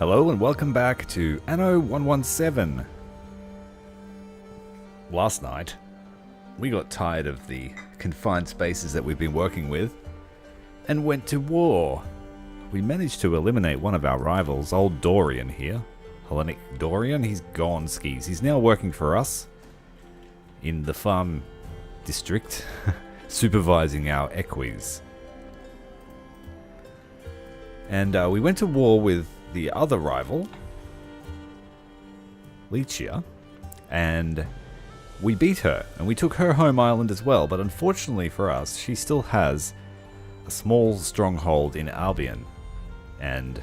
Hello and welcome back to Anno 117. Last night, we got tired of the confined spaces that we've been working with and went to war. We managed to eliminate one of our rivals, old Dorian here. Hellenic Dorian, he's gone skis. He's now working for us in the farm district, supervising our equies. And we went to war with the other rival, Lycia, and we beat her, and we took her home island as well, but unfortunately for us, she still has a small stronghold in Albion, and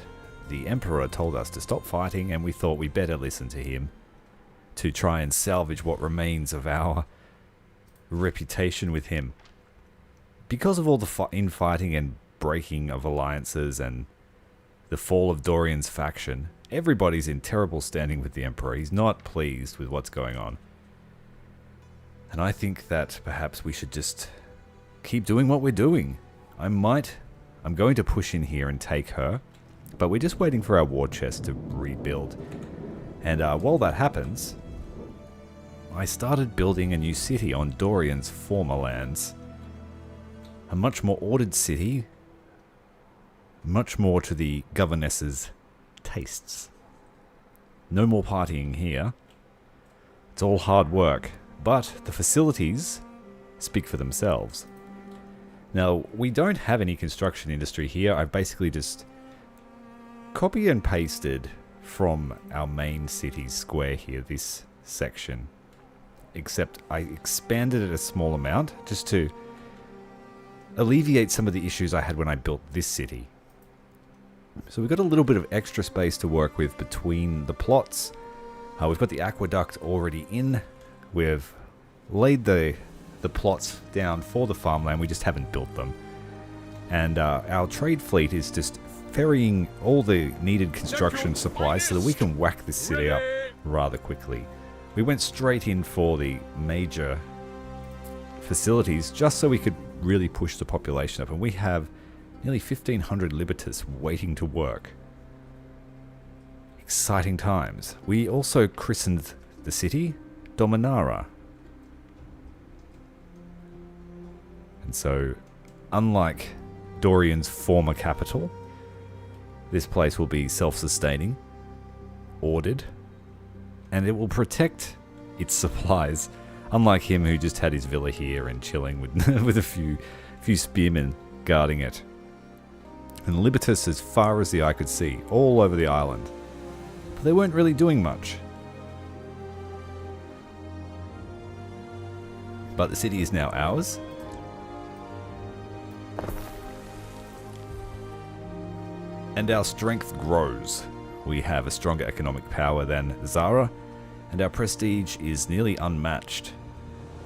the Emperor told us to stop fighting, and we thought we better listen to him to try and salvage what remains of our reputation with him. Because of all the infighting and breaking of alliances and the fall of Dorian's faction, everybody's in terrible standing with the Emperor. He's not pleased with what's going on. And I think that perhaps we should just keep doing what we're doing. I'm going to push in here and take her, but we're just waiting for our war chest to rebuild. And while that happens, I started building a new city on Dorian's former lands. A much more ordered city, much more to the governess's tastes. No more partying here. It's all hard work, but the facilities speak for themselves. Now, we don't have any construction industry here. I've basically just copy and pasted from our main city's square here, this section. Except I expanded it a small amount just to alleviate some of the issues I had when I built this city. So we've got a little bit of extra space to work with between the plots. We've got the aqueduct already in. We've laid the plots down for the farmland. We just haven't built them. And our trade fleet is just ferrying all the needed construction supplies so that we can whack this city up rather quickly. We went straight in for the major facilities just so we could really push the population up. And we have nearly 1,500 Libertas waiting to work. Exciting times. We also christened the city Dominara. And so, unlike Dorian's former capital, this place will be self-sustaining, ordered, and it will protect its supplies, unlike him who just had his villa here and chilling with, with a few spearmen guarding it. And Libertas as far as the eye could see, all over the island. But they weren't really doing much. But the city is now ours. And our strength grows. We have a stronger economic power than Zara, and our prestige is nearly unmatched.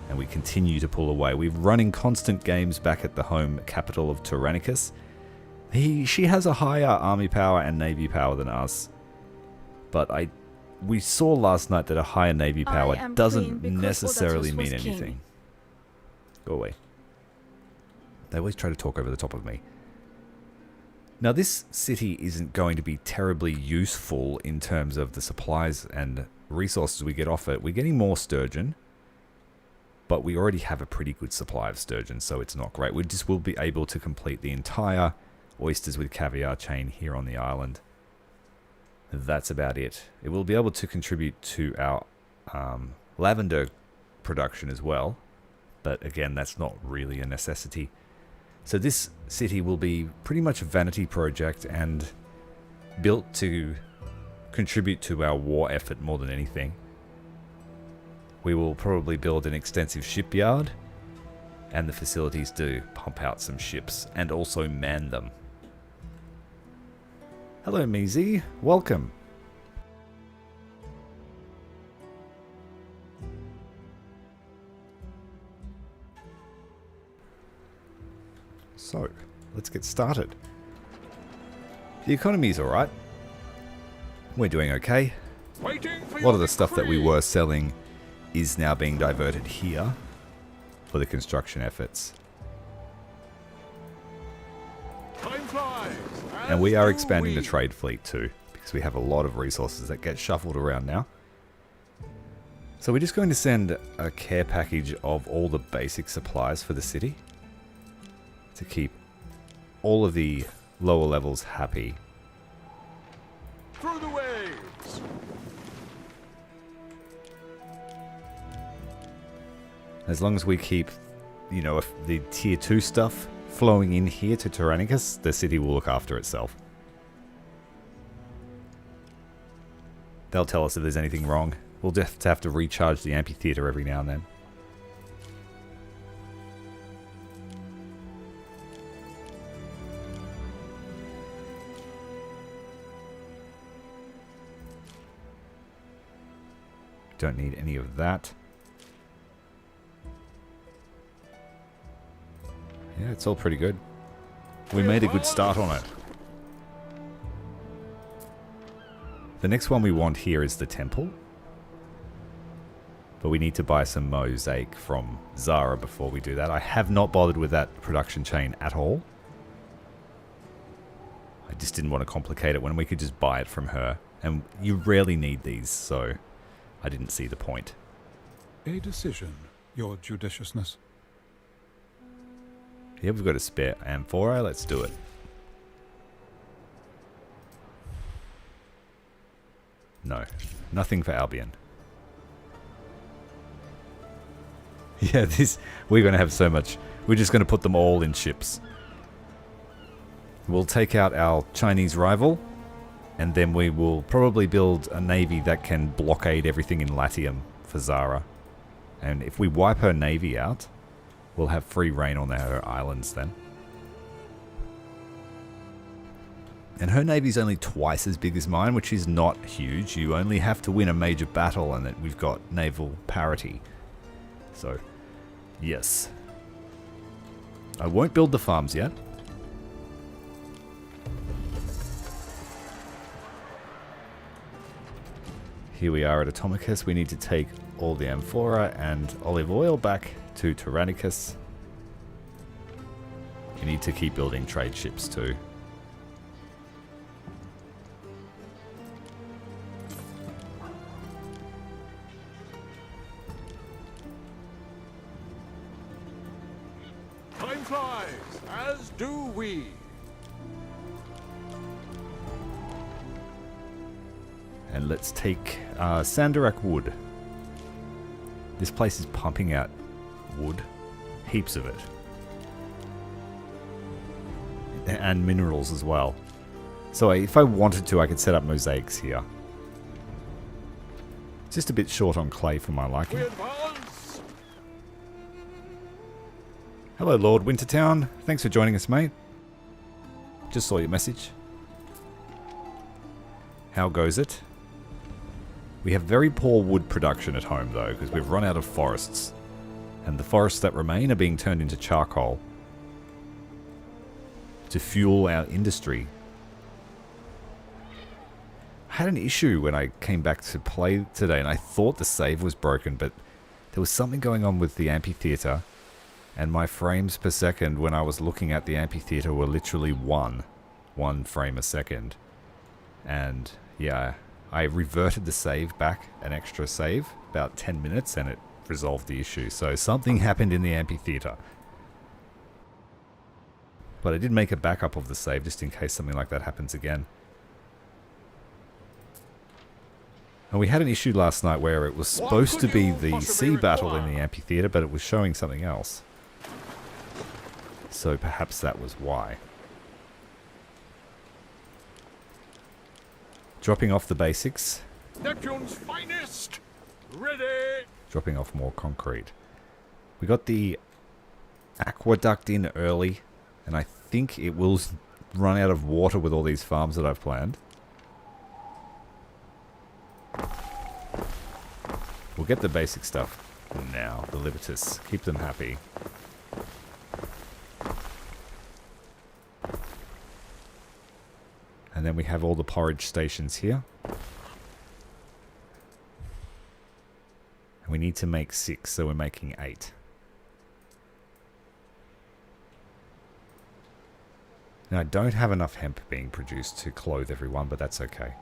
And we continue to pull away. We're running constant games back at the home capital of Tyrannicus. She has a higher army power and navy power than us. But we saw last night that a higher navy power doesn't necessarily mean anything. Go away. They always try to talk over the top of me. Now, this city isn't going to be terribly useful in terms of the supplies and resources we get off it. We're getting more sturgeon, but we already have a pretty good supply of sturgeon, so it's not great. We just will be able to complete the entire oysters with caviar chain here on the island. That's about it. It will be able to contribute to our lavender production as well, but again, that's not really a necessity. So this city will be pretty much a vanity project and built to contribute to our war effort more than anything. We will probably build an extensive shipyard and the facilities to pump out some ships and also man them. Hello, Mizi. Welcome. So, let's get started. The economy is alright. We're doing okay. A lot of the stuff that we were selling is now being diverted here for the construction efforts. And we are expanding the trade fleet too, because we have a lot of resources that get shuffled around now. So we're just going to send a care package of all the basic supplies for the city to keep all of the lower levels happy. Through the waves. As long as we keep, you know, the tier 2 stuff flowing in here to Tyrannicus, the city will look after itself. They'll tell us if there's anything wrong. We'll just have to recharge the amphitheater every now and then. Don't need any of that. Yeah, it's all pretty good. We made a good start on it. The next one we want here is the temple. But we need to buy some mosaic from Zara before we do that. I have not bothered with that production chain at all. I just didn't want to complicate it when we could just buy it from her. And you rarely need these, so I didn't see the point. A decision, your judiciousness. Yeah, we've got a spare amphora. Let's do it. No, nothing for Albion. Yeah, we're going to have so much. We're just going to put them all in ships. We'll take out our Chinese rival, and then we will probably build a navy that can blockade everything in Latium for Zara. And if we wipe her navy out, we'll have free reign on her islands then. And her navy's only twice as big as mine, which is not huge. You only have to win a major battle and then we've got naval parity. So, yes. I won't build the farms yet. Here we are at Atomicus. We need to take all the amphora and olive oil back to Tyrannicus. You need to keep building trade ships too. Time flies, as do we. And let's take Sandarak wood. This place is pumping out wood. Heaps of it. And minerals as well. So if I wanted to, I could set up mosaics here. Just a bit short on clay for my liking. We advance. Hello, Lord Wintertown. Thanks for joining us, mate. Just saw your message. How goes it? We have very poor wood production at home, though, because we've run out of forests. And the forests that remain are being turned into charcoal to fuel our industry. I had an issue when I came back to play today, and I thought the save was broken, but there was something going on with the amphitheater, and my frames per second when I was looking at the amphitheater were literally one frame a second. And yeah, I reverted the save back, an extra save, about 10 minutes, and it resolved the issue. So something happened in the amphitheater. But I did make a backup of the save just in case something like that happens again. And we had an issue last night where it was supposed to be the sea battle in the amphitheater, but it was showing something else. So perhaps that was why. Dropping off the basics. Neptune's finest. Ready. Dropping off more concrete. We got the aqueduct in early, and I think it will run out of water with all these farms that I've planned. We'll get the basic stuff now, the Libertus. Keep them happy. And then we have all the porridge stations here. And we need to make 6, so we're making 8. Now, I don't have enough hemp being produced to clothe everyone, but that's okay.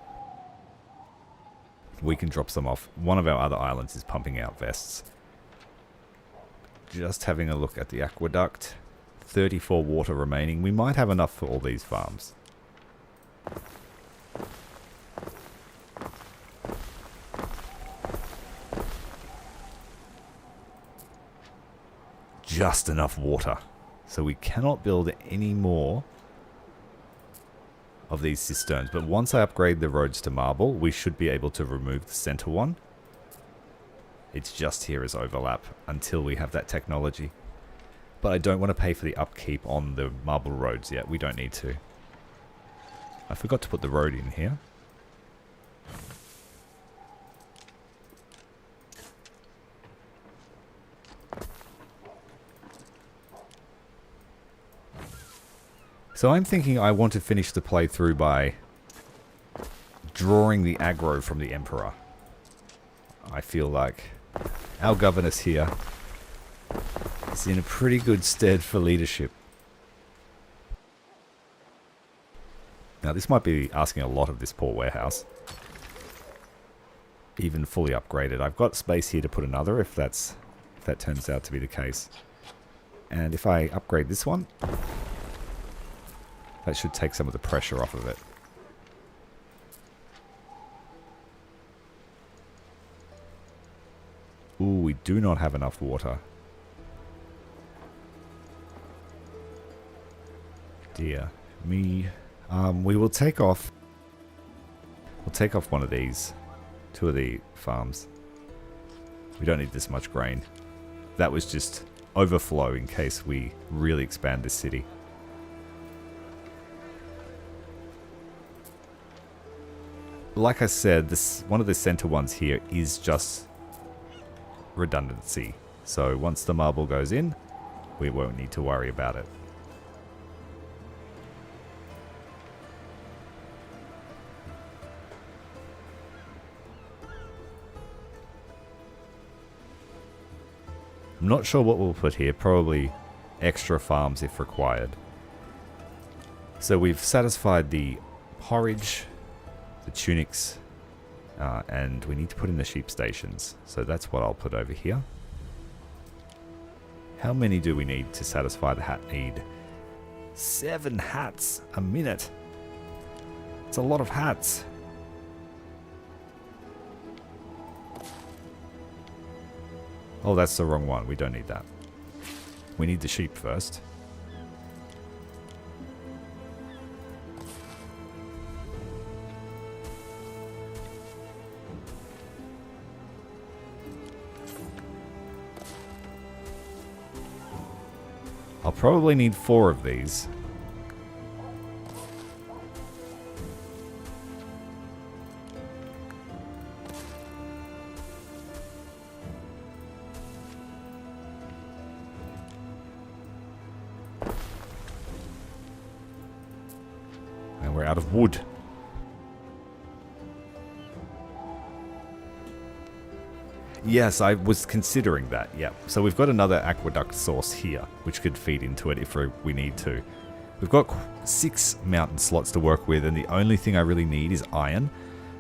we can drop some off. One of our other islands is pumping out vests. Just having a look at the aqueduct. 34 water remaining. We might have enough for all these farms. Just enough water. So we cannot build any more of these cisterns. But once I upgrade the roads to marble, we should be able to remove the center one. It's just here as overlap until we have that technology. But I don't want to pay for the upkeep on the marble roads yet. We don't need to. I forgot to put the road in here. So I'm thinking I want to finish the playthrough by drawing the aggro from the Emperor. I feel like our governess here is in a pretty good stead for leadership. Now this might be asking a lot of this poor warehouse. Even fully upgraded. I've got space here to put another if that turns out to be the case. And if I upgrade this one, that should take some of the pressure off of it. Ooh, we do not have enough water. Dear me. We will take off. We'll take off one of these. 2 of the farms. We don't need this much grain. That was just overflow in case we really expand this city. Like I said, this one of the center ones here is just redundancy. So once the marble goes in, we won't need to worry about it. I'm not sure what we'll put here. Probably extra farms if required. So we've satisfied the porridge, the tunics, and we need to put in the sheep stations. So that's what I'll put over here. How many do we need to satisfy the hat need? 7 hats a minute. It's a lot of hats. Oh, that's the wrong one. We don't need that. We need the sheep first. I'll probably need 4 of these. And we're out of wood. Yes, I was considering that, yeah. So we've got another aqueduct source here, which could feed into it if we need to. We've got 6 mountain slots to work with, and the only thing I really need is iron.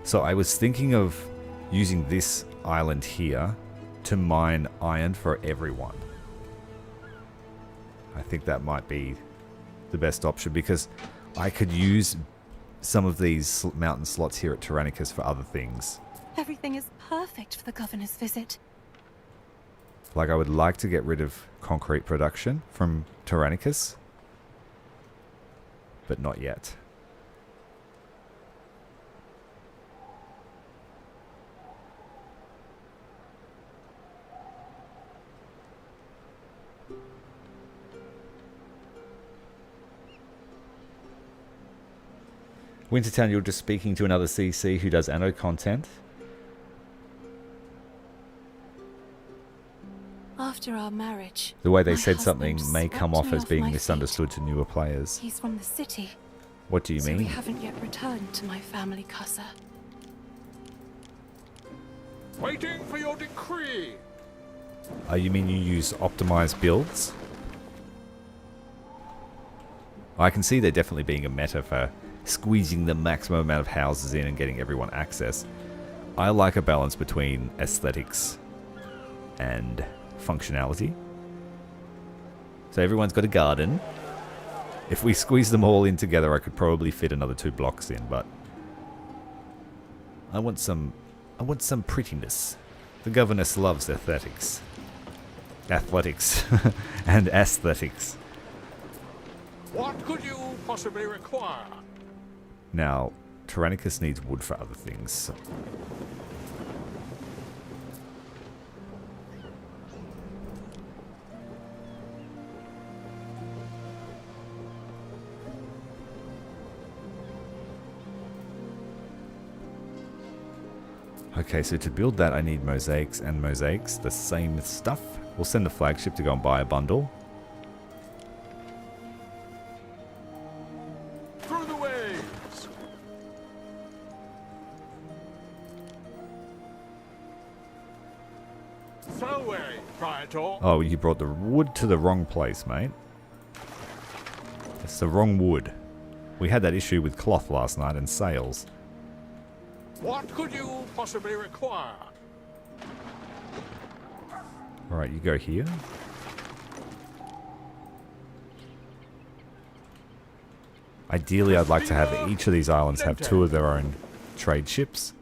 So I was thinking of using this island here to mine iron for everyone. I think that might be the best option, because I could use some of these mountain slots here at Tyrannicus for other things. Everything is perfect for the governor's visit. Like, I would like to get rid of concrete production from Tyrannicus, but not yet. Wintertown, you're just speaking to another CC who does Anno content. After our marriage, The way they my said husband something may come swept off me as off being my misunderstood to newer players. He's from the city, What do you so we mean? haven't yet returned to my family casa. Waiting for your decree. You mean you use optimized builds? I can see there definitely being a meta for squeezing the maximum amount of houses in and getting everyone access. I like a balance between aesthetics and functionality. So everyone's got a garden. If we squeeze them all in together, I could probably fit another 2 blocks in, but I want some prettiness. The governess loves athletics. Athletics and aesthetics. What could you possibly require? Now, Tyrannicus needs wood for other things. So. Okay, so to build that I need mosaics and mosaics, the same stuff. We'll send the flagship to go and buy a bundle. Through the waves. So way, Praetor. Oh, you brought the wood to the wrong place, mate. It's the wrong wood. We had that issue with cloth last night and sails. What could you possibly require? Alright, you go here. Ideally, I'd like to have each of these islands have 2 of their own trade ships.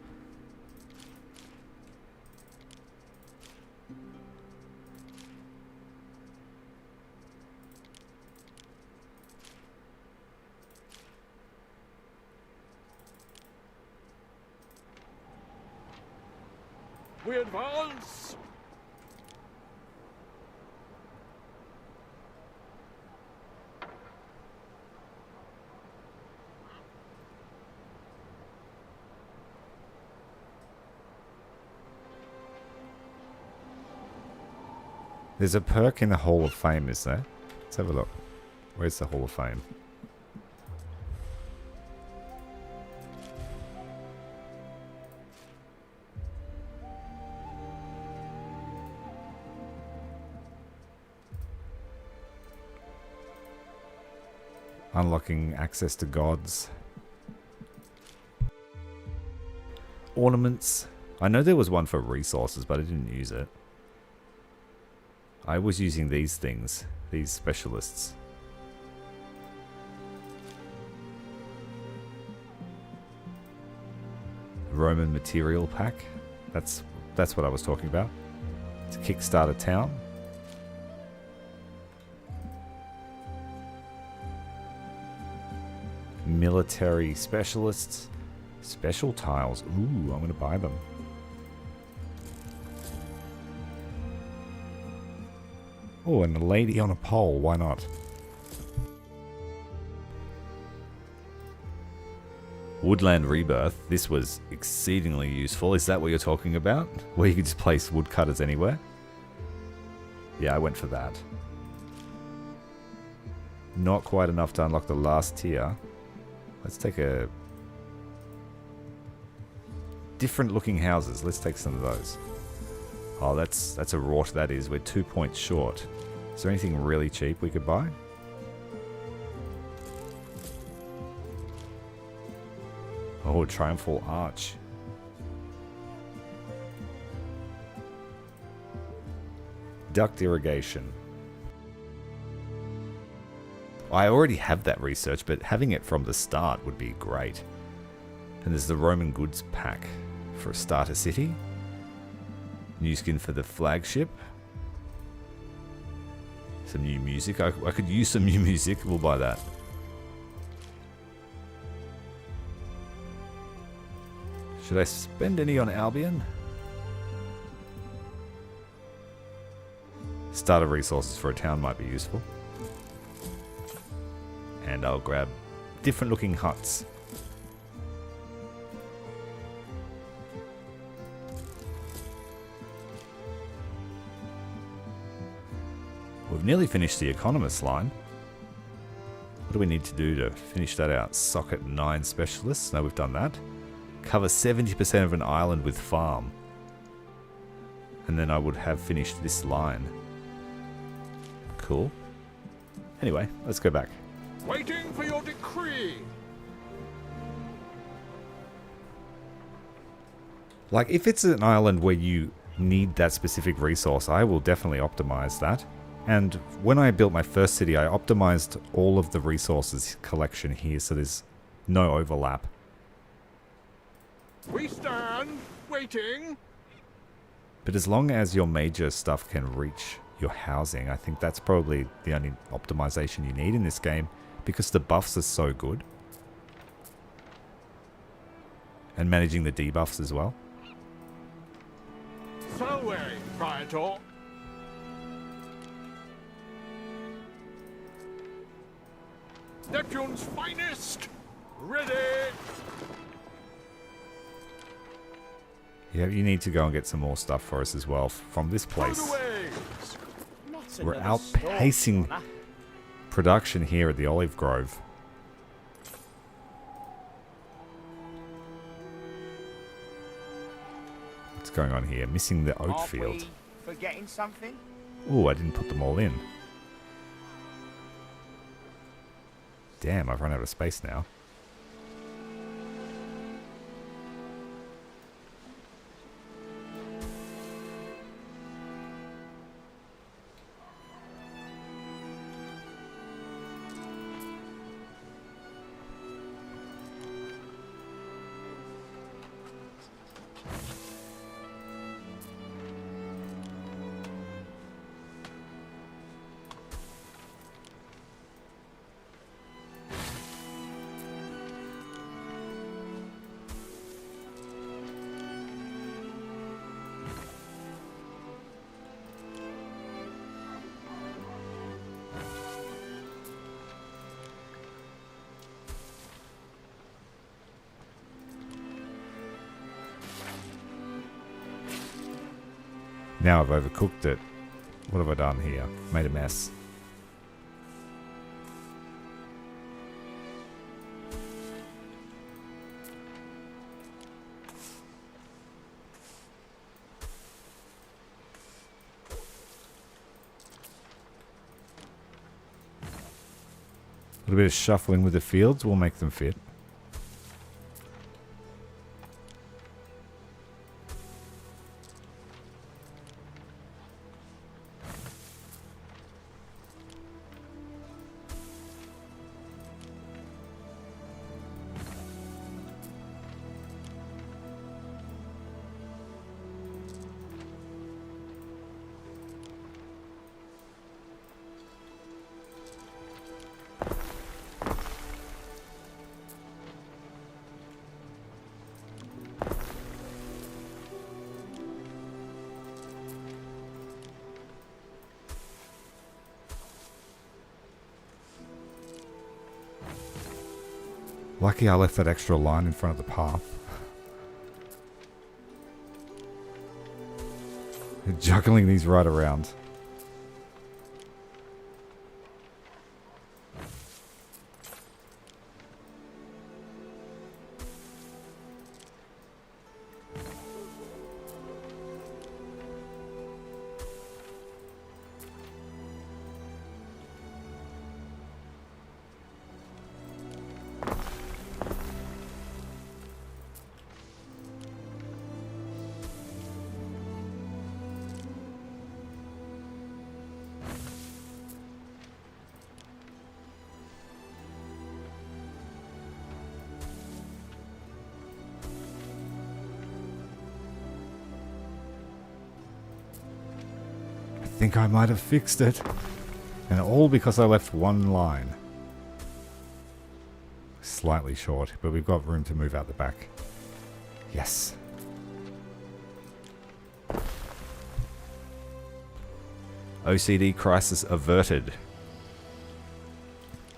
We advance. There's a perk in the Hall of Fame, is there? Let's have a look. Where's the Hall of Fame? Unlocking access to gods. Ornaments. I know there was one for resources, but I didn't use it. I was using these things, these specialists. Roman material pack. That's what I was talking about. To kickstart a town. Military specialists. Special tiles. Ooh, I'm going to buy them. Oh, and a lady on a pole. Why not? Woodland Rebirth. This was exceedingly useful. Is that what you're talking about? Where you could just place woodcutters anywhere? Yeah, I went for that. Not quite enough to unlock the last tier. Let's take a... different looking houses. Let's take some of those. Oh, that's a rort, that is. We're 2 points short. Is there anything really cheap we could buy? Oh, Triumphal Arch. Duct irrigation. I already have that research, but having it from the start would be great. And there's the Roman goods pack for a starter city. New skin for the flagship. Some new music. I could use some new music. We'll buy that. Should I spend any on Albion? Starter resources for a town might be useful. And I'll grab different looking huts. We've nearly finished the economist line. What do we need to do to finish that out? Socket 9 specialists. No, we've done that. Cover 70% of an island with farm. And then I would have finished this line. Cool. Anyway, let's go back. Waiting for your decree. Like, if it's an island where you need that specific resource, I will definitely optimize that. And when I built my first city, I optimized all of the resources collection here, so there's no overlap. We stand, waiting. But as long as your major stuff can reach your housing, I think that's probably the only optimization you need in this game, because the buffs are so good. And managing the debuffs as well. Salve, Praetor. Neptune's finest. Ready. Yeah, you need to go and get some more stuff for us as well from this place. We're outpacing production here at the Olive Grove. What's going on here? Missing the oat field. Forgetting something? Oh, I didn't put them all in. Damn, I've run out of space now. Now I've overcooked it. What have I done here? Made a mess. A little bit of shuffling with the fields will make them fit. Lucky I left that extra line in front of the path. Juggling these right around. I think I might have fixed it. And all because I left one line. Slightly short, but we've got room to move out the back. Yes. OCD crisis averted.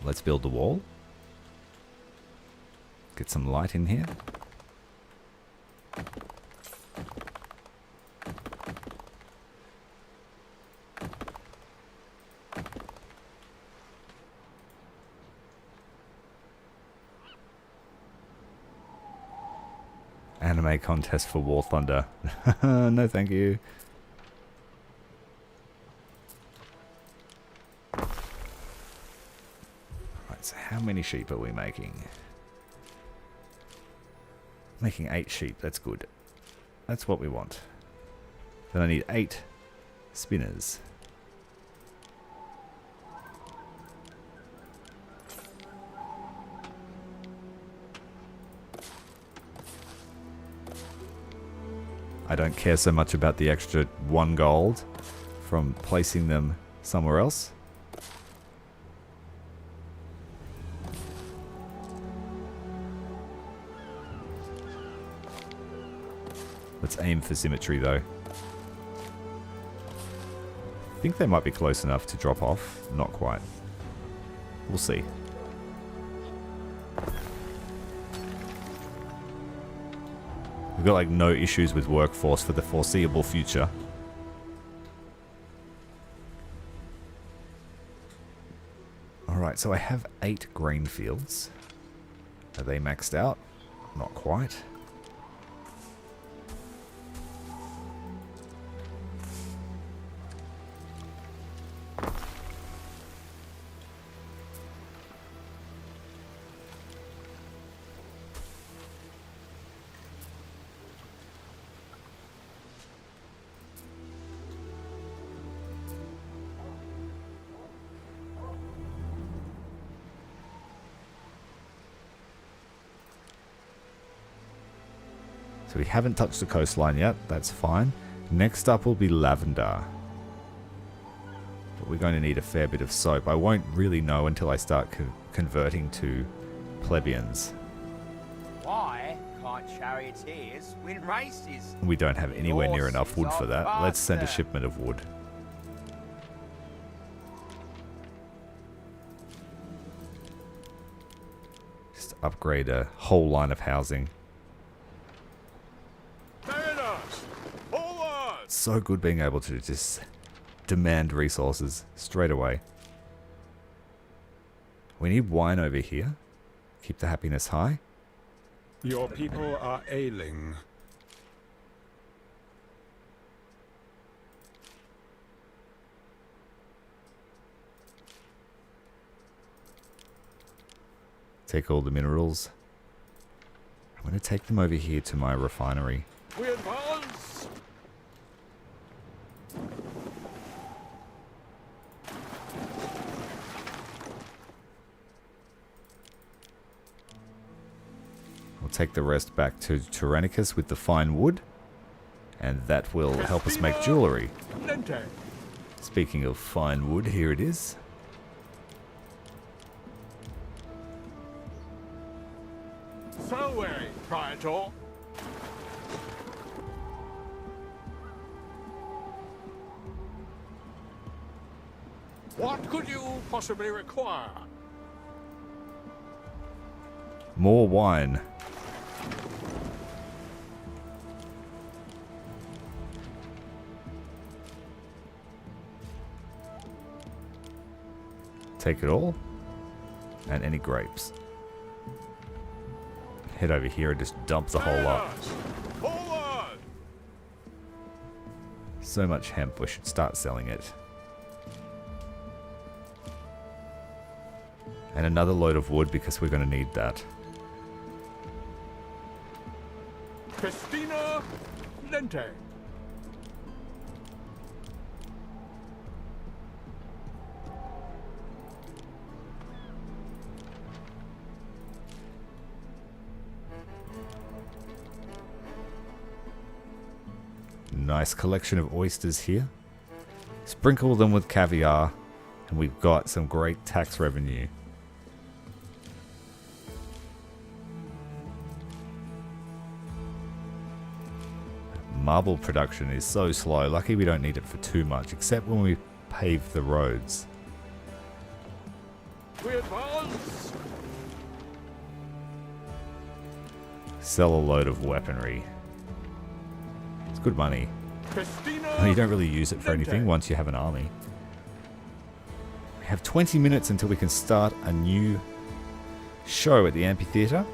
Let's build the wall. Get some light in here. Anime contest for War Thunder. No, thank you. Right, so how many sheep are we making? Making 8 sheep, that's good. That's what we want. Then I need 8 spinners. I don't care so much about the extra 1 gold from placing them somewhere else. Let's aim for symmetry though. I think they might be close enough to drop off. Not quite. We'll see. We've got like no issues with workforce for the foreseeable future. Alright, so I have 8 grain fields. Are they maxed out? Not quite. So we haven't touched the coastline yet, that's fine. Next up will be lavender. But we're going to need a fair bit of soap. I won't really know until I start converting to plebeians. Why can't charioteers win races? We don't have anywhere near enough wood for that. Let's send a shipment of wood. Just upgrade a whole line of housing. It's so good being able to just demand resources straight away. We need wine over here. Keep the happiness high. Your people are ailing. Take all the minerals. I'm going to take them over here to my refinery. We advance! We'll take the rest back to Tyrannicus with the fine wood. And that will help us make jewellery. Speaking of fine wood, here it is. So Praetor. What could you possibly require? More wine. Take it all. And any grapes. Head over here and just dump the whole lot. So much hemp, we should start selling it. And another load of wood because we're going to need that. Festina Lente. Nice collection of oysters here. Sprinkle them with caviar, and we've got some great tax revenue. Marble production is so slow. Lucky we don't need it for too much, except when we pave the roads. We advance. Sell a load of weaponry. It's good money. Festina You don't really use it for anything once you have an army. We have 20 minutes until we can start a new show at the amphitheatre.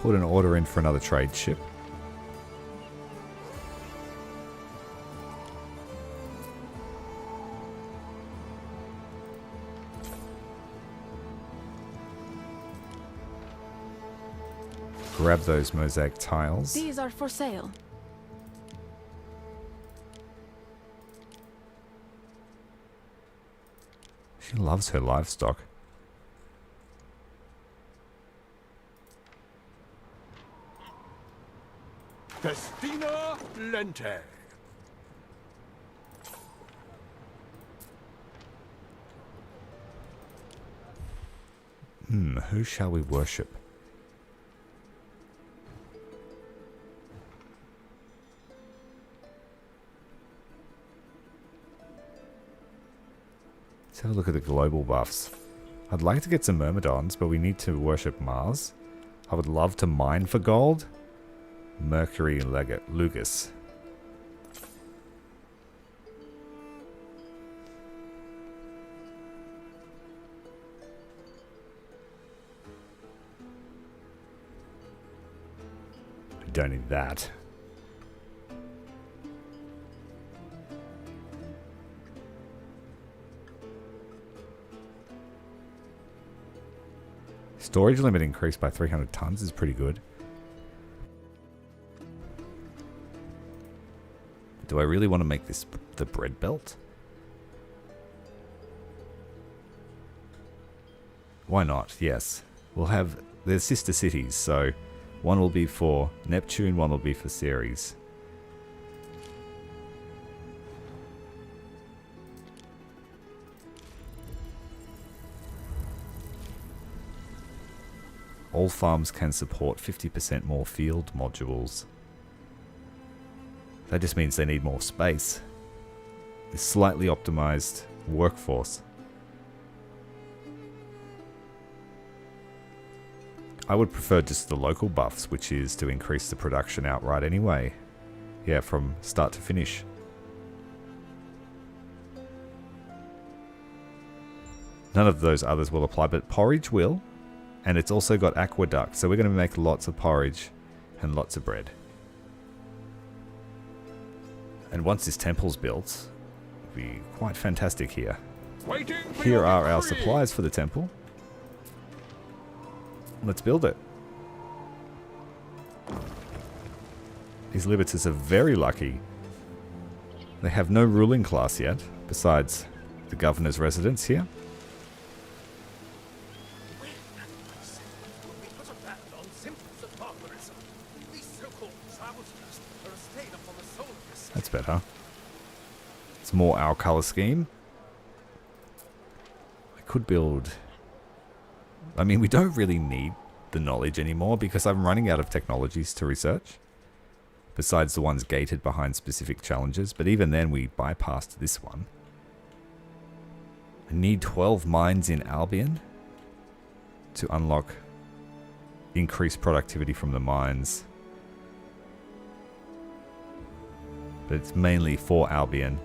Put an order in for another trade ship. Grab those mosaic tiles. These are for sale. She loves her livestock. Festina Lente. Who shall we worship? Let's have a look at the global buffs. I'd like to get some Myrmidons, but we need to worship Mars. I would love to mine for gold. Mercury Legate Lugus. I don't need that. Storage limit increased by 300 tons is pretty good. Do I really want to make this the bread belt? Why not? Yes. We'll have... There's sister cities, so one will be for Neptune, one will be for Ceres. All farms can support 50% more field modules. That just means they need more space. A slightly optimized workforce. I would prefer just the local buffs, which is to increase the production outright anyway. Yeah, from start to finish. None of those others will apply, but porridge will. And it's also got aqueduct, so we're going to make lots of porridge and lots of bread. And once this temple's built, it'll be quite fantastic here. Here are our supplies for the temple. Let's build it. These liberters are very lucky. They have no ruling class yet, besides the governor's residence here. That's better. It's more our color scheme. I could build... I mean, we don't really need the knowledge anymore because I'm running out of technologies to research. Besides the ones gated behind specific challenges. But even then, we bypassed this one. I need 12 mines in Albion to unlock increased productivity from the mines. But it's mainly for Albion.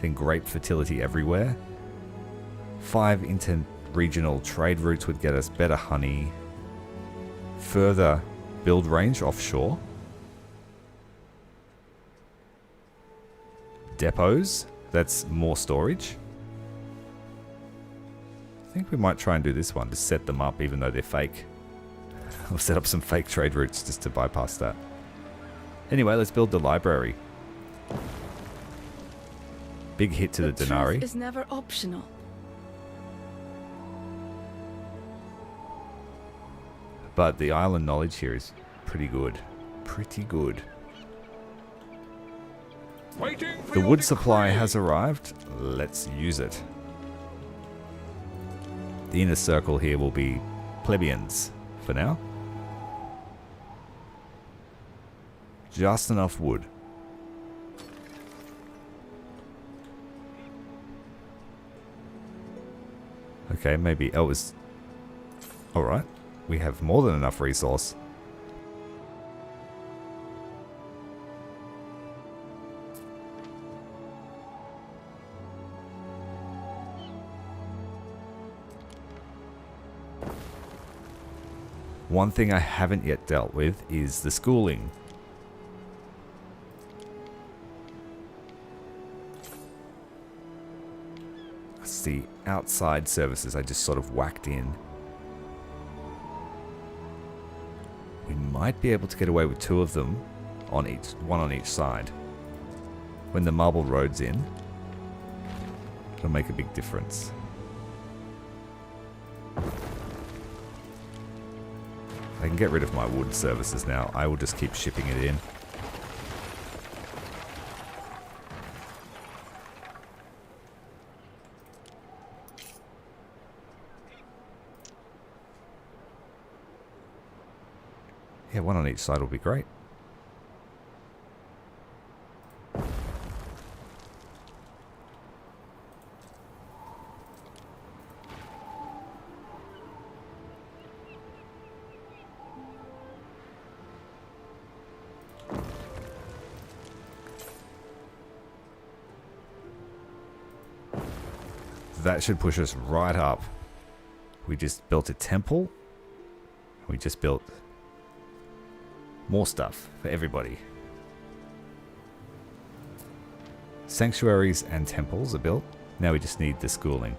Then great fertility everywhere. 5 inter-regional trade routes would get us better honey. Further build range offshore. Depots. That's more storage. I think we might try and do this one to set them up even though they're fake. I'll set up some fake trade routes just to bypass that. Anyway, let's build the library. Big hit to the denarii. Truth is never optional. But the island knowledge here is pretty good. Pretty good. The wood supply has arrived. Let's use it. The inner circle here will be plebeians for now. Just enough wood. Okay, maybe it was... Alright, we have more than enough resource. One thing I haven't yet dealt with is the schooling. The outside services I just sort of whacked in. We might be able to get away with 2 of them on one on each side. When the marble road's in, it'll make a big difference. I can get rid of my wood services now. I will just keep shipping it in. Yeah, 1 on each side will be great. That should push us right up. We just built a temple. We just built more stuff for everybody. Sanctuaries and temples are built. Now we just need the schooling.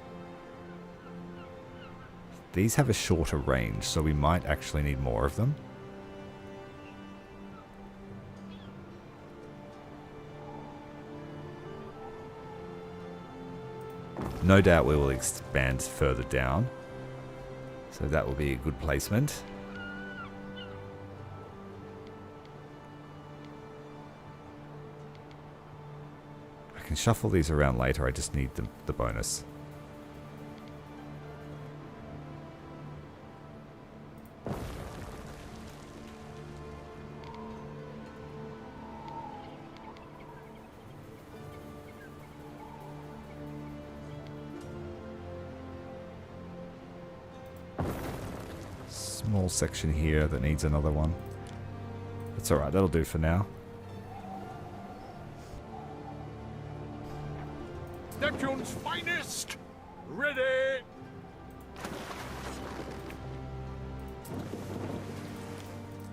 These have a shorter range, so we might actually need more of them. No doubt we will expand further down. So that will be a good placement. I can shuffle these around later, I just need the bonus. Small section here that needs another one. That's alright, that'll do for now. Neptune's finest! Ready!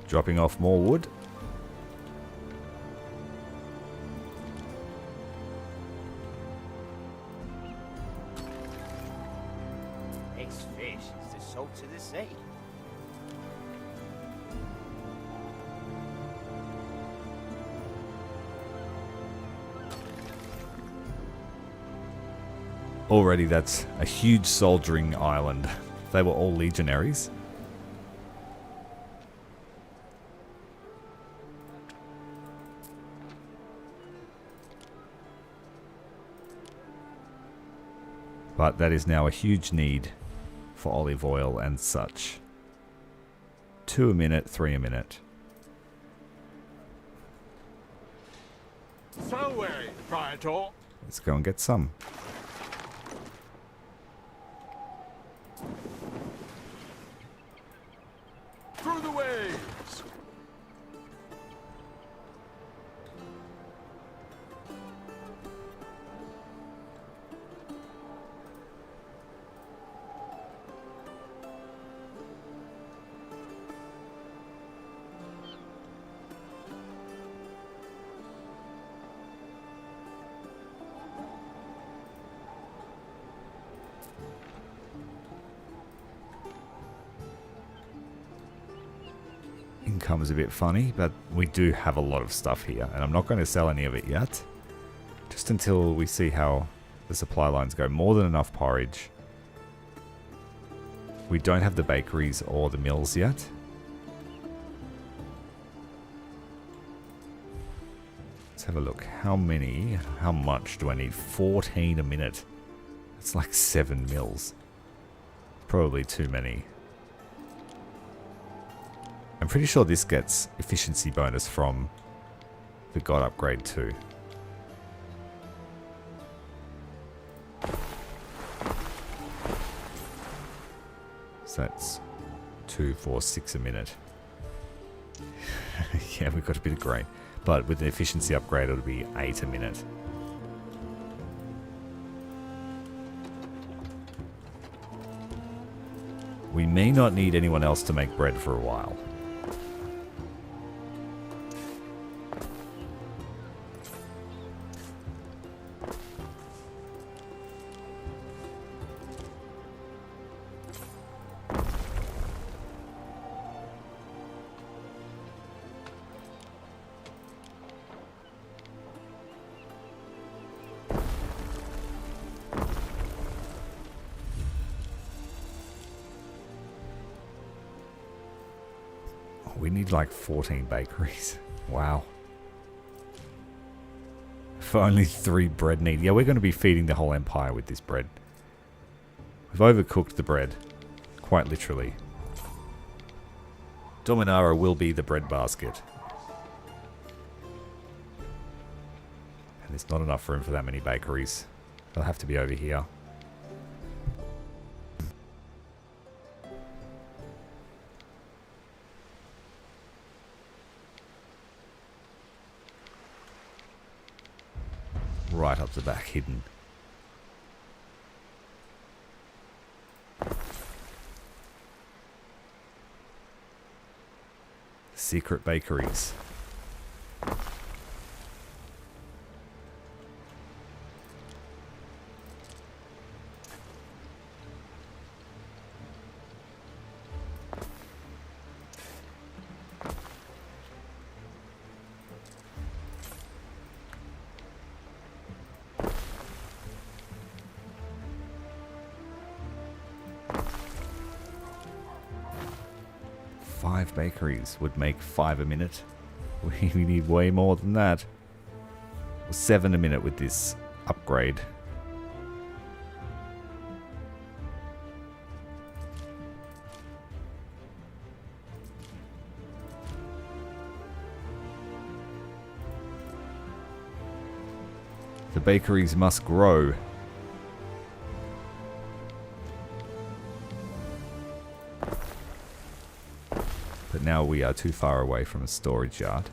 Dropping off more wood. Next fish is the salt of the sea. Already that's a huge soldiering island. They were all legionaries. But that is now a huge need for olive oil and such. 2 a minute, 3 a minute. So way, Praetor. Let's go and get some. Through the waves. Income is a bit funny, but we do have a lot of stuff here, and I'm not going to sell any of it yet. Just until we see how the supply lines go. More than enough porridge. We don't have the bakeries or the mills yet. Let's have a look. How much do I need? 14 a minute. It's like 7 mills. Probably too many. I'm pretty sure this gets efficiency bonus from the God upgrade too. So that's 2, 4, 6 a minute. Yeah, we've got a bit of grain. But with the efficiency upgrade, it'll be 8 a minute. We may not need anyone else to make bread for a while. need like 14 bakeries. Wow. For only 3 bread need. Yeah, we're going to be feeding the whole empire with this bread. We've overcooked the bread. Quite literally. Dominara will be the bread basket. And there's not enough room for that many bakeries. They'll have to be over here. Right up the back, hidden. Secret bakeries. Bakeries would make 5 a minute. We need way more than that. 7 a minute with this upgrade. The bakeries must grow. But now we are too far away from a storage yard.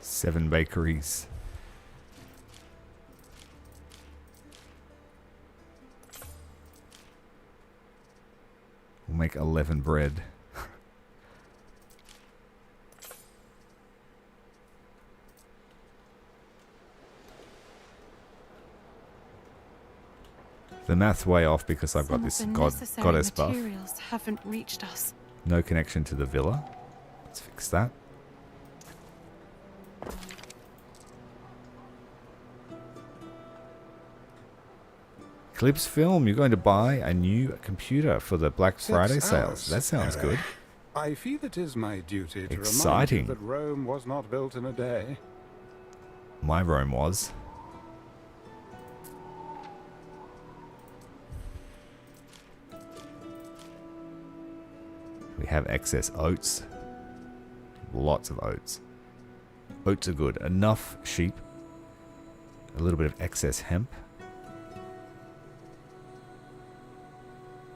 Seven bakeries. We'll make 11 bread. The math's way off because I've got this goddess buff. Materials haven't reached us. No connection to the villa. Let's fix that. Clips Film, you're going to buy a new computer for the Black Friday sales. That sounds good. I feel it is my duty to Exciting. remind you that Rome was not built in a day. My Rome was. We have excess oats. Lots of oats. Oats are good. Enough sheep. A little bit of excess hemp.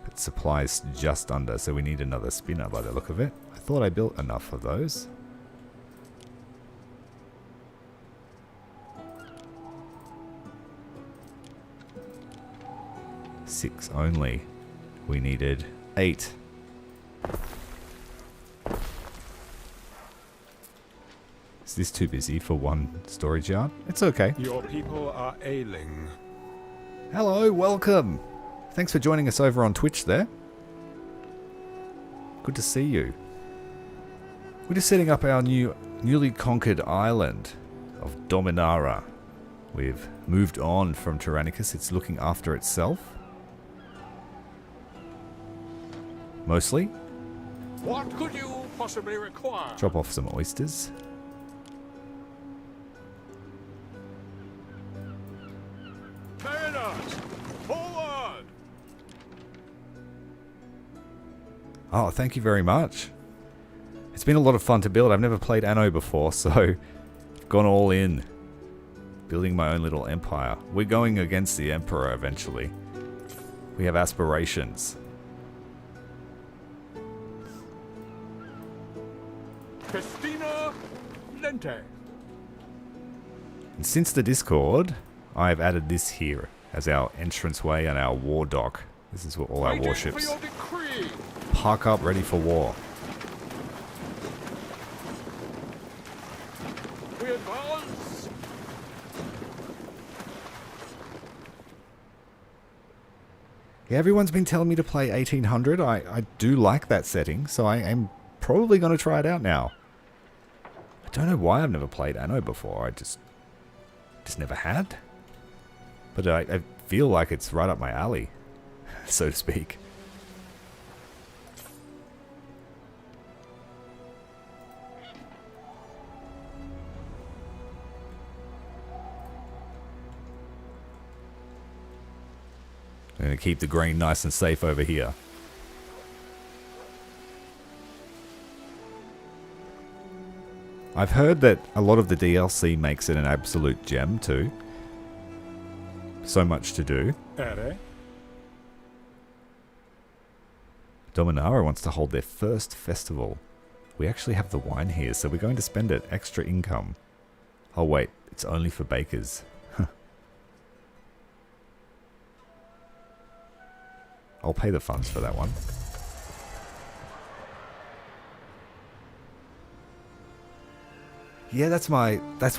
But supplies just under, so we need another spinner by the look of it. I thought I built enough of those. Six only. We needed 8. Is this too busy for one storage yard? It's okay. Your people are ailing. Hello, welcome. Thanks for joining us over on Twitch there. Good to see you. We're just setting up our newly conquered island of Dominara. We've moved on from Tyrannicus. It's looking after itself. Mostly. What could you possibly require? Drop off some oysters. Mariners, forward! Oh, thank you very much. It's been a lot of fun to build. I've never played Anno before, so I've gone all in. Building my own little empire. We're going against the Emperor eventually. We have aspirations. Festina Lente. And since the Discord, I've added this here as our entranceway and our war dock. This is what all our Waiting warships for your decree. park up ready for war. We advance. Yeah, everyone's been telling me to play 1800. I do like that setting, so I am probably going to try it out now. I don't know why I've never played Anno before. I just never had. But I feel like it's right up my alley, so to speak. I'm going to keep the grain nice and safe over here. I've heard that a lot of the DLC makes it an absolute gem too. So much to do. Ere? Dominara wants to hold their first festival. We actually have the wine here, so we're going to spend it. Extra income. Oh wait, it's only for bakers. I'll pay the funds for that one. Yeah, that's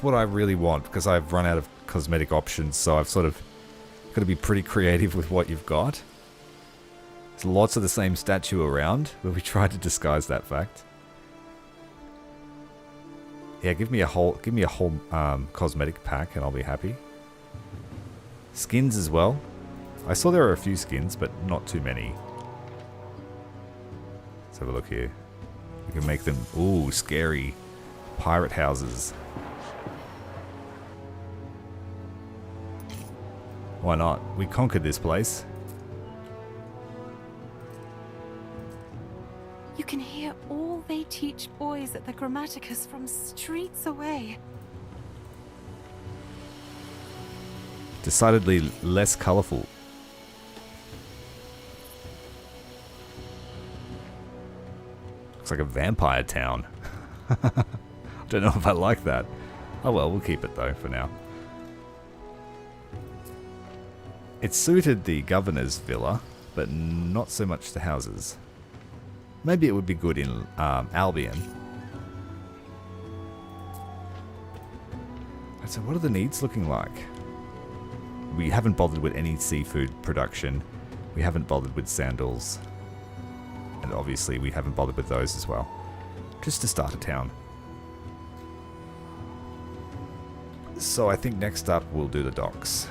what I really want, because I've run out of cosmetic options, so I've sort of got to be pretty creative with what you've got. There's lots of the same statue around, but we tried to disguise that fact. Yeah, give me a whole cosmetic pack and I'll be happy. Skins as well. I saw there are a few skins, but not too many. Let's have a look here. We can make them, ooh, scary pirate houses. Why not? We conquered this place. You can hear all they teach boys at the Grammaticus from streets away. Decidedly less colourful. Looks like a vampire town. Don't know if I like that. Oh well, we'll keep it though for now. It suited the governor's villa, but not so much the houses. Maybe it would be good in Albion. So what are the needs looking like? We haven't bothered with any seafood production. We haven't bothered with sandals. And obviously we haven't bothered with those as well. Just to start a town. So I think next up we'll do the docks.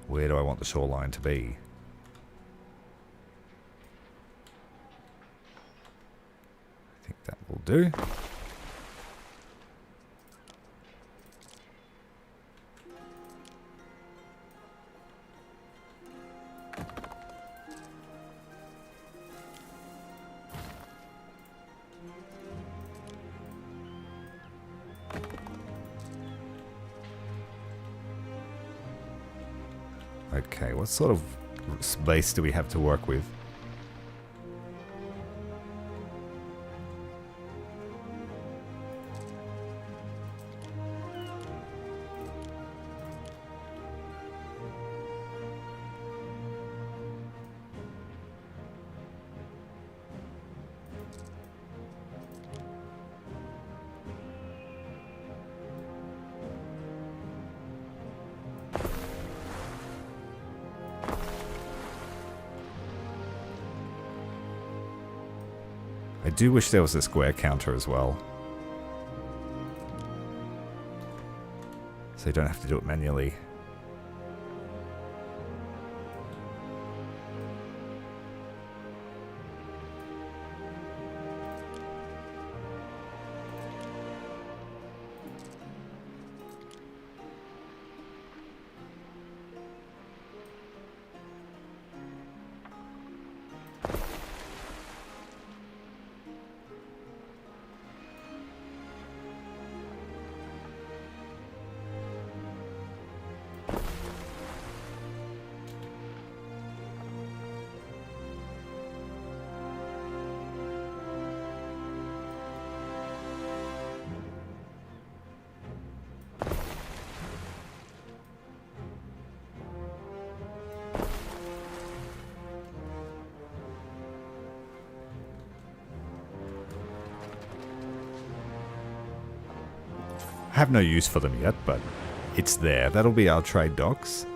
Where do I want the shoreline to be? I think that will do. Okay, what sort of space do we have to work with? I do wish there was a square counter as well. So you don't have to do it manually. have no use for them yet, but it's there. That'll be our trade docks.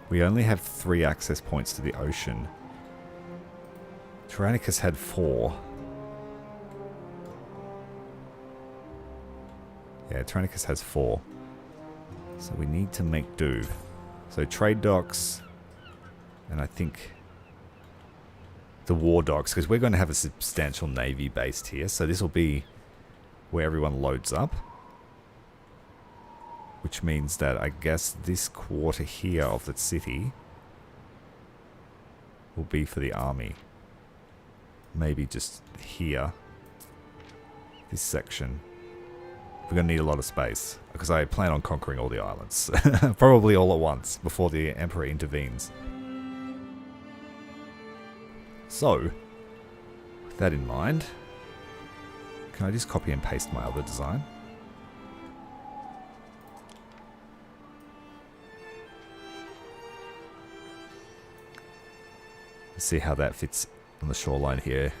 We only have 3 access points to the ocean. Tyrannicus had 4. Yeah, Tyrannicus has 4. So we need to make do. So trade docks, and I think the war docks, because we're going to have a substantial navy based here. So this will be where everyone loads up. Which means that I guess this quarter here of the city will be for the army. Maybe just here. This section. We're going to need a lot of space. Because I plan on conquering all the islands. Probably all at once before the Emperor intervenes. So, with that in mind, can I just copy and paste my other design? See how that fits on the shoreline here.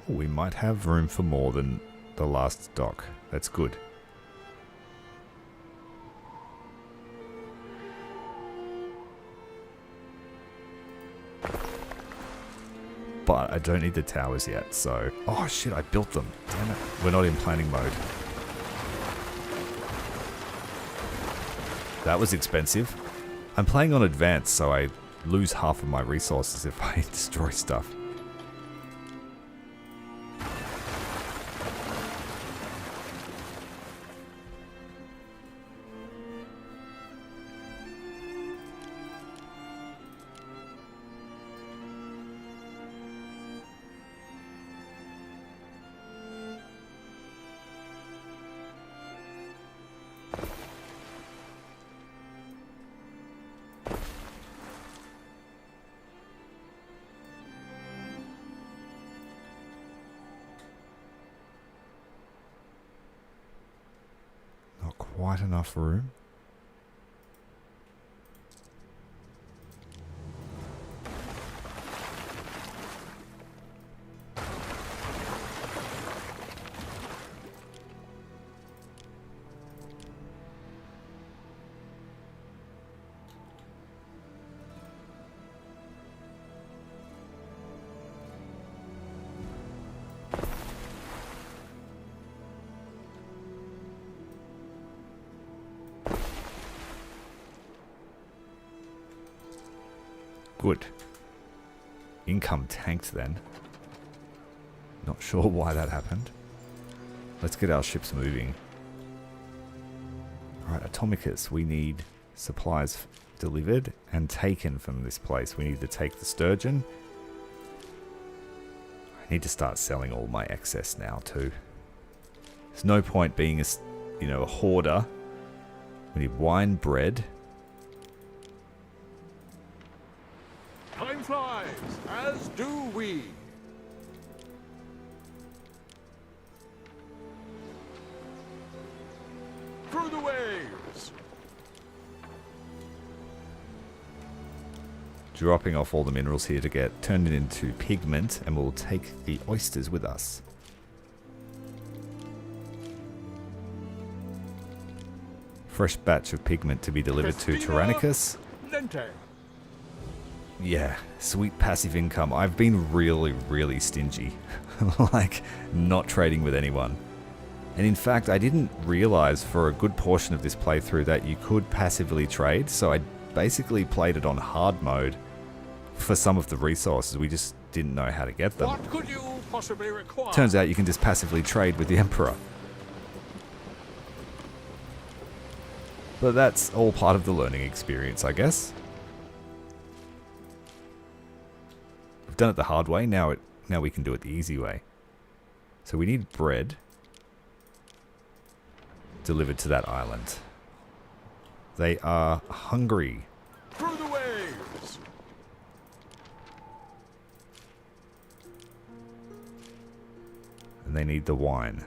Oh, we might have room for more than the last dock. That's good. But I don't need the towers yet, so... Oh shit, I built them. Damn it. We're not in planning mode. That was expensive. I'm playing on advanced, so I lose half of my resources if I destroy stuff. Quite enough room. Good. Income tanked then. Not sure why that happened. Let's get our ships moving. Alright, Atomicus. We need supplies delivered and taken from this place. We need to take the sturgeon. I need to start selling all my excess now too. There's no point being a hoarder. We need wine, bread. Time flies, as do we. Through the waves. Dropping off all the minerals here to get turned into pigment, and we'll take the oysters with us. Fresh batch of pigment to be delivered to Tyrannicus. Lente. Yeah, sweet passive income. I've been really stingy. Like, not trading with anyone. And in fact, I didn't realize for a good portion of this playthrough that you could passively trade, so I basically played it on hard mode for some of the resources. We just didn't know how to get them. What could you possibly require? Turns out you can just passively trade with the Emperor. But that's all part of the learning experience, I guess. We've done it the hard way, now we can do it the easy way. So we need bread delivered to that island. They are hungry. Through the waves. And they need the wine.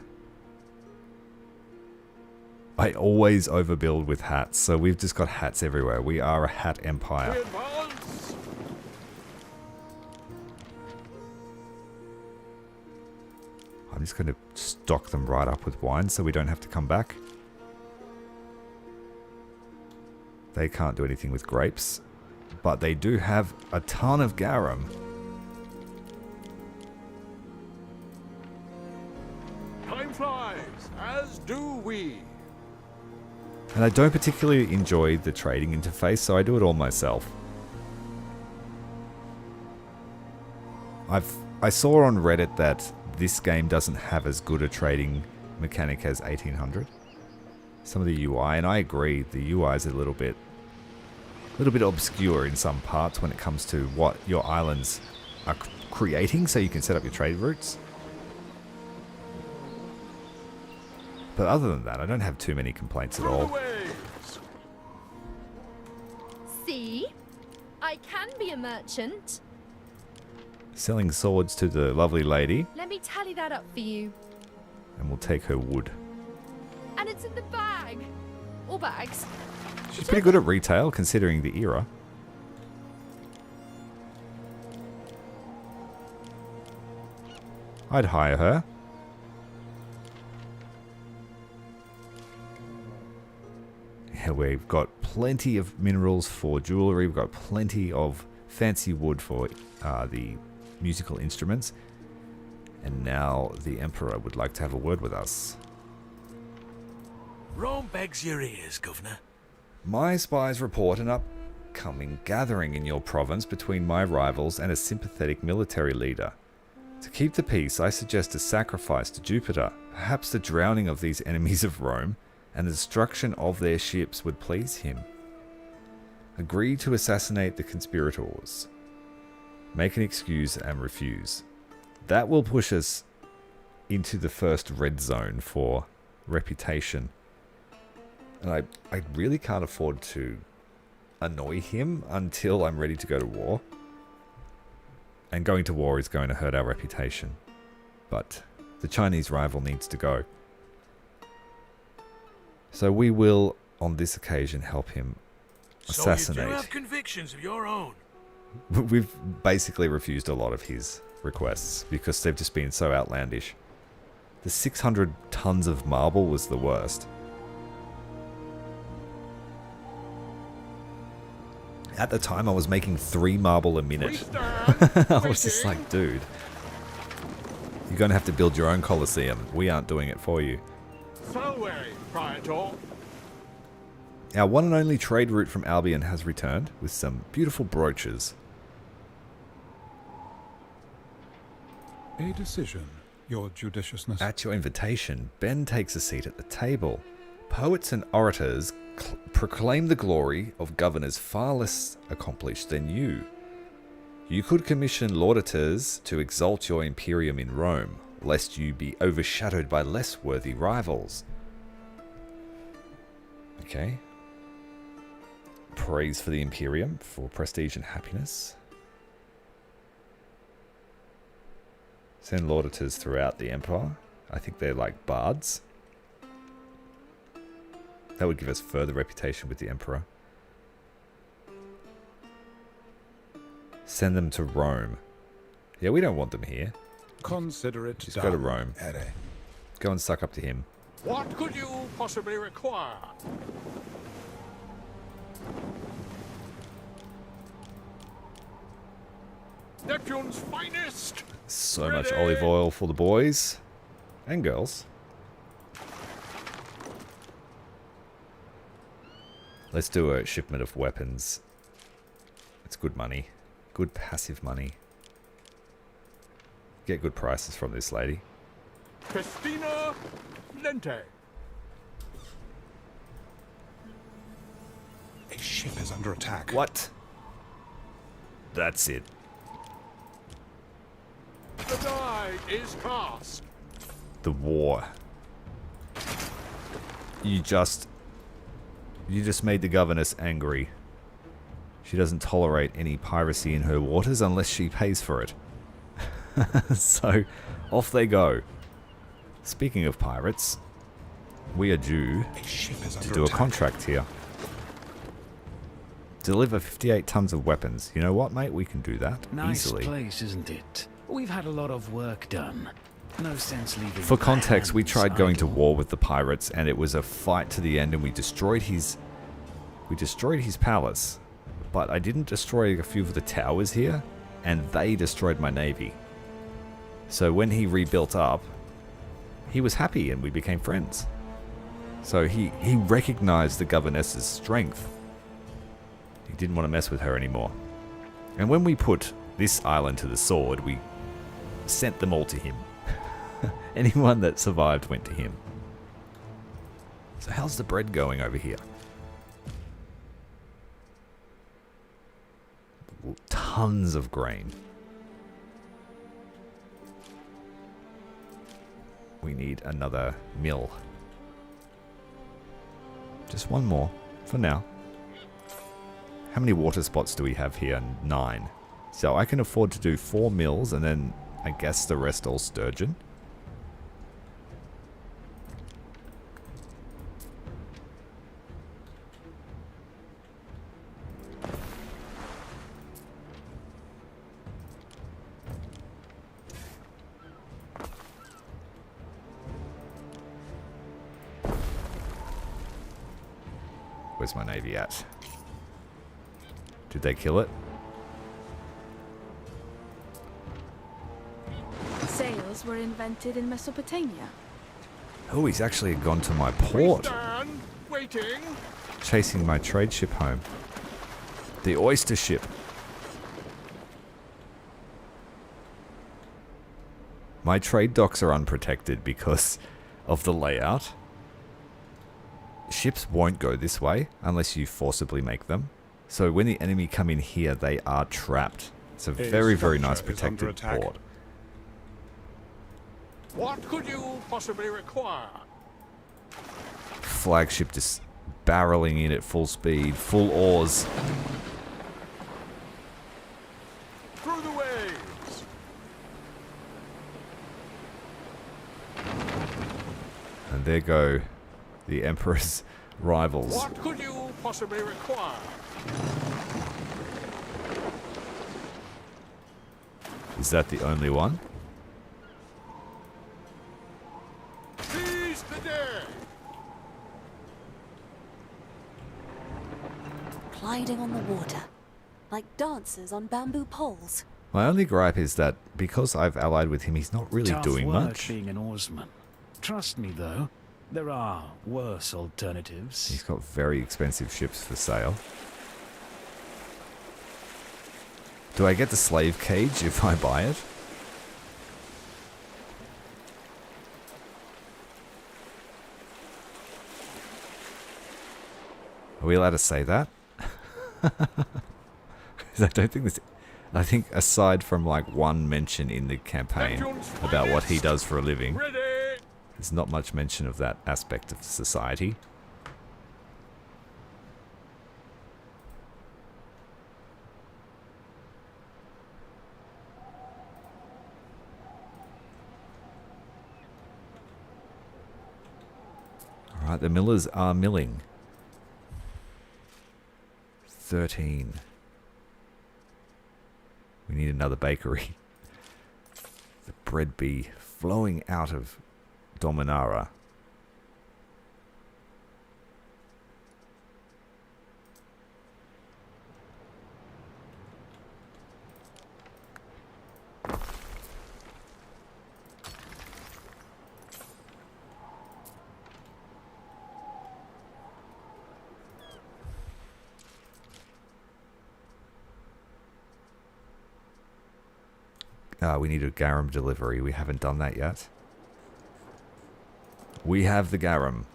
I always overbuild with hats, so we've just got hats everywhere. We are a hat empire. We advance. I'm just going to stock them right up with wine so we don't have to come back. They can't do anything with grapes, but they do have a ton of garum. Time flies, as do we. And I don't particularly enjoy the trading interface, so I do it all myself. I saw on Reddit that this game doesn't have as good a trading mechanic as 1800. Some of the UI, and I agree, the UI is a little bit obscure in some parts when it comes to what your islands are creating, so you can set up your trade routes. But other than that, I don't have too many complaints at all. See? I can be a merchant. Selling swords to the lovely lady, Let me tally that up for you. and we'll take her wood. And it's in the bag. Or bags. She's pretty good at retail, considering the era. I'd hire her. Yeah, we've got plenty of minerals for jewellery. We've got plenty of fancy wood for the musical instruments. And now the Emperor would like to have a word with us. Rome begs your ears, Governor. My spies report an upcoming gathering in your province between my rivals and a sympathetic military leader. To keep the peace, I suggest a sacrifice to Jupiter. Perhaps the drowning of these enemies of Rome and the destruction of their ships would please him. Agree to assassinate the conspirators. Make an excuse and refuse. That will push us into the first red zone for reputation. And I really can't afford to annoy him until I'm ready to go to war. And going to war is going to hurt our reputation. But the Chinese rival needs to go. So we will, on this occasion, help him assassinate. So you do have convictions of your own. We've basically refused a lot of his requests because they've just been so outlandish. The 600 tons of marble was the worst. At the time, I was making 3 marble a minute. I was just like, dude, you're going to have to build your own Colosseum. We aren't doing it for you. Salway, Praetor. Our one and only trade route from Albion has returned with some beautiful brooches. A decision, your judiciousness. At your invitation, Ben takes a seat at the table. Poets and orators proclaim the glory of governors far less accomplished than you. You could commission lauditors to exalt your imperium in Rome, lest you be overshadowed by less worthy rivals. Okay. Praise for the imperium, for prestige and happiness. Send lauditors throughout the empire. I think they're like bards. That would give us further reputation with the Emperor. Send them to Rome. Yeah, we don't want them here. Consider it Just done. go to Rome. Ere. Go and suck up to him. What could you possibly require? Neptune's finest. So much olive oil for the boys and girls. Let's do a shipment of weapons. It's good money. Good passive money. Get good prices from this lady. Festina Lente. A ship is under attack. What? That's it. The die is cast. The war. You just made the governess angry. She doesn't tolerate any piracy in her waters unless she pays for it. So, off they go. Speaking of pirates, we are due A ship is to under do a attack. contract here. Deliver 58 tons of weapons. You know what, mate? We can do that Nice easily. place, isn't it? We've had a lot of work done. No sense leaving. For context, we hands tried going to idle. war with the pirates, and it was a fight to the end, and we destroyed his palace. But I didn't destroy a few of the towers here, and they destroyed my navy. So when he rebuilt up, he was happy, and we became friends. So he recognized the governess's strength. He didn't want to mess with her anymore. And when we put this island to the sword, we sent them all to him. Anyone that survived went to him. So how's the bread going over here? Tons of grain. We need another mill. Just one more for now. How many water spots do we have here? 9. So I can afford to do 4 mills and then I guess the rest all sturgeon. Where's my navy at? Did they kill it? Sails were invented in Mesopotamia. Oh, he's actually gone to my We port, stand, waiting. chasing my trade ship home. The oyster ship. My trade docks are unprotected because of the layout. Ships won't go this way unless you forcibly make them. So when the enemy come in here, they are trapped. It's a very, very nice structure is under protected attack. port. What could you possibly require? Flagship just barreling in at full speed, full oars. Through the waves. And there go the Emperor's rivals. What could you possibly require? Is that the only one? Seize the day. Gliding on the water, like dancers on bamboo poles. My only gripe is that because I've allied with him, he's not really Tough doing work much. being an oarsman. Trust me, though, there are worse alternatives. He's got very expensive ships for sale. Do I get the slave cage if I buy it? Are we allowed to say that? 'Cause I don't think this... I think aside from like one mention in the campaign about what he does for a living, Ready. there's not much mention of that aspect of society. Alright, the millers are milling. 13. We need another bakery. The bread be flowing out of Dominara. We need a garum delivery. We haven't done that yet. We have the garum.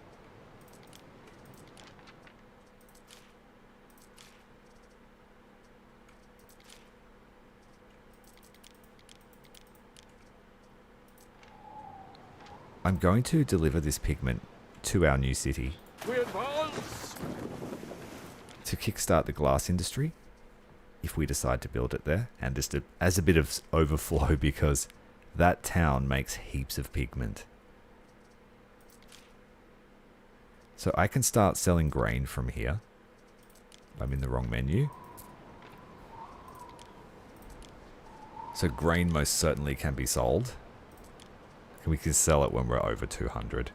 I'm going to deliver this pigment to our new city We advance. to kickstart the glass industry, if we decide to build it there, and just as a bit of overflow because that town makes heaps of pigment. So I can start selling grain from here. I'm in the wrong menu. So grain most certainly can be sold. And we can sell it when we're over 200.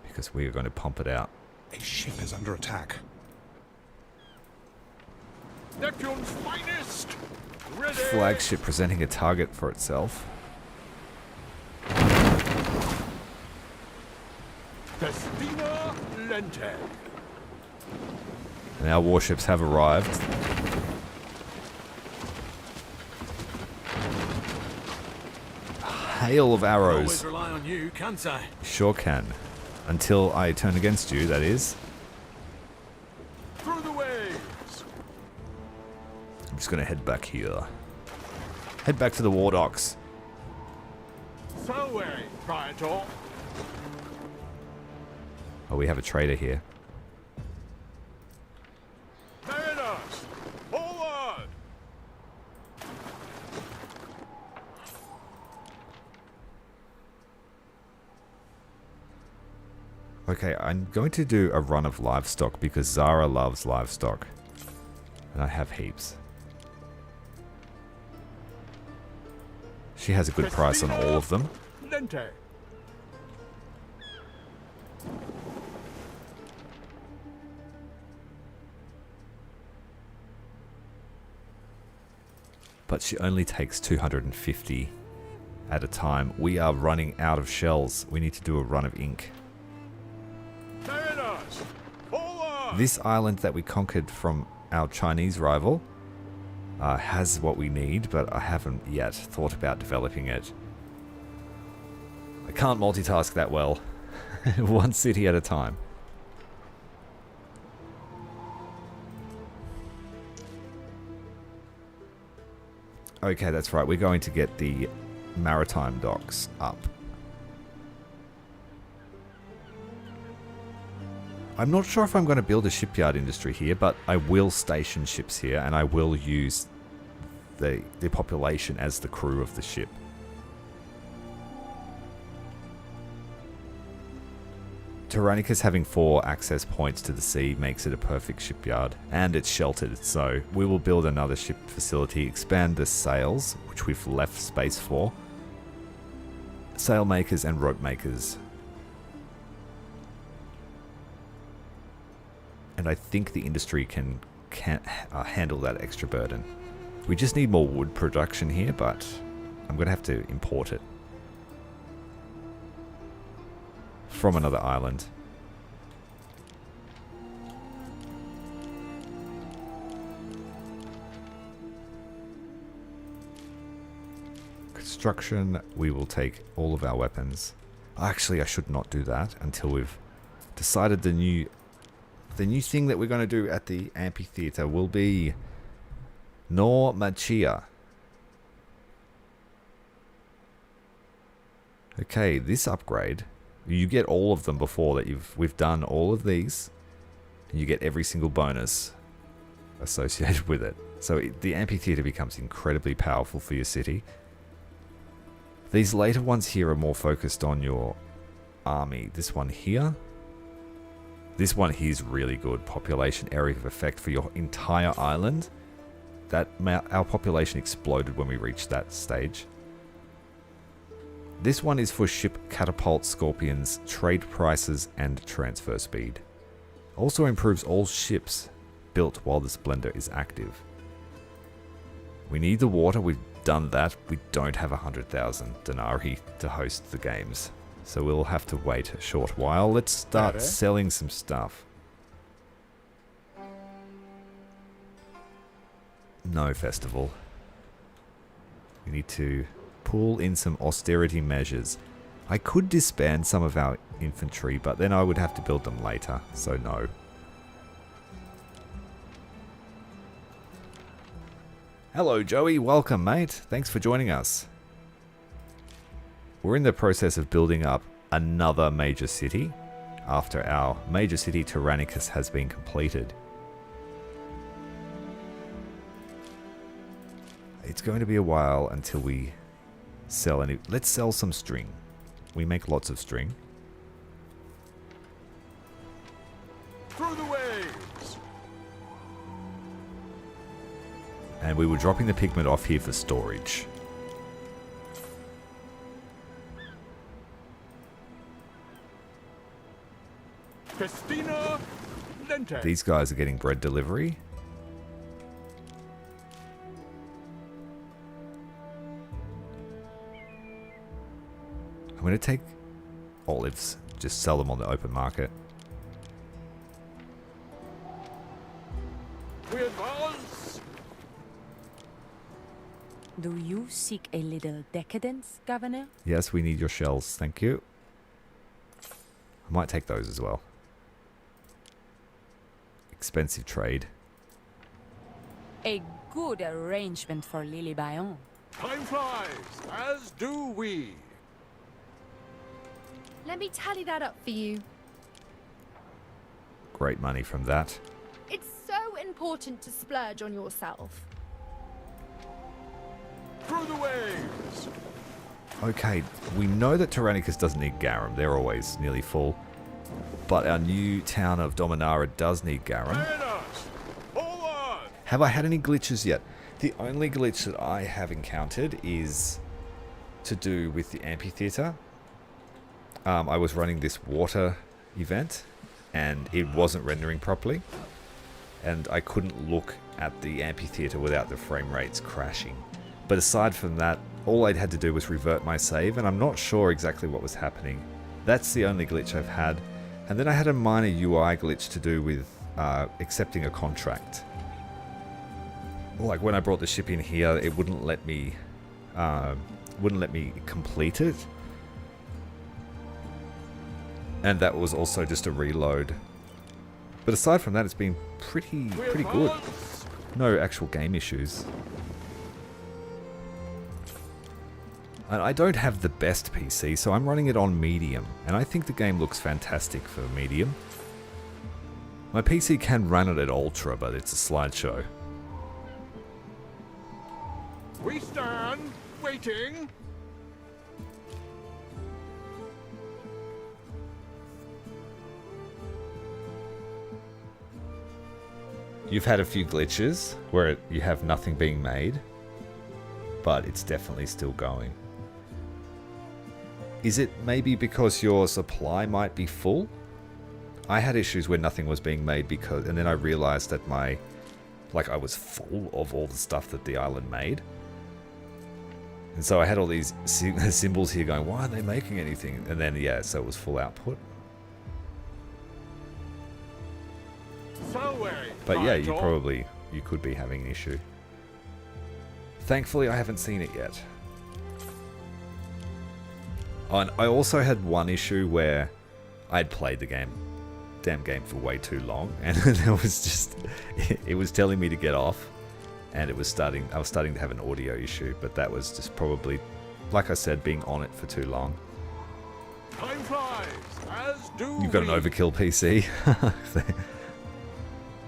Because we are going to pump it out. A ship is under attack. Neptune's finest! Ready! Flagship presenting a target for itself. Festina Lente. And our warships have arrived. Hail of arrows. Always rely on you, can't I? Sure can. Until I turn against you, that is. Through the waves. I'm just going to head back here. Head back to the war docks. Selway, Praetor. Oh, we have a trader here. Mariners, forward! Okay, I'm going to do a run of livestock because Zara loves livestock. And I have heaps. She has a good price on all of them. Lente. But she only takes 250 at a time. We are running out of shells. We need to do a run of ink. Mariners, forward! This island that we conquered from our Chinese rival has what we need, but I haven't yet thought about developing it. I can't multitask that well. One city at a time. Okay, that's right. We're going to get the maritime docks up. I'm not sure if I'm going to build a shipyard industry here, but I will station ships here, and I will use the population as the crew of the ship. Tyrannicus having 4 access points to the sea makes it a perfect shipyard, and it's sheltered, so we will build another ship facility, expand the sails, which we've left space for, sail makers and rope makers. And I think the industry can handle that extra burden. We just need more wood production here, but I'm going to have to import it from another island. Construction, we will take all of our weapons. Actually, I should not do that until we've decided the new thing that we're going to do at the amphitheater will be Nor Machia. Okay, this upgrade, you get all of them before that we've done all of these, and you get every single bonus associated with it. So the amphitheater becomes incredibly powerful for your city. These later ones here are more focused on your army. This one here is really good. Population area of effect for your entire island. Our population exploded when we reached that stage. This one is for ship catapult scorpions, trade prices, and transfer speed. Also improves all ships built while the Splendor is active. We need the water, we've done that. We don't have 100,000 denarii to host the games, so we'll have to wait a short while. Let's start selling some stuff. No festival. We need to pull in some austerity measures. I could disband some of our infantry, but then I would have to build them later, so no. Hello Joey, welcome mate. Thanks for joining us. We're in the process of building up another major city after our major city Tyrannicus has been completed. It's going to be a while until we sell any. Let's sell some string. We make lots of string. And we were dropping the pigment off here for storage. Festina Lente. These guys are getting bread delivery. I'm going to take olives, just sell them on the open market. We advance. Do you seek a little decadence, Governor? Yes, we need your shells, thank you. I might take those as well. Expensive trade. A good arrangement for Lily Bayon. Time flies, as do we. Let me tally that up for you. Great money from that. It's so important to splurge on yourself. Through the waves. Okay, we know that Tyrannicus doesn't need garum. They're always nearly full. But our new town of Dominara does need garum. Lioness, forward. Have I had any glitches yet? The only glitch that I have encountered is to do with the amphitheater. I was running this water event and it wasn't rendering properly. And I couldn't look at the amphitheater without the frame rates crashing. But aside from that, all I'd had to do was revert my save, and I'm not sure exactly what was happening. That's the only glitch I've had. And then I had a minor UI glitch to do with accepting a contract. Like when I brought the ship in here, it wouldn't let me complete it. And that was also just a reload. But aside from that, it's been pretty good. No actual game issues. And I don't have the best PC, so I'm running it on medium, and I think the game looks fantastic for medium. My PC can run it at ultra, but it's a slideshow. We stand, waiting. You've had a few glitches where you have nothing being made, but it's definitely still going. Is it maybe because your supply might be full? I had issues where nothing was being made and then I realized that I was full of all the stuff that the island made. And so I had all these symbols here going, why aren't they making anything? And then, yeah, so it was full output. But yeah, you could be having an issue. Thankfully, I haven't seen it yet. Oh, and I also had one issue where I'd played the damn game for way too long, and it was telling me to get off, and I was starting to have an audio issue, but that was just probably, like I said, being on it for too long. Time flies, as do You've got an overkill PC.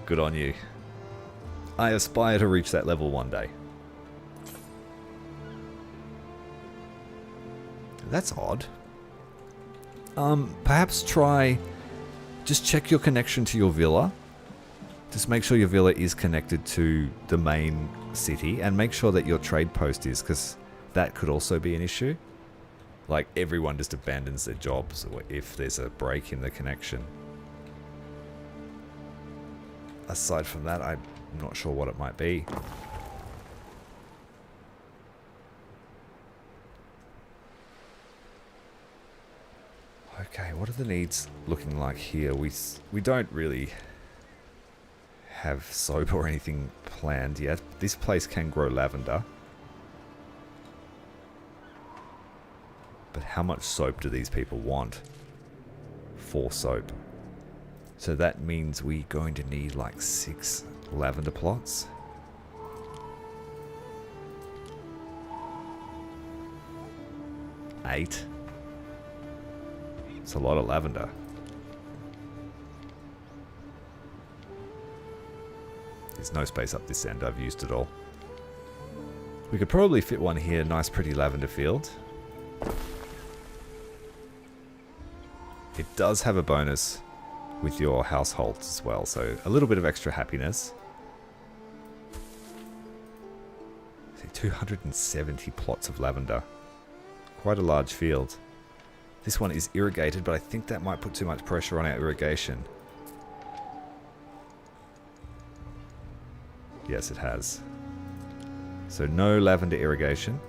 Good on you. I aspire to reach that level one day. That's odd. Perhaps just check your connection to your villa. Just make sure your villa is connected to the main city, and make sure that your trade post is, because that could also be an issue. Like, everyone just abandons their jobs if there's a break in the connection. Aside from that, I'm not sure what it might be. Okay, what are the needs looking like here? We don't really have soap or anything planned yet. This place can grow lavender. But how much soap do these people want? 4 soap. So that means we're going to need like 6 lavender plots. Eight. It's a lot of lavender. There's no space up this end. I've used it all. We could probably fit one here. Nice pretty lavender field. It does have a bonus with your household as well, so a little bit of extra happiness. 270 plots of lavender. Quite a large field. This one is irrigated, but I think that might put too much pressure on our irrigation. Yes, it has. So no lavender irrigation.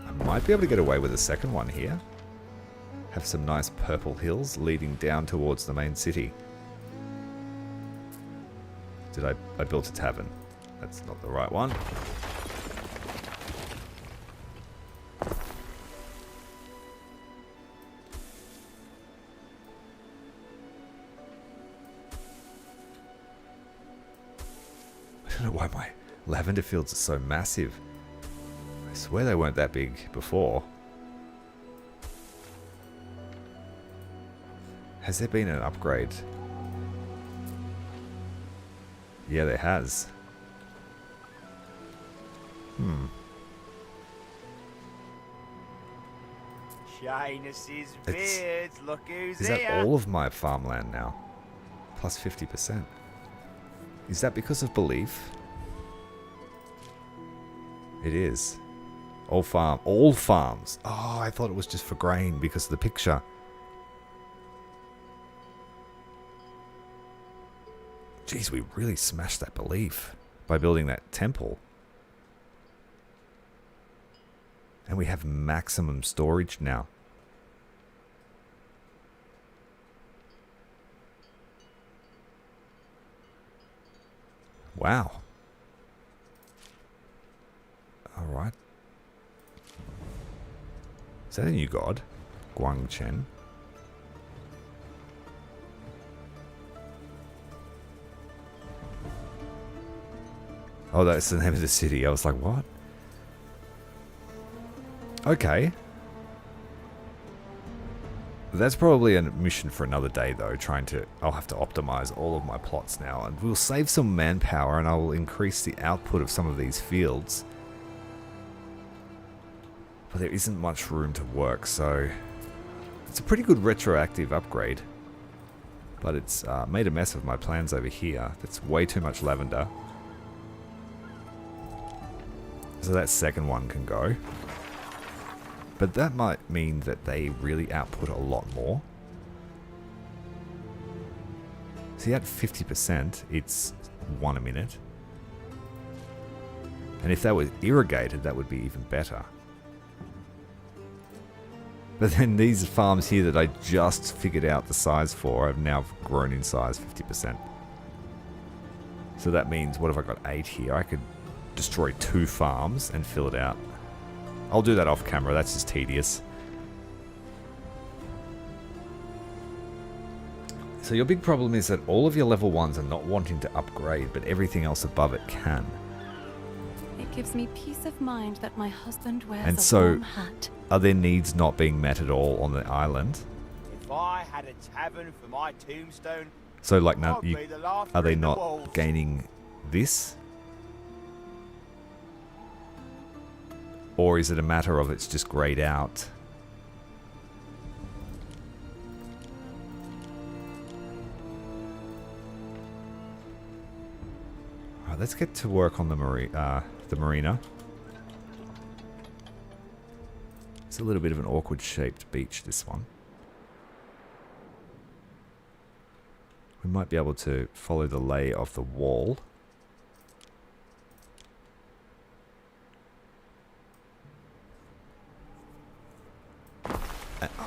I might be able to get away with a second one here. Have some nice purple hills leading down towards the main city. I built a tavern. That's not the right one. I don't know why my lavender fields are so massive. I swear they weren't that big before. Has there been an upgrade? Yeah, there has. Shyness's beards, look who's Is here. that all of my farmland now? Plus 50%. Is that because of belief? It is. All farms. Oh, I thought it was just for grain because of the picture. Jeez, we really smashed that belief by building that temple. And we have maximum storage now. Wow. Alright. Is that a new god? Guang Chen. Oh, that's the name of the city. I was like, what? Okay. That's probably a mission for another day, though. I'll have to optimize all of my plots now. And we'll save some manpower and I will increase the output of some of these fields. But there isn't much room to work, so... It's a pretty good retroactive upgrade. But it's made a mess of my plans over here. That's way too much lavender. So that second one can go. But that might mean that they really output a lot more. See, at 50%, it's 1 a minute. And if that was irrigated, that would be even better. But then these farms here that I just figured out the size for have now grown in size 50%. So that means, what if I got 8 here? I could destroy 2 farms and fill it out. I'll do that off camera, that's just tedious. So your big problem is that all of your level 1s are not wanting to upgrade, but everything else above it can. It gives me peace of mind that my husband wears And a so, warm hat. are their needs not being met at all on the island? If I had a tavern for my tombstone, So like now, I'd be the laughter are they in the not walls. gaining this? Or is it a matter of it's just grayed out? Alright, let's get to work on the marina. It's a little bit of an awkward shaped beach, this one. We might be able to follow the lay of the wall.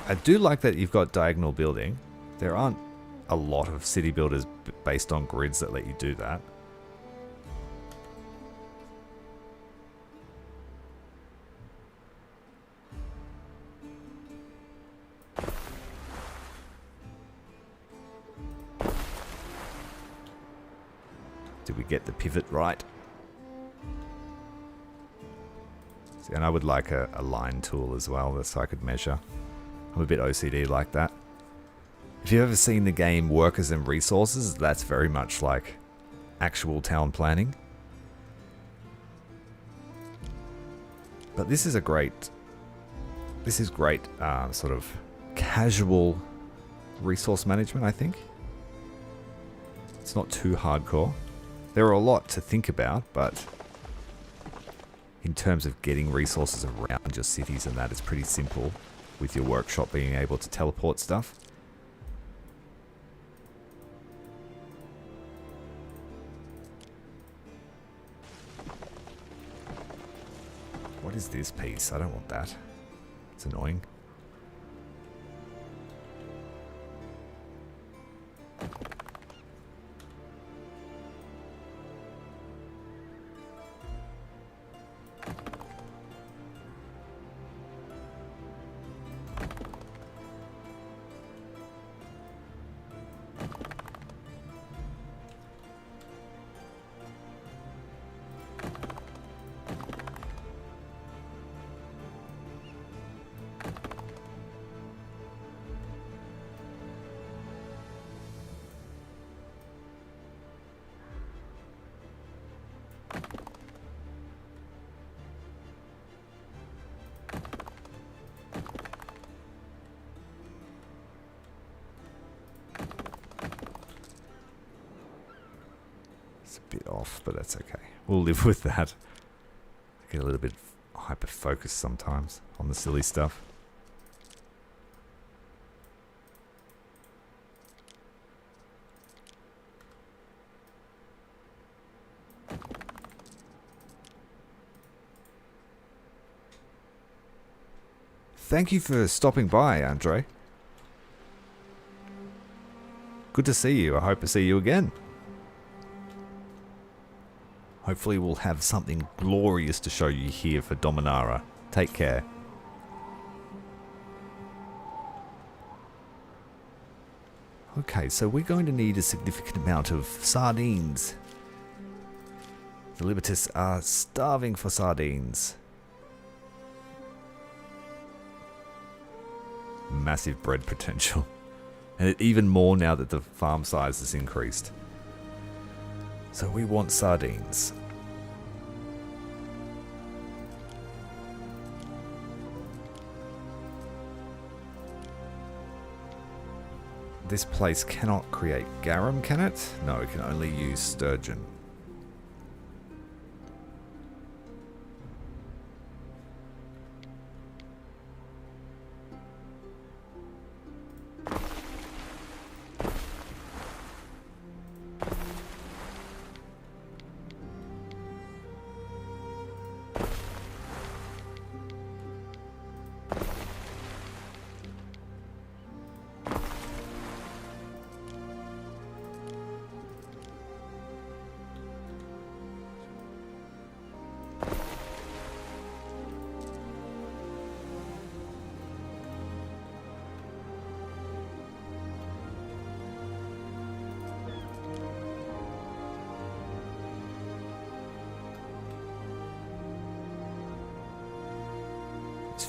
I do like that you've got diagonal building. There aren't a lot of city builders based on grids that let you do that. Did we get the pivot right? See, and I would like a line tool as well, so I could measure. I'm a bit OCD like that. If you've ever seen the game Workers and Resources, that's very much like actual town planning. But this is great sort of casual resource management, I think. It's not too hardcore. There are a lot to think about, but in terms of getting resources around your cities and that, it's pretty simple with your workshop being able to teleport stuff. What is this piece? I don't want that. It's annoying. It's a bit off, but that's okay. We'll live with that. I get a little bit hyper-focused sometimes on the silly stuff. Thank you for stopping by, Andre. Good to see you. I hope to see you again. Hopefully we'll have something glorious to show you here for Dominara. Take care. Okay, so we're going to need a significant amount of sardines. The Libertas are starving for sardines. Massive bread potential. And even more now that the farm size has increased. So we want sardines. This place cannot create garum, can it? No, it can only use sturgeon.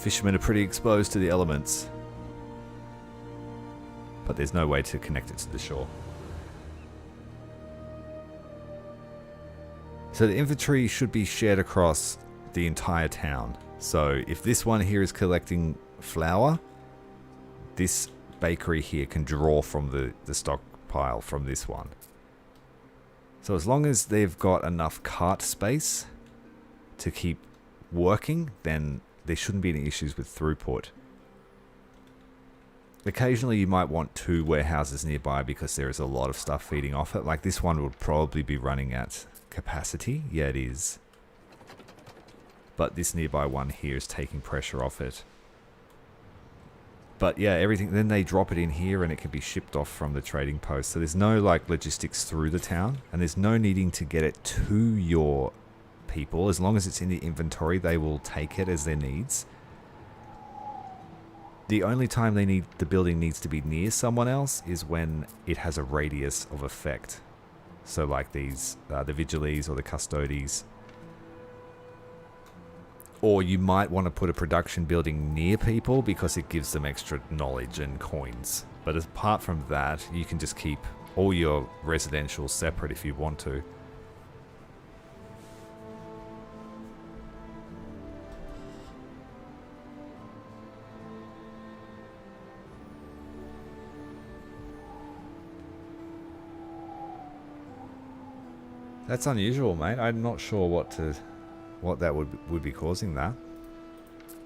Fishermen are pretty exposed to the elements, but there's no way to connect it to the shore. So the inventory should be shared across the entire town. So if this one here is collecting flour, this bakery here can draw from the stockpile from this one. So as long as they've got enough cart space to keep working, then there shouldn't be any issues with throughput. Occasionally you might want 2 warehouses nearby because there is a lot of stuff feeding off it. Like this one would probably be running at capacity. Yeah, it is. But this nearby one here is taking pressure off it. But yeah, everything, then they drop it in here and it can be shipped off from the trading post. So there's no like logistics through the town, and there's no needing to get it to your people. As long as it's in the inventory, they will take it as their needs. The only time the building needs to be near someone else is when it has a radius of effect. So like these, the Vigiles or the Custodes. Or you might want to put a production building near people because it gives them extra knowledge and coins. But apart from that, you can just keep all your residential separate if you want to. That's unusual, mate. I'm not sure what that would be causing that.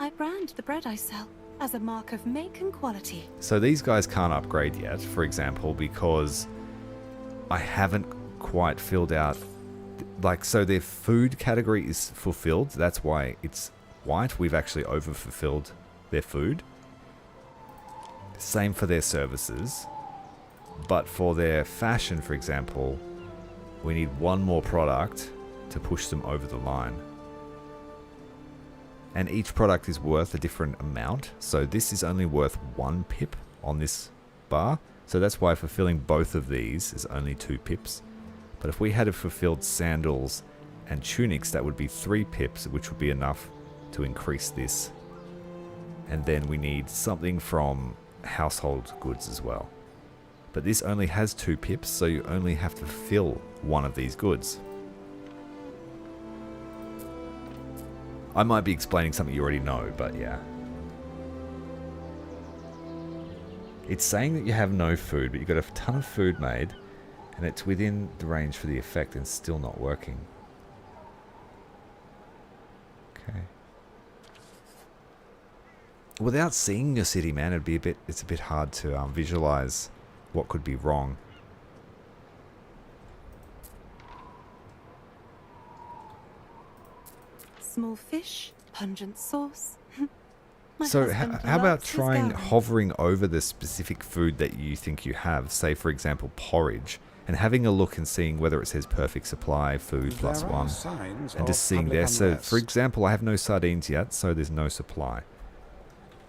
I brand the bread I sell as a mark of make and quality. So these guys can't upgrade yet, for example, because I haven't quite filled out, like, so their food category is fulfilled. That's why it's white. We've actually over-fulfilled their food. Same for their services. But for their fashion, for example, we need one more product to push them over the line. And each product is worth a different amount. So this is only worth 1 pip on this bar. So that's why fulfilling both of these is only 2 pips. But if we had fulfilled sandals and tunics, that would be 3 pips, which would be enough to increase this. And then we need something from household goods as well. But this only has 2 pips, so you only have to fill one of these goods. I might be explaining something you already know, but yeah. It's saying that you have no food, but you've got a ton of food made, and it's within the range for the effect and still not working. Okay. Without seeing your city, man, it's a bit hard to visualize what could be wrong. Small fish, pungent sauce. My So husband how about loves his trying garum. hovering over the specific food that you think you have, say for example porridge, and having a look and seeing whether it says perfect supply, food plus There are 1, signs and of just seeing public there. So unrest. for example, I have no sardines yet, so there's no supply.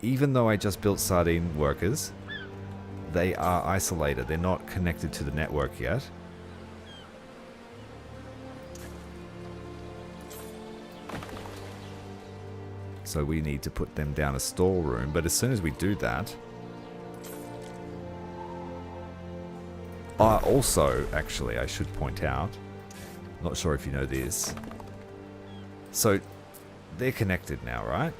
Even though I just built sardine workers, they are isolated. They're not connected to the network yet. So we need to put them down a storeroom, but as soon as we do that... also, actually, I should point out, not sure if you know this, so they're connected now, right?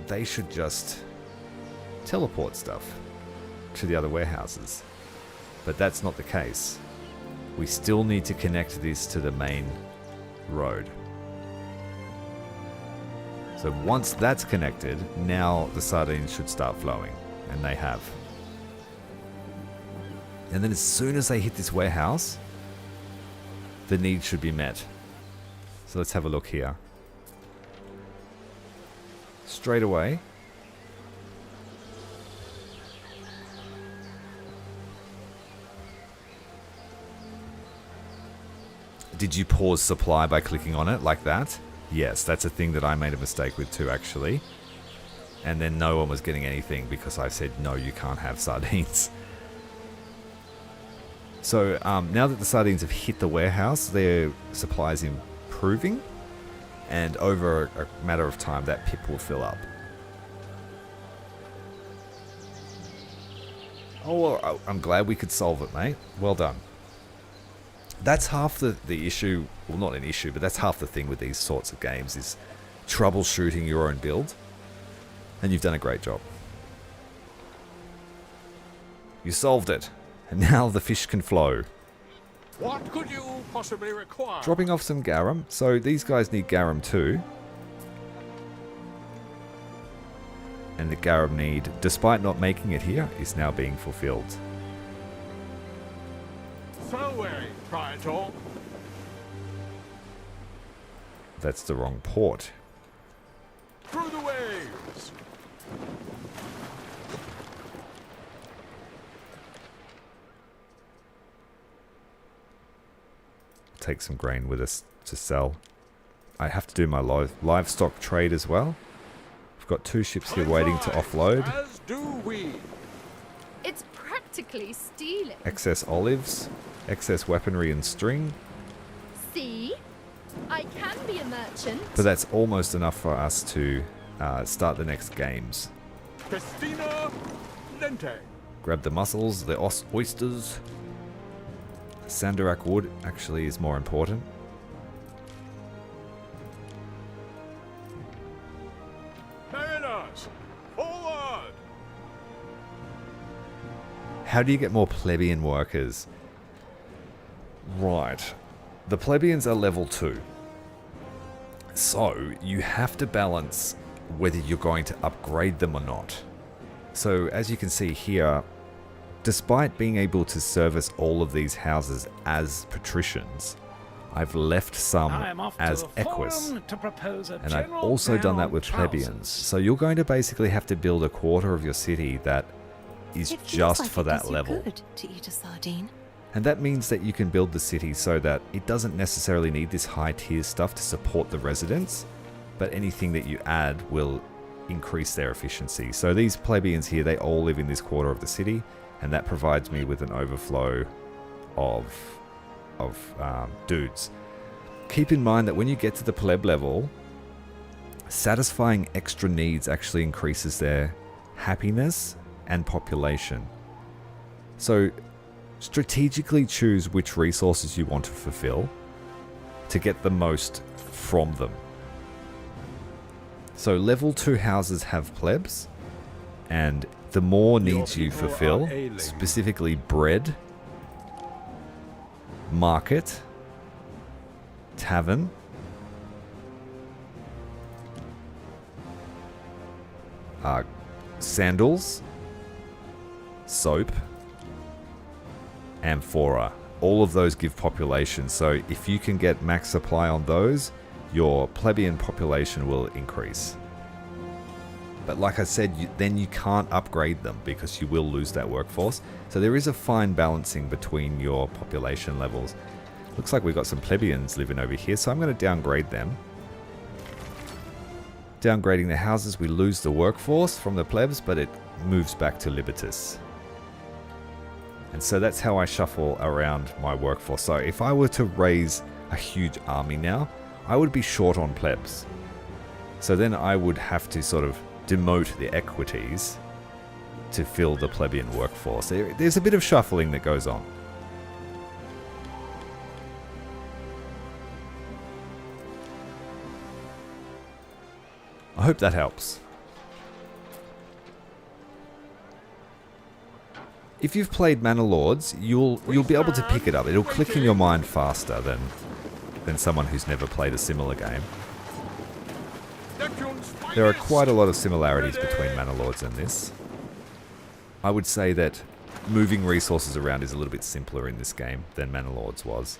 They should just teleport stuff to the other warehouses, but that's not the case. We still need to connect this to the main road. So once that's connected, now the sardines should start flowing, and they have. And then as soon as they hit this warehouse, the need should be met. So let's have a look here. Straight away. Did you pause supply by clicking on it like that? Yes, that's a thing that I made a mistake with too, actually. And then no one was getting anything because I said, no, you can't have sardines. So now that the sardines have hit the warehouse, their supply is improving. And over a matter of time, that pip will fill up. Oh, well, I'm glad we could solve it, mate. Well done. That's half the issue, well not an issue, but that's half the thing with these sorts of games is troubleshooting your own build. And you've done a great job. You solved it. And now the fish can flow. What could you possibly require? Dropping off some garum. So these guys need garum too. And the garum need, despite not making it here, is now being fulfilled. Fareway, Praetor. That's the wrong port. Through the waves. Take some grain with us to sell. I have to do my livestock trade as well. I've got 2 ships here waiting to offload. As do we. It's practically stealing. Excess olives, excess weaponry and string. See? I can be a merchant. But that's almost enough for us to start the next games. Festina Lente. Grab the mussels, the oysters. Sandarak wood actually is more important. Mariners, forward. How do you get more plebeian workers? Right. the plebeians are level 2. So you have to balance whether you're going to upgrade them or not. So as you can see here, despite being able to service all of these houses as patricians, I've left some as equus, and I've also done that with plebeians. So you're going to basically have to build a quarter of your city that is just for that level. To eat a sardine. And that means that you can build the city so that it doesn't necessarily need this high tier stuff to support the residents, but anything that you add will increase their efficiency. So these plebeians here, they all live in this quarter of the city, and that provides me with an overflow of dudes. Keep in mind that when you get to the pleb level, satisfying extra needs actually increases their happiness and population. So strategically choose which resources you want to fulfill to get the most from them. So level 2 houses have plebs, and the more needs you fulfill, specifically bread, market, tavern, sandals, soap, amphora. All of those give population, so if you can get max supply on those, your plebeian population will increase. But like I said, then you can't upgrade them because you will lose that workforce. So there is a fine balancing between your population levels. Looks like we've got some plebeians living over here, so I'm going to downgrade them. Downgrading the houses, we lose the workforce from the plebs, but it moves back to Libertas. And so that's how I shuffle around my workforce. So if I were to raise a huge army now, I would be short on plebs. So then I would have to sort of demote the equities to fill the plebeian workforce. There's a bit of shuffling that goes on. I hope that helps. If you've played Manor Lords, you'll be able to pick it up. It'll click in your mind faster than someone who's never played a similar game. There are quite a lot of similarities between Manor Lords and this. I would say that moving resources around is a little bit simpler in this game than Manor Lords was.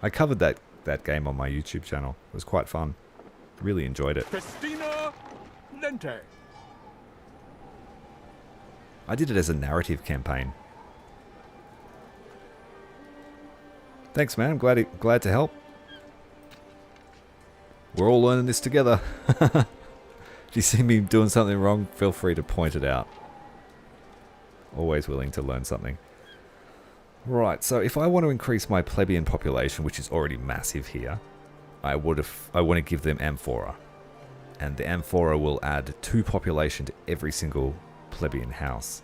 I covered that game on my YouTube channel. It was quite fun. Really enjoyed it. I did it as a narrative campaign. Thanks, man. I'm glad to help. We're all learning this together. If you see me doing something wrong, feel free to point it out. Always willing to learn something. Right, so if I want to increase my plebeian population, which is already massive here, I want to give them amphora. And the amphora will add 2 population to every single plebeian house.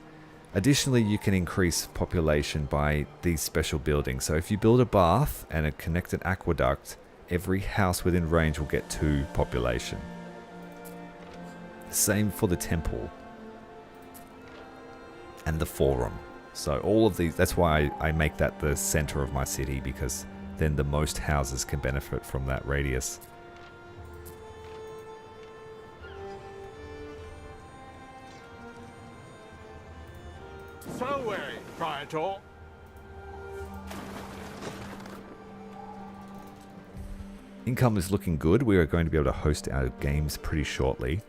Additionally, you can increase population by these special buildings. So if you build a bath and a connected aqueduct, every house within range will get 2 population. Same for the temple and the forum. So all of these, that's why I make that the center of my city, because then the most houses can benefit from that radius. So, Praetor. Income is looking good. We are going to be able to host our games pretty shortly.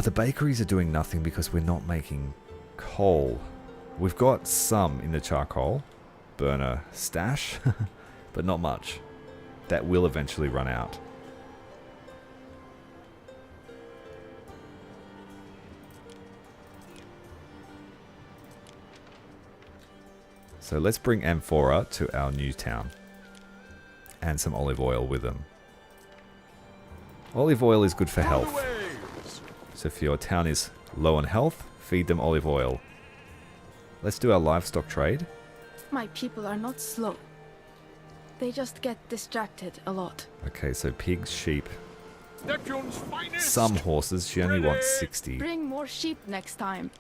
The bakeries are doing nothing because we're not making coal. We've got some in the charcoal burner stash, but not much. That will eventually run out. So let's bring amphora to our new town. And some olive oil with them. Olive oil is good for health. So if your town is low on health, feed them olive oil. Let's do our livestock trade. My people are not slow. They just get distracted a lot. Okay, so pigs, sheep, Neptune's finest. some horses. She only wants 60. Bring more sheep next time.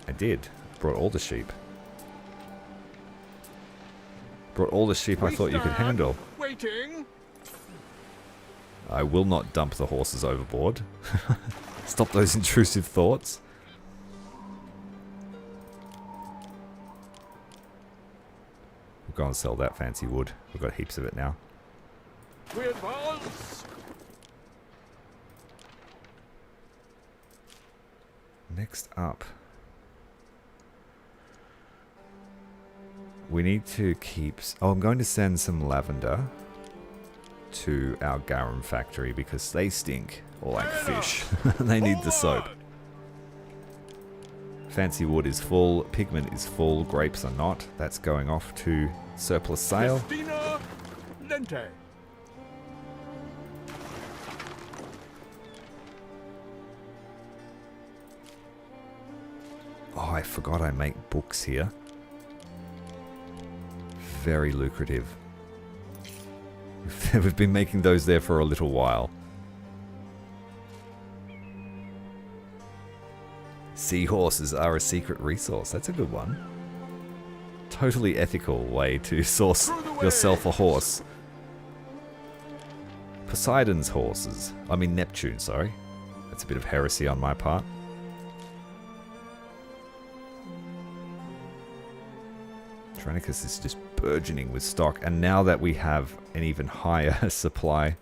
I did. Brought all the sheep. Brought all the sheep I thought you could handle. Waiting. I will not dump the horses overboard. Stop those intrusive thoughts. We'll go and sell that fancy wood. We've got heaps of it now. We advance. Next up, we need to keep... Oh, I'm going to send some lavender to our garum factory because they stink, or like fish. They need the soap. Fancy wood is full, pigment is full, grapes are not. That's going off to surplus sale. Festina Lente. Oh, I forgot I make books here. Very lucrative. We've been making those there for a little while. Seahorses are a secret resource. That's a good one. Totally ethical way to source yourself a horse. Poseidon's horses. I mean Neptune, sorry. That's a bit of heresy on my part. Tyranicus is just burgeoning with stock, and now that we have an even higher supply,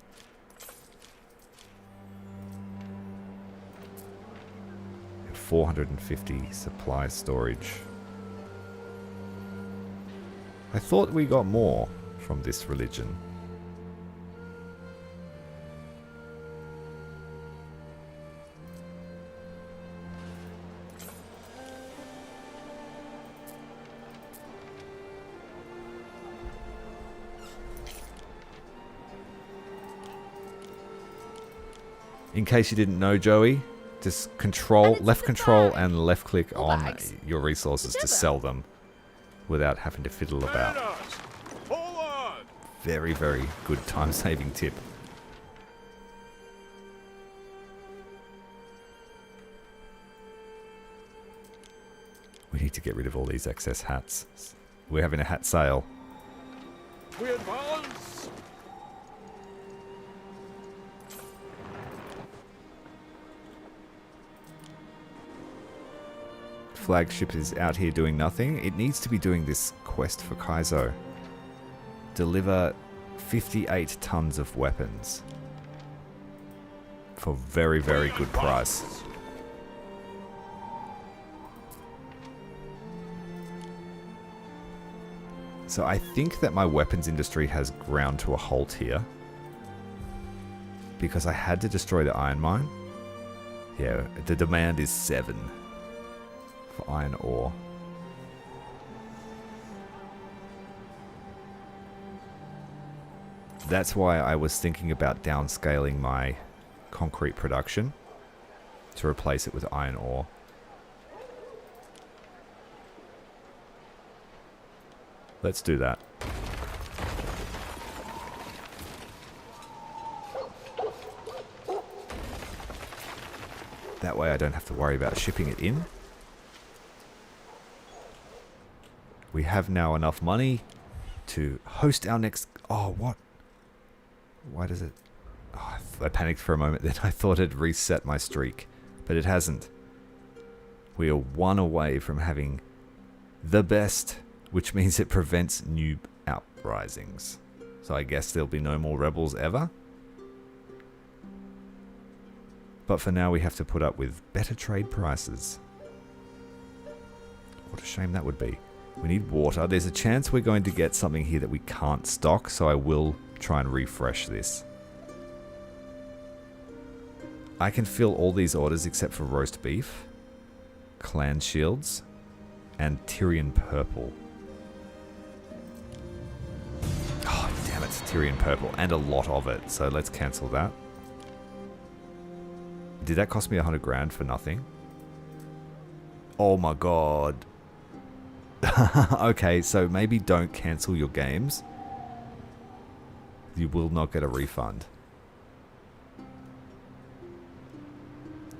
450 supply storage. I thought we got more from this religion. In case you didn't know, Joey, just control, left control and left click on your resources to sell them without having to fiddle about. Forward. Very, very good time-saving tip. We need to get rid of all these excess hats. We're having a hat sale. We advance. Flagship is out here doing nothing. It needs to be doing this quest for Kaizo. Deliver 58 tons of weapons for very, very good price. So I think that my weapons industry has ground to a halt here because I had to destroy the iron mine. Yeah, the demand is 7 for iron ore. That's why I was thinking about downscaling my concrete production to replace it with iron ore. Let's do that. That way I don't have to worry about shipping it in. We have now enough money to host our next... Oh, what? Why does it... Oh, I panicked for a moment then. I thought it reset my streak, but it hasn't. We are 1 away from having the best, which means it prevents new uprisings. So I guess there'll be no more rebels ever. But for now we have to put up with better trade prices. What a shame that would be. We need water. There's a chance we're going to get something here that we can't stock, so I will try and refresh this. I can fill all these orders except for roast beef, clan shields, and Tyrian purple. Oh, damn it, Tyrian purple, and a lot of it, so let's cancel that. Did that cost me 100 grand for nothing? Oh my god. Okay, so maybe don't cancel your games. You will not get a refund.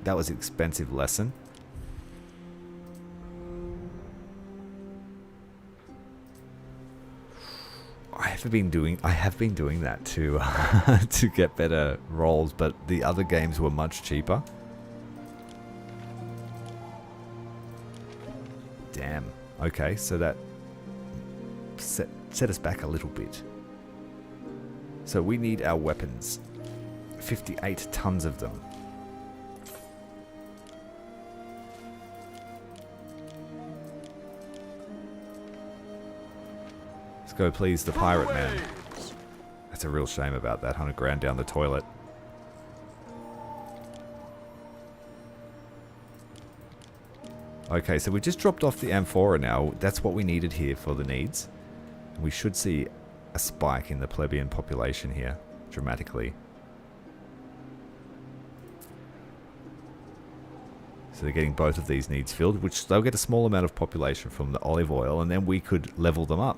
That was an expensive lesson. have been doing that to to get better rolls, but the other games were much cheaper. Damn. Okay, so that set us back a little bit. So we need our weapons. 58 tons of them. Let's go please the pirate man. That's a real shame about that. 100 grand down the toilet. Okay, so we just dropped off the amphora now. That's what we needed here for the needs. We should see a spike in the plebeian population here, dramatically. So they're getting both of these needs filled, which they'll get a small amount of population from the olive oil, and then we could level them up.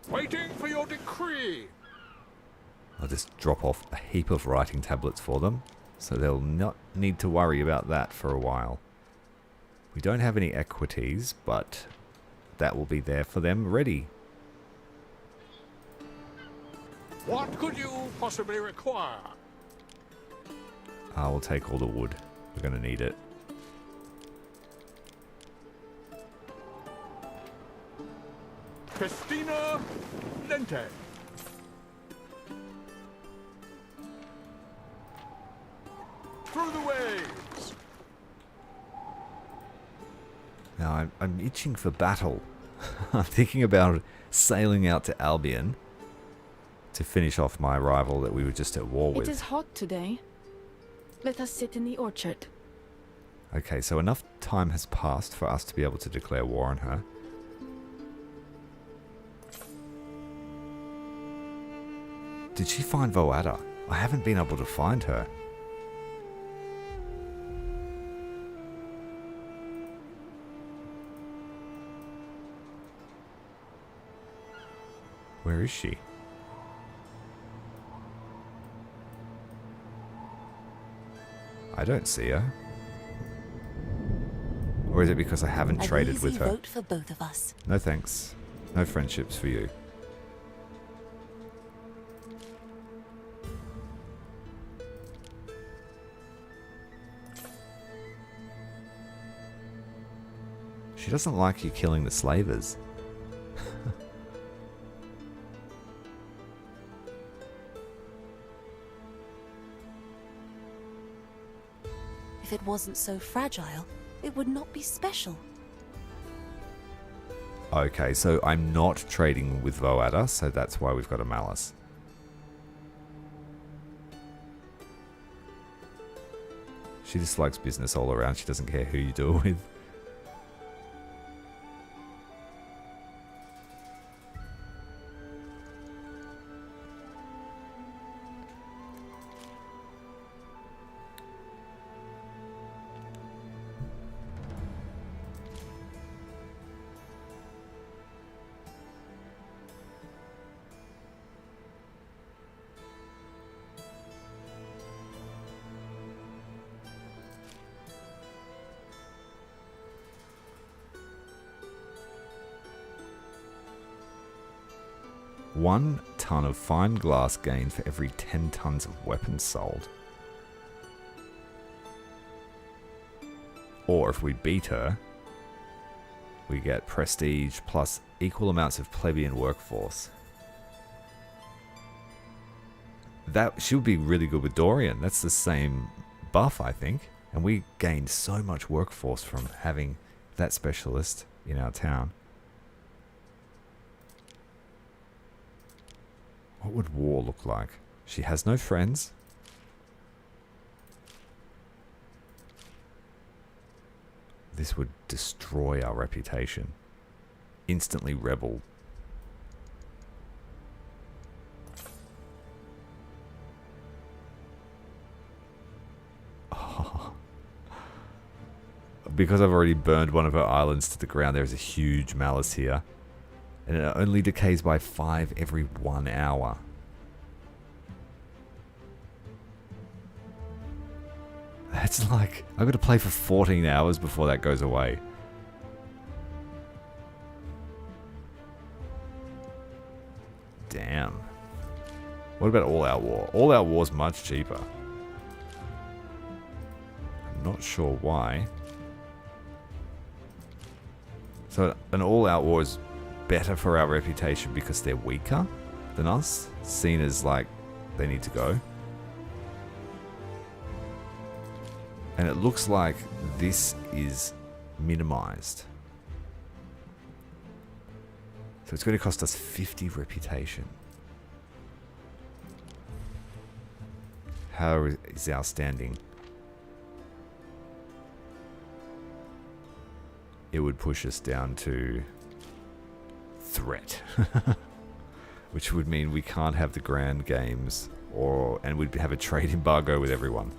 Waiting for your decree. I'll just drop off a heap of writing tablets for them, so they'll not need to worry about that for a while. We don't have any equities, but that will be there for them ready. What could you possibly require? I will take all the wood. We're going to need it. Festina Lente. Through the waves. Now, I'm itching for battle. I'm thinking about sailing out to Albion to finish off my rival that we were just at war with. It is hot today. Let us sit in the orchard. Okay, so enough time has passed for us to be able to declare war on her. Did she find Voada? I haven't been able to find her. Where is she? I don't see her. Or is it because I haven't traded with her? Vote for both of us. No thanks. No friendships for you. She doesn't like you killing the slavers. If it wasn't so fragile, it would not be special. Okay, so I'm not trading with Voada, so that's why we've got a malice. She just likes business all around. She doesn't care who you do it with. One ton of fine glass gained for every 10 tons of weapons sold. Or if we beat her, we get prestige plus equal amounts of plebeian workforce. That should be really good with Dorian. That's the same buff, I think. And we gained so much workforce from having that specialist in our town. What would war look like? She has no friends. This would destroy our reputation. Instantly rebel. Oh. Because I've already burned one of her islands to the ground, there's a huge malice here. And it only decays by 5 every 1 hour. That's like, I've got to play for 14 hours before that goes away. Damn. What about All Out War? All Out War's much cheaper. I'm not sure why. So an All Out War is better for our reputation because they're weaker than us, seen as like they need to go. And it looks like this is minimized. So it's going to cost us 50 reputation. How is our standing? It would push us down to threat. Which would mean we can't have the grand games, and we'd have a trade embargo with everyone.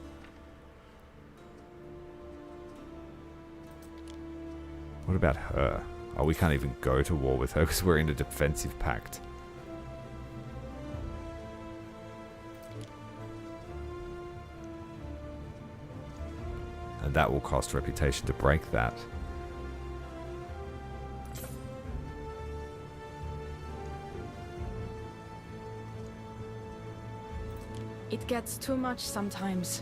What about her? Oh, we can't even go to war with her because we're in a defensive pact. And that will cost reputation to break that. It gets too much sometimes.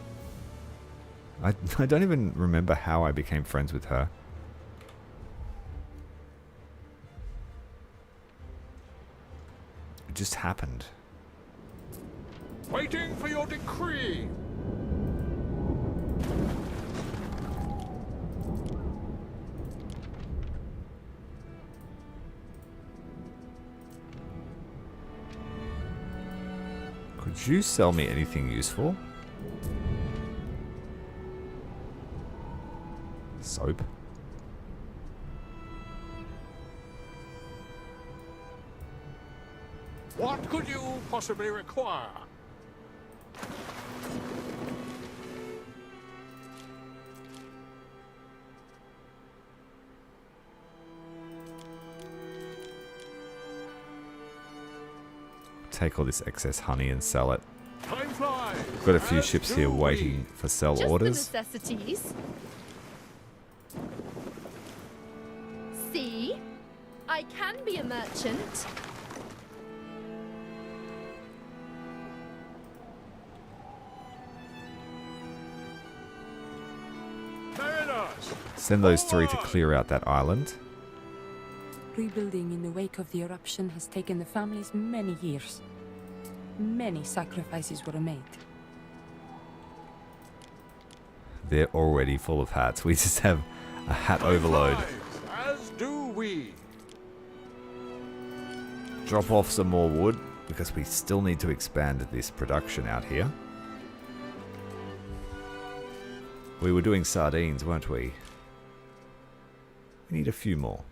I don't even remember how I became friends with her. It just happened. Waiting for your decree. Could you sell me anything useful? Soap. What could you possibly require? Take all this excess honey and sell it. Time flies. We've got a few as ships do here we. waiting for sell Just orders. the necessities. See? I can be a merchant. Very nice. Send those three to clear out that island. Rebuilding in the wake of the eruption has taken the families many years. Many sacrifices were made. They're already full of hats. We just have a hat overload. As do we. Drop off some more wood because we still need to expand this production out here. We were doing sardines, weren't we? We need a few more.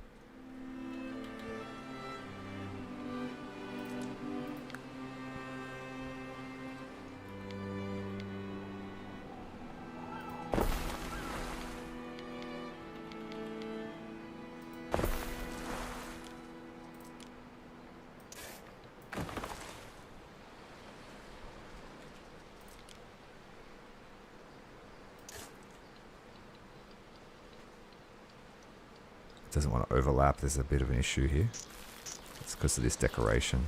Doesn't want to overlap. There's a bit of an issue here. It's because of this decoration.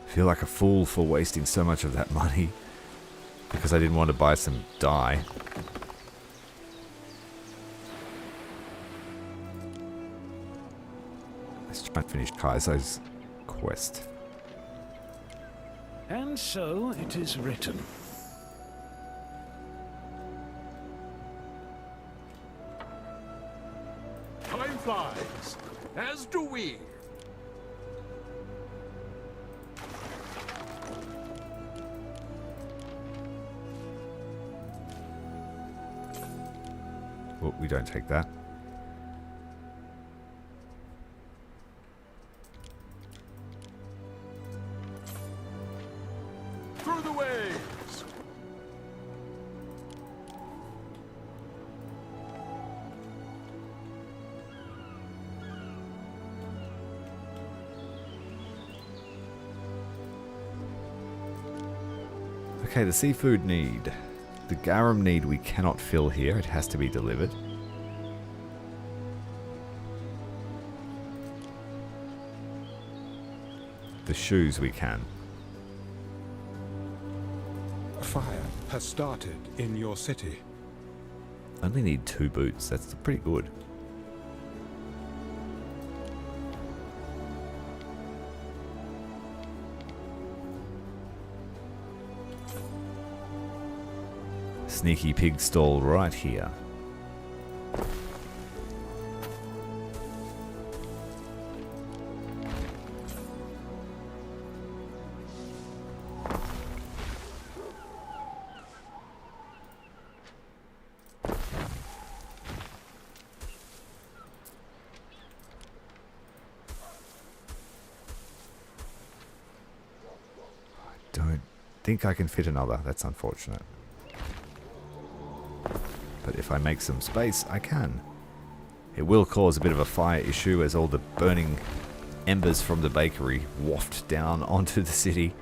Feel like a fool for wasting so much of that money because I didn't want to buy some dye. Let's try and finish Kaiser's quest. And so it is written. Time flies. As do we. Oh, we don't take that. through the waves. Okay, the seafood need. The garum need we cannot fill here. It has to be delivered. The shoes we can. A fire has started in your city. Only need 2 boots. That's pretty good. Sneaky pig stall right here. Don't think I can fit another. That's unfortunate. But if I make some space, I can. It will cause a bit of a fire issue as all the burning embers from the bakery waft down onto the city.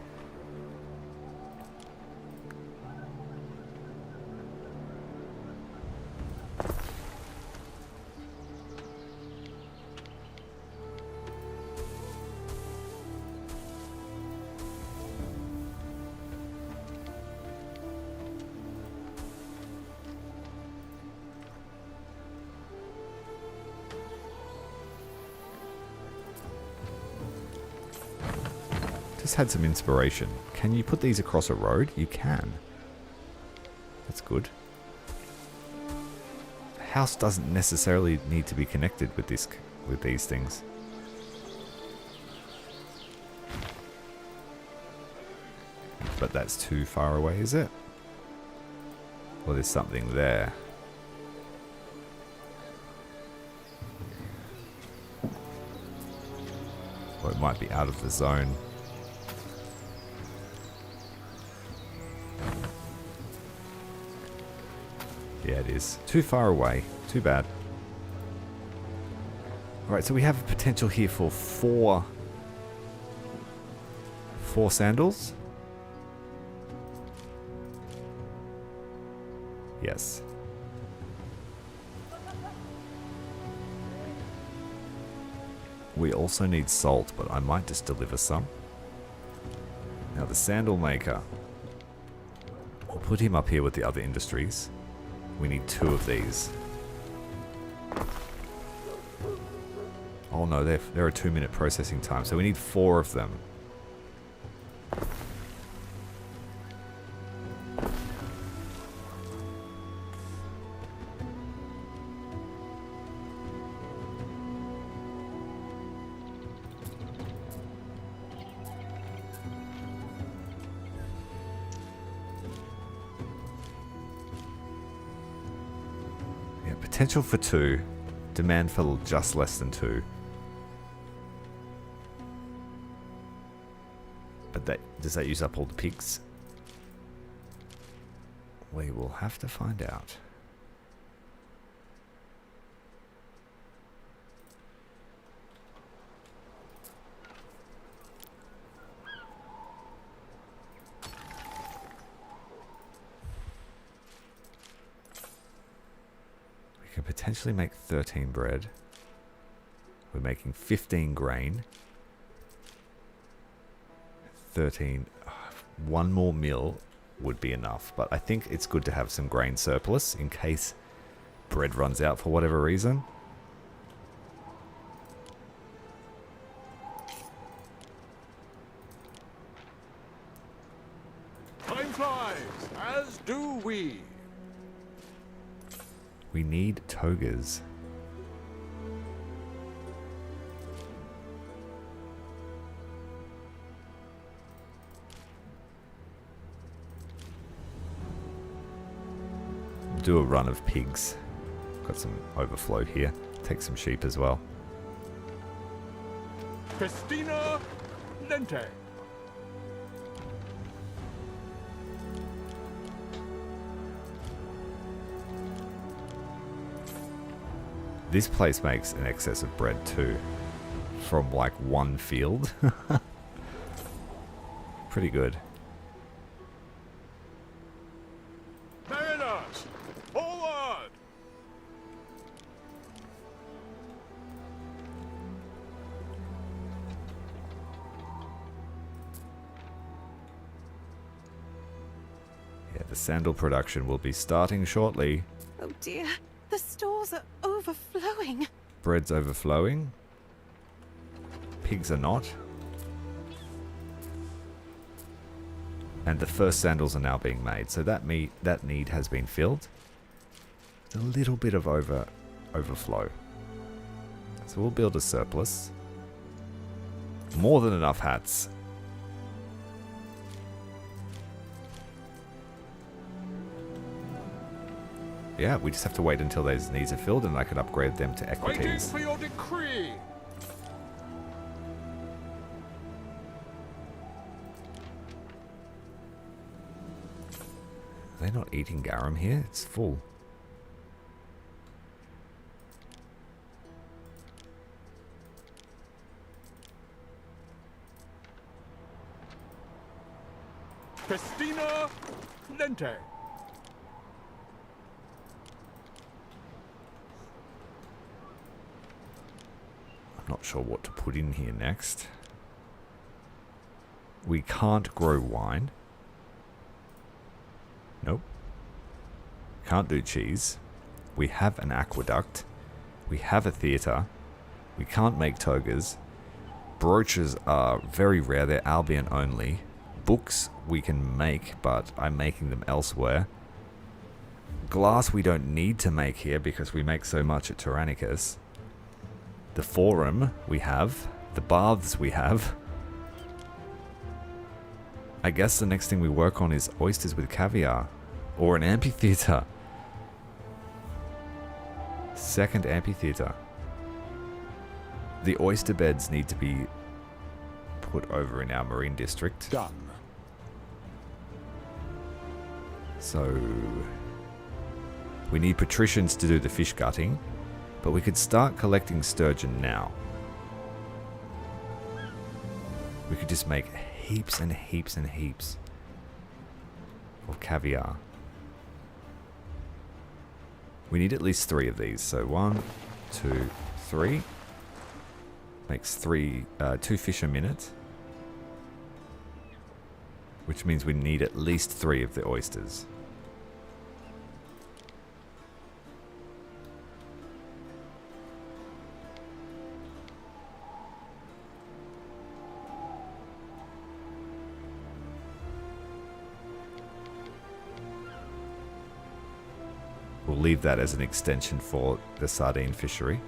Just had some inspiration. Can you put these across a road? You can. That's good. The house doesn't necessarily need to be connected with these things. But that's too far away, is it? Well, there's something there. Or it might be out of the zone. Yeah, it is. Too far away. Too bad. Alright, so we have a potential here for four sandals. Yes. We also need salt, but I might just deliver some. Now the sandal maker. We'll put him up here with the other industries. We need 2 of these. Oh no, they're a 2-minute processing time, so we need 4 of them. Potential for 2. Demand for just less than 2. But does that use up all the pigs? We will have to find out. We can potentially make 13 bread. We're making 15 grain. 13. One more mill would be enough, but I think it's good to have some grain surplus in case bread runs out for whatever reason. Time flies, as do we. We need togas. Do a run of pigs. Got some overflow here. Take some sheep as well. Festina Lente. This place makes an excess of bread too. From like one field. Pretty good. Mariners, forward! Yeah, the sandal production will be starting shortly. Oh dear, the stores are overflowing. Bread's overflowing. Pigs are not. And the first sandals are now being made, so that need has been filled. There's a little bit of overflow. So we'll build a surplus. More than enough hats. Yeah, we just have to wait until those needs are filled and I can upgrade them to Waiting equities. for your decree! Are they not eating garum here? It's full. Festina Lente. I'm not sure what to put in here next. We can't grow wine. Nope. Can't do cheese. We have an aqueduct. We have a theatre. We can't make togas. Brooches are very rare. They're Albion only. Books we can make, but I'm making them elsewhere. Glass we don't need to make here because we make so much at Tyrannicus. The forum we have. The baths we have. I guess the next thing we work on is oysters with caviar. Or an amphitheatre. Second amphitheatre. The oyster beds need to be put over in our marine district. Done. So we need patricians to do the fish gutting, but we could start collecting sturgeon now. We could just make heaps and heaps and heaps of caviar. We need at least 3 of these. So 1, 2, 3. Makes 2 fish a minute. Which means we need at least 3 of the oysters. We'll leave that as an extension for the sardine fishery.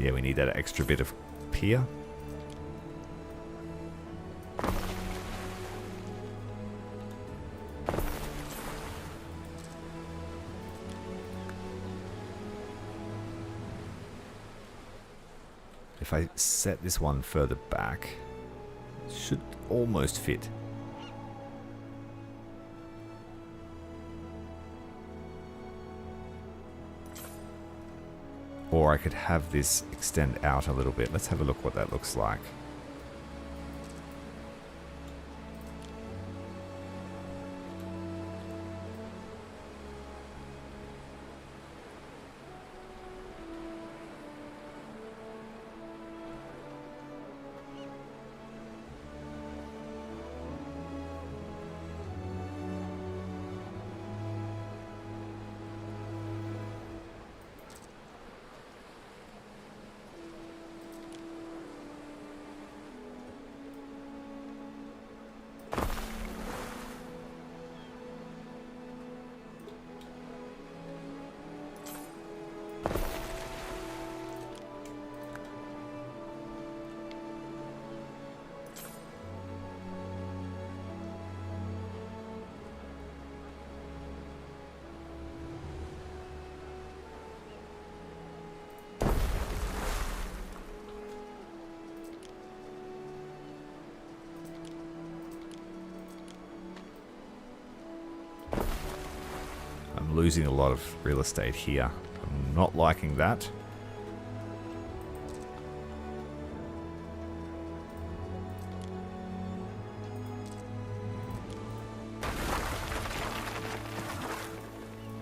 Yeah, we need that extra bit of pier. If I set this one further back, it should almost fit. Or I could have this extend out a little bit. Let's have a look what that looks like. losing a lot of real estate here. I'm not liking that.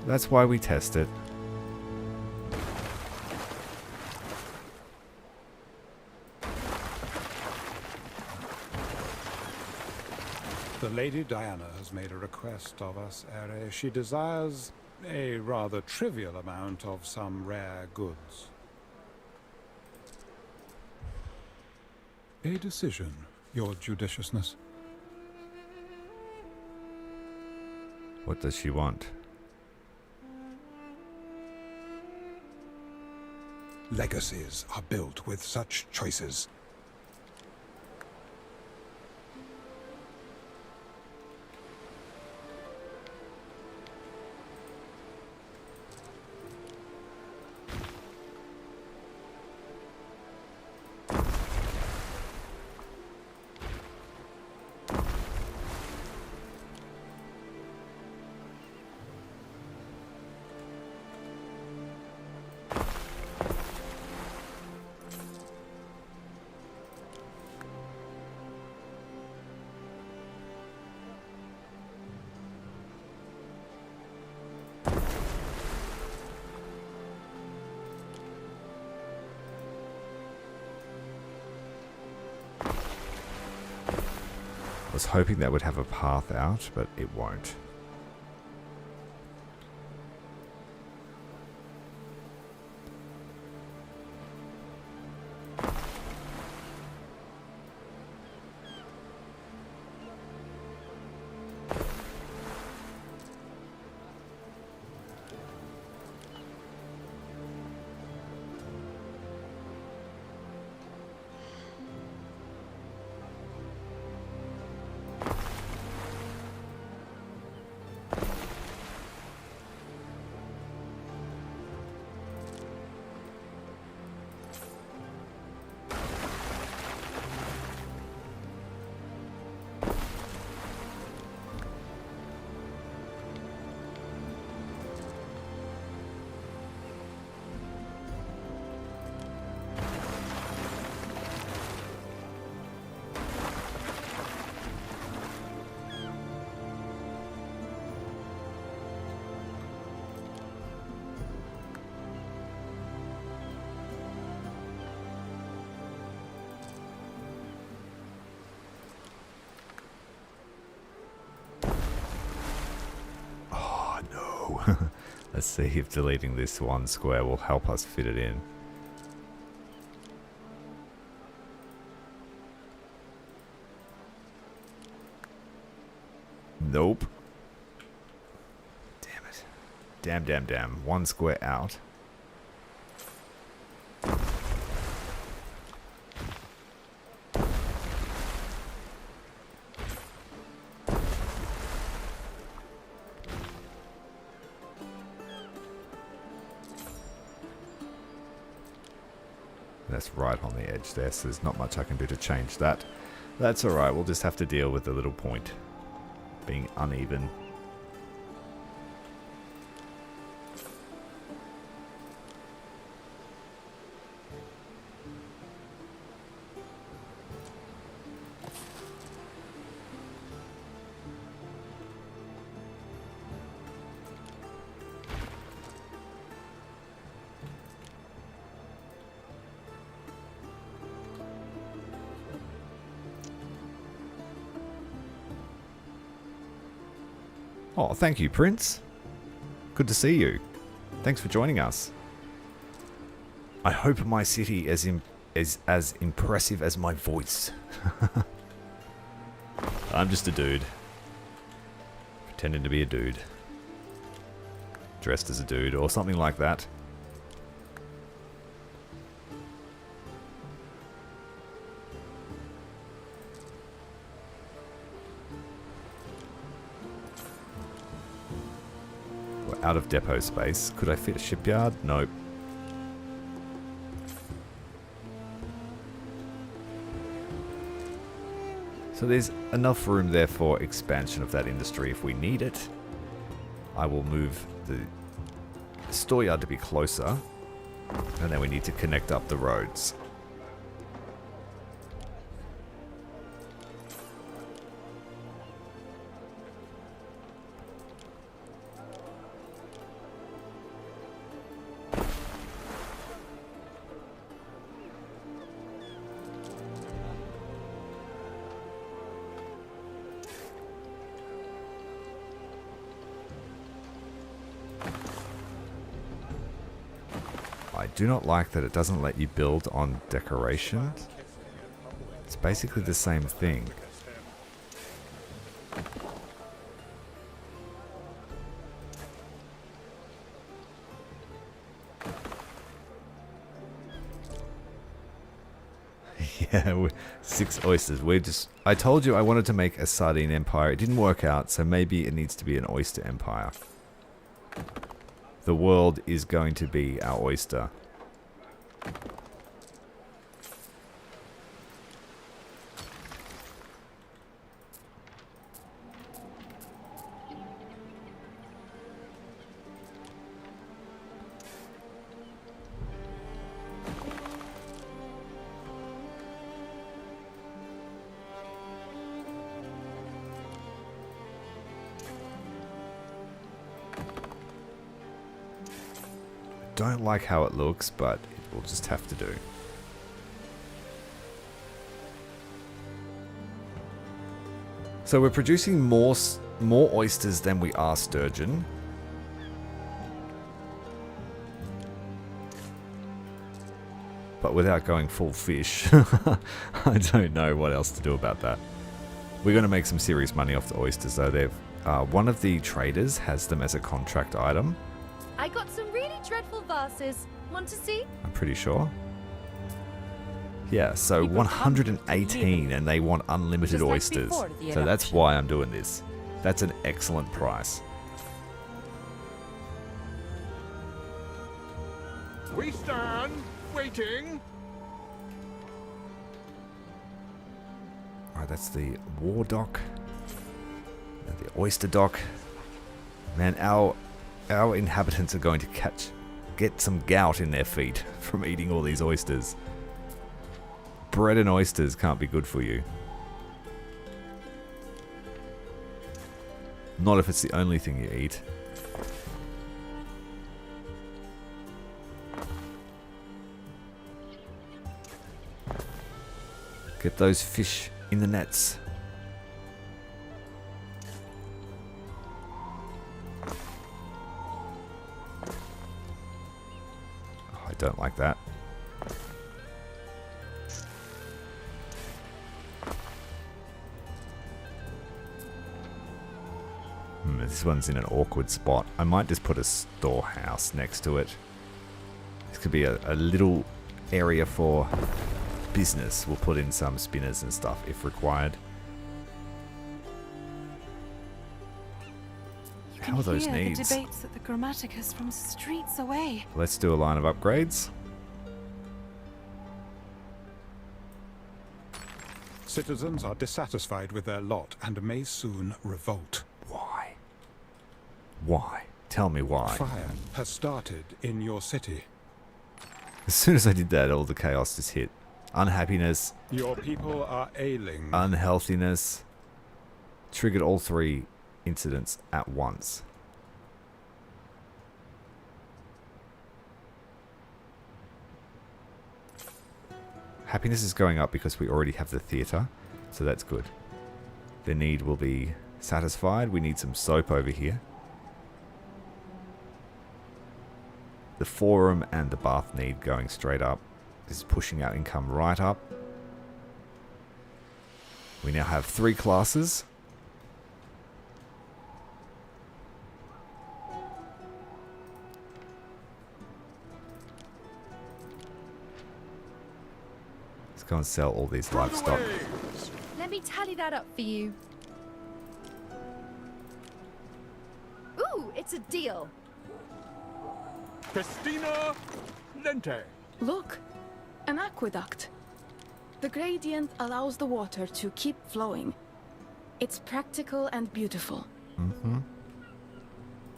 That's why we test it. The Lady Diana has made a request of us, Ere. She desires a rather trivial amount of some rare goods. A decision, your judiciousness. What does she want? Legacies are built with such choices. I was hoping that would have a path out, but it won't. Let's see if deleting this one square will help us fit it in. Nope. Damn it. Damn, damn, damn. One square out. That's right on the edge there, so there's not much I can do to change that. That's alright, we'll just have to deal with the little point being uneven. Oh, thank you, Prince. Good to see you. Thanks for joining us. I hope my city is as impressive as my voice. I'm just a dude. Pretending to be a dude. Dressed as a dude, or something like that. Out of depot space. Could I fit a shipyard? Nope. So there's enough room there for expansion of that industry if we need it. I will move the storeyard to be closer. And then we need to connect up the roads. I do not like that it doesn't let you build on decoration. It's basically the same thing. Yeah, 6 oysters. I told you I wanted to make a sardine empire. It didn't work out, so maybe it needs to be an oyster empire. The world is going to be our oyster. Don't like how it looks, but it will just have to do. So we're producing more oysters than we are sturgeon. But without going full fish, I don't know what else to do about that. We're going to make some serious money off the oysters, though. They've one of the traders has them as a contract item. I got some really dreadful vases. Want to see? I'm pretty sure. Yeah, so 118 and they want unlimited oysters. So that's why I'm doing this. That's an excellent price. We stand waiting. Alright, that's the war dock. And the oyster dock. Man, our inhabitants are going to get some gout in their feet from eating all these oysters. Bread and oysters can't be good for you. Not if it's the only thing you eat. Get those fish in the nets. Oh, I don't like that. This one's in an awkward spot. I might just put a storehouse next to it. This could be a little area for business. We'll put in some spinners and stuff if required. How are those needs? The debates at the Grammaticus from streets away. Let's do a line of upgrades. Citizens are dissatisfied with their lot and may soon revolt. Why? Why? Tell me why. Fire has started in your city. As soon as I did that, all the chaos just hit. Unhappiness. Your people are ailing. Unhealthiness. Triggered all 3 incidents at once. Happiness is going up because we already have the theatre, so that's good. The need will be satisfied. We need some soap over here. The forum and the bath need going straight up. This is pushing our income right up. We now have 3 classes. Let's go and sell all these livestock. Let me tally that up for you. Ooh, it's a deal. Festina Lente. Look, an aqueduct. The gradient allows the water to keep flowing. It's practical and beautiful. Mm-hmm.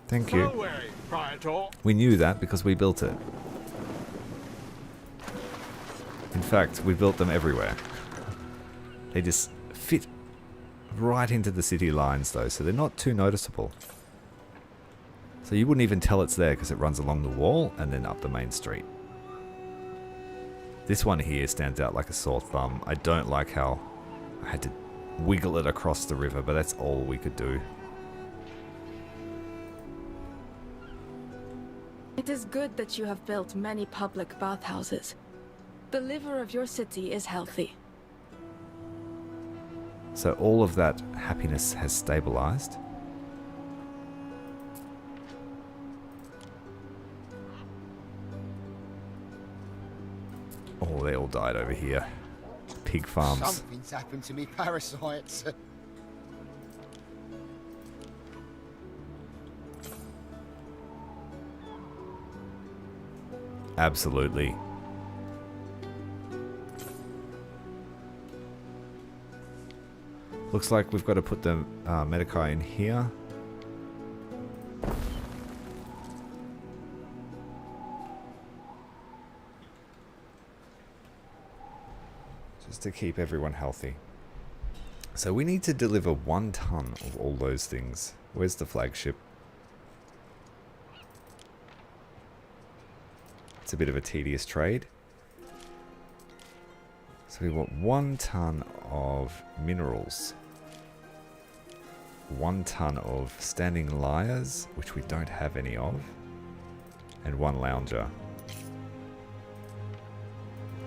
Thank you. Away, Praetor. We knew that because we built it. In fact, we built them everywhere. They just fit right into the city lines though, so they're not too noticeable. So you wouldn't even tell it's there because it runs along the wall and then up the main street. This one here stands out like a sore thumb. I don't like how I had to wiggle it across the river, but that's all we could do. It is good that you have built many public bathhouses. The liver of your city is healthy. So all of that happiness has stabilized. Oh, they all died over here. Pig farms. Something's happened to me parasites. Absolutely. Looks like we've got to put the Medicae in here. Just to keep everyone healthy. So we need to deliver 1 ton of all those things. Where's the flagship? It's a bit of a tedious trade. So we want 1 ton of minerals. 1 ton of standing lyres, which we don't have any of. And 1 lounger.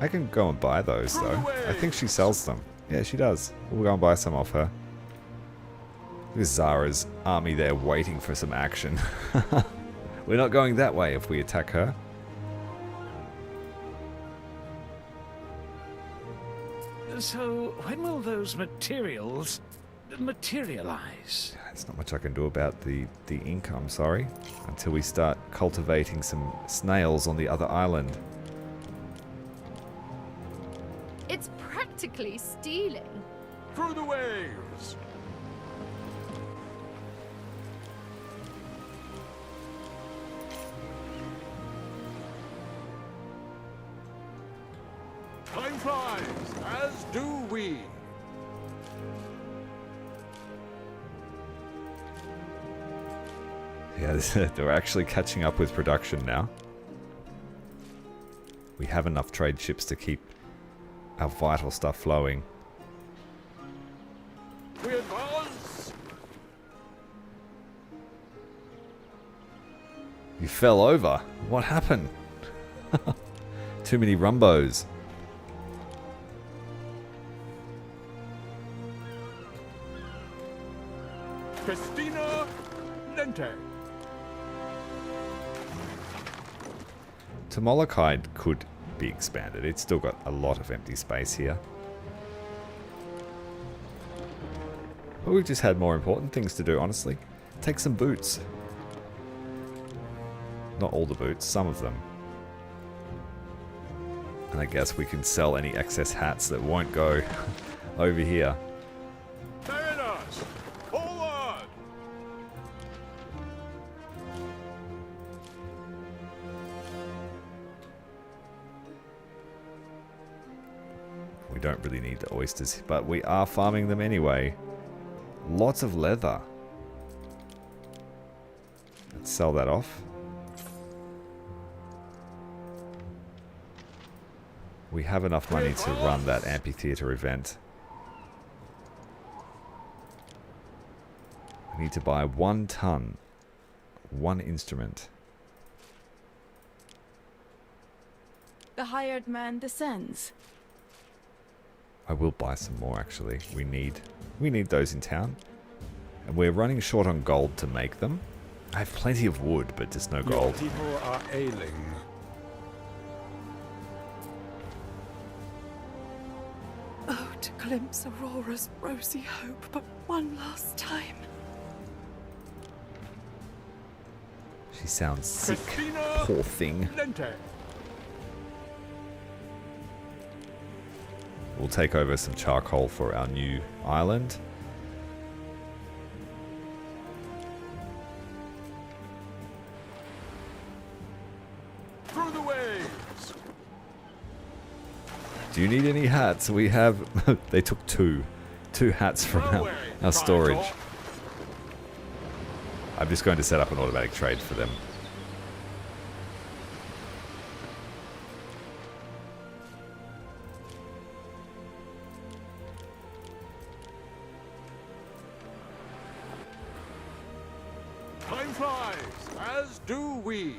I can go and buy those though. I think she sells them. Yeah, she does. We'll go and buy some off her. There's Zara's army there waiting for some action. We're not going that way if we attack her. So, when will those materials materialize? There's not much I can do about the ink, I'm sorry. Until we start cultivating some snails on the other island. It's practically stealing. Through the waves. Time flies, as do we. Yeah, they're actually catching up with production now. We have enough trade ships to keep our vital stuff flowing. We advance. You fell over. What happened? Too many rumbos. Festina Lente. Molokai could be expanded. It's still got a lot of empty space here. But we've just had more important things to do, honestly. Take some boots. Not all the boots, some of them. And I guess we can sell any excess hats that won't go over here. Mariners, forward! We don't really need the oysters, but we are farming them anyway. Lots of leather. Let's sell that off. We have enough money to run that amphitheater event. We need to buy 1 ton. 1 instrument. The hired man descends. I will buy some more actually. We need those in town. And we're running short on gold to make them. I have plenty of wood, but just no Your gold. people are ailing. Oh, to glimpse Aurora's rosy hope, but one last time. She sounds sick. Festina Poor thing. Lente. We'll take over some charcoal for our new island. Do you need any hats? We have... they took two hats from our storage. I'm just going to set up an automatic trade for them. Time flies, as do we.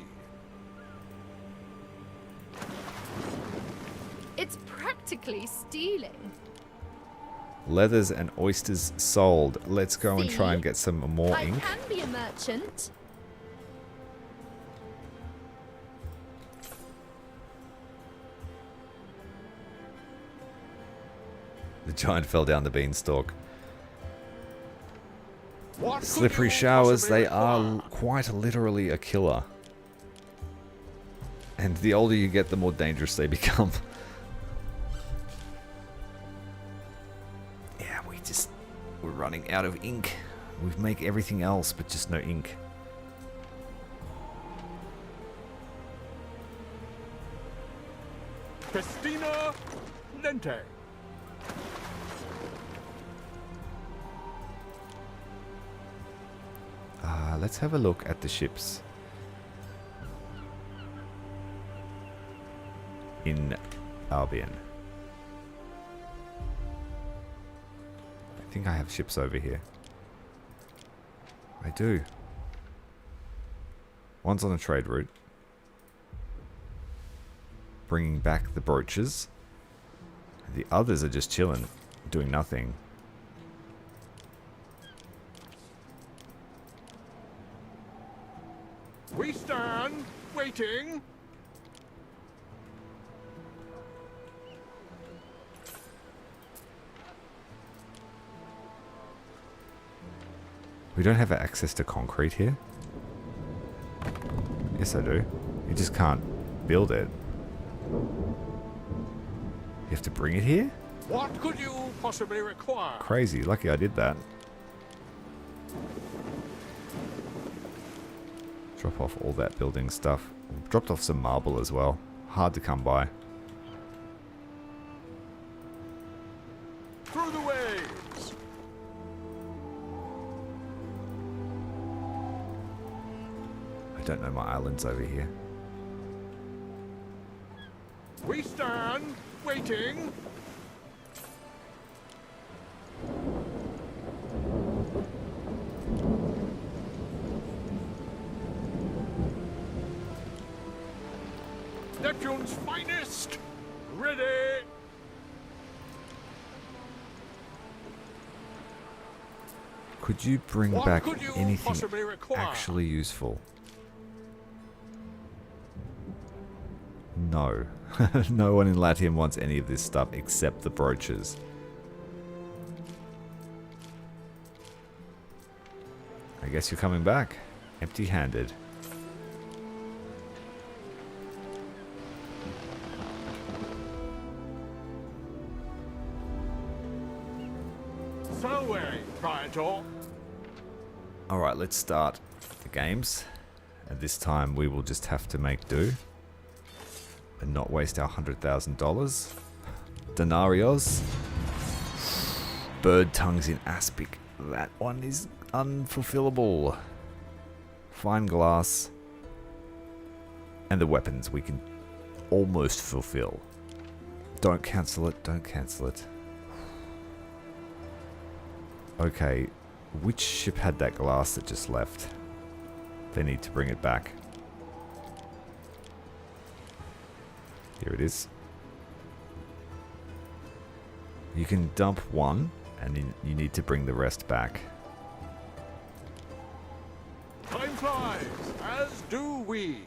It's practically stealing. Leathers and oysters sold. Let's go and try and get some more I ink. can be a merchant. The giant fell down the beanstalk. What could Slippery you showers, possibly they are require? quite literally a killer. And the older you get, the more dangerous they become. Yeah, we're running out of ink. We make everything else, but just no ink. Festina Lente. Let's have a look at the ships. In Albion. I think I have ships over here. I do. One's on a trade route. Bringing back the brooches. The others are just chilling, doing nothing. We stand waiting. We don't have access to concrete here. Yes, I do. You just can't build it. You have to bring it here? What could you possibly require? Crazy. Lucky I did that. Drop off all that building stuff. Dropped off some marble as well. Hard to come by. Through the waves. I don't know my islands over here. We stand waiting. Neptune's finest. Ready. Could you bring What back could you anything possibly require? actually useful? No. No one in Latium wants any of this stuff except the brooches. I guess you're coming back. Empty-handed. So way, Praetor. Alright, let's start the games. And this time we will just have to make do. And not waste our $100,000. Denarios. Bird tongues in aspic. That one is unfulfillable. Fine glass. And the weapons we can almost fulfill. Don't cancel it, don't cancel it. Okay, which ship had that glass that just left? They need to bring it back. Here it is. You can dump one, and then you need to bring the rest back. Time flies, as do we.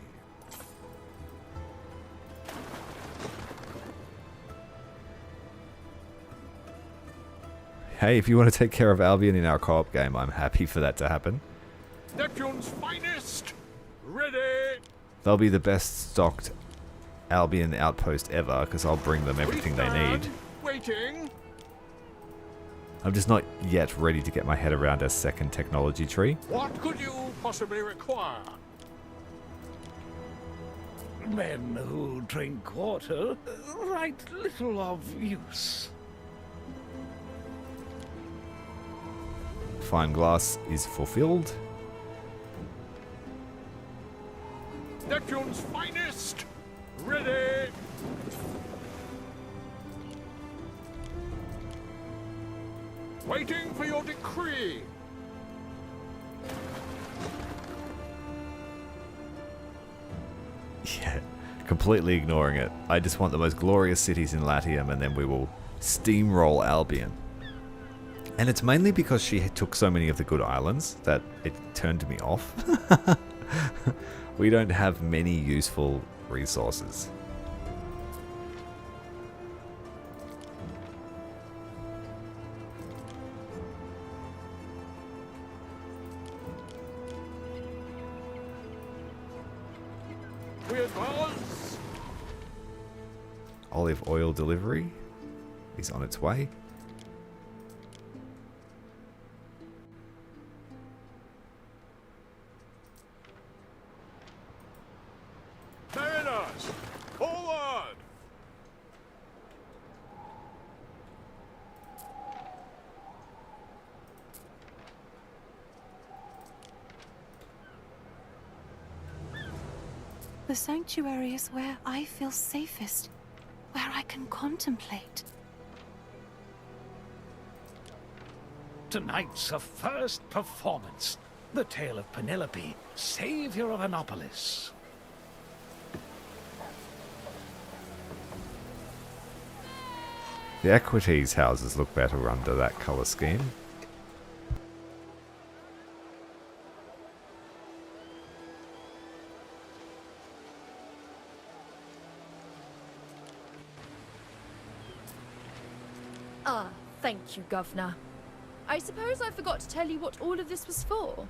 Hey, if you want to take care of Albion in our co-op game, I'm happy for that to happen. Neptune's finest. Ready. They'll be the best stocked Albion outpost ever, because I'll bring them everything they need. Waiting. I'm just not yet ready to get my head around a second technology tree. What could you possibly require? Men who drink water right little of use. Fine glass is fulfilled. Neptune's finest! Ready! Waiting for your decree! Yeah, completely ignoring it. I just want the most glorious cities in Latium, and then we will steamroll Albion. And it's mainly because she took so many of the good islands that it turned me off. We don't have many useful resources. We advance! Olive oil delivery is on its way. Mariners! Forward! The sanctuary is where I feel safest, where I can contemplate. Tonight's a first performance. The tale of Penelope, savior of Annapolis. The Equities houses look better under that colour scheme. Ah, thank you, Governor. I suppose I forgot to tell you what all of this was for.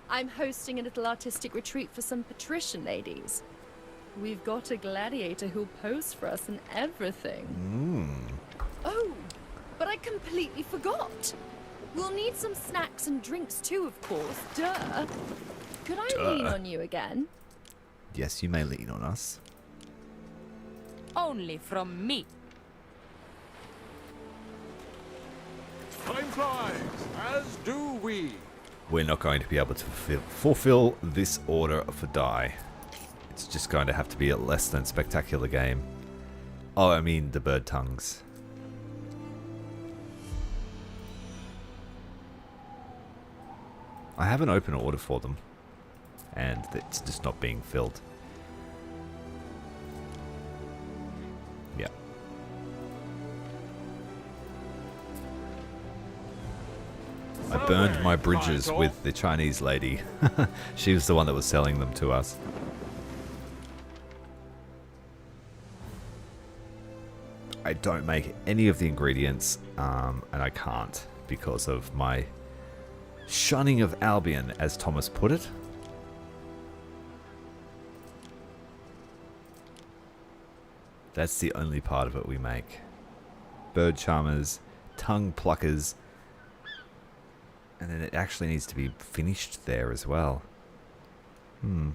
I'm hosting a little artistic retreat for some patrician ladies. We've got a gladiator who'll pose for us and everything. Oh, but I completely forgot. We'll need some snacks and drinks too, of course. Duh. Could I lean on you again? Yes, you may lean on us. Only from me. Time flies, as do we. We're not going to be able to fulfill this order for die. It's just going to have to be a less than spectacular game. Oh, I mean the bird tongues. I have an open order for them, and it's just not being filled. Yeah. I burned my bridges with the Chinese lady. She was the one that was selling them to us. I don't make any of the ingredients, and I can't because of my shunning of Albion, as Thomas put it. That's the only part of it we make. Bird charmers, tongue pluckers, and then it actually needs to be finished there as well. Do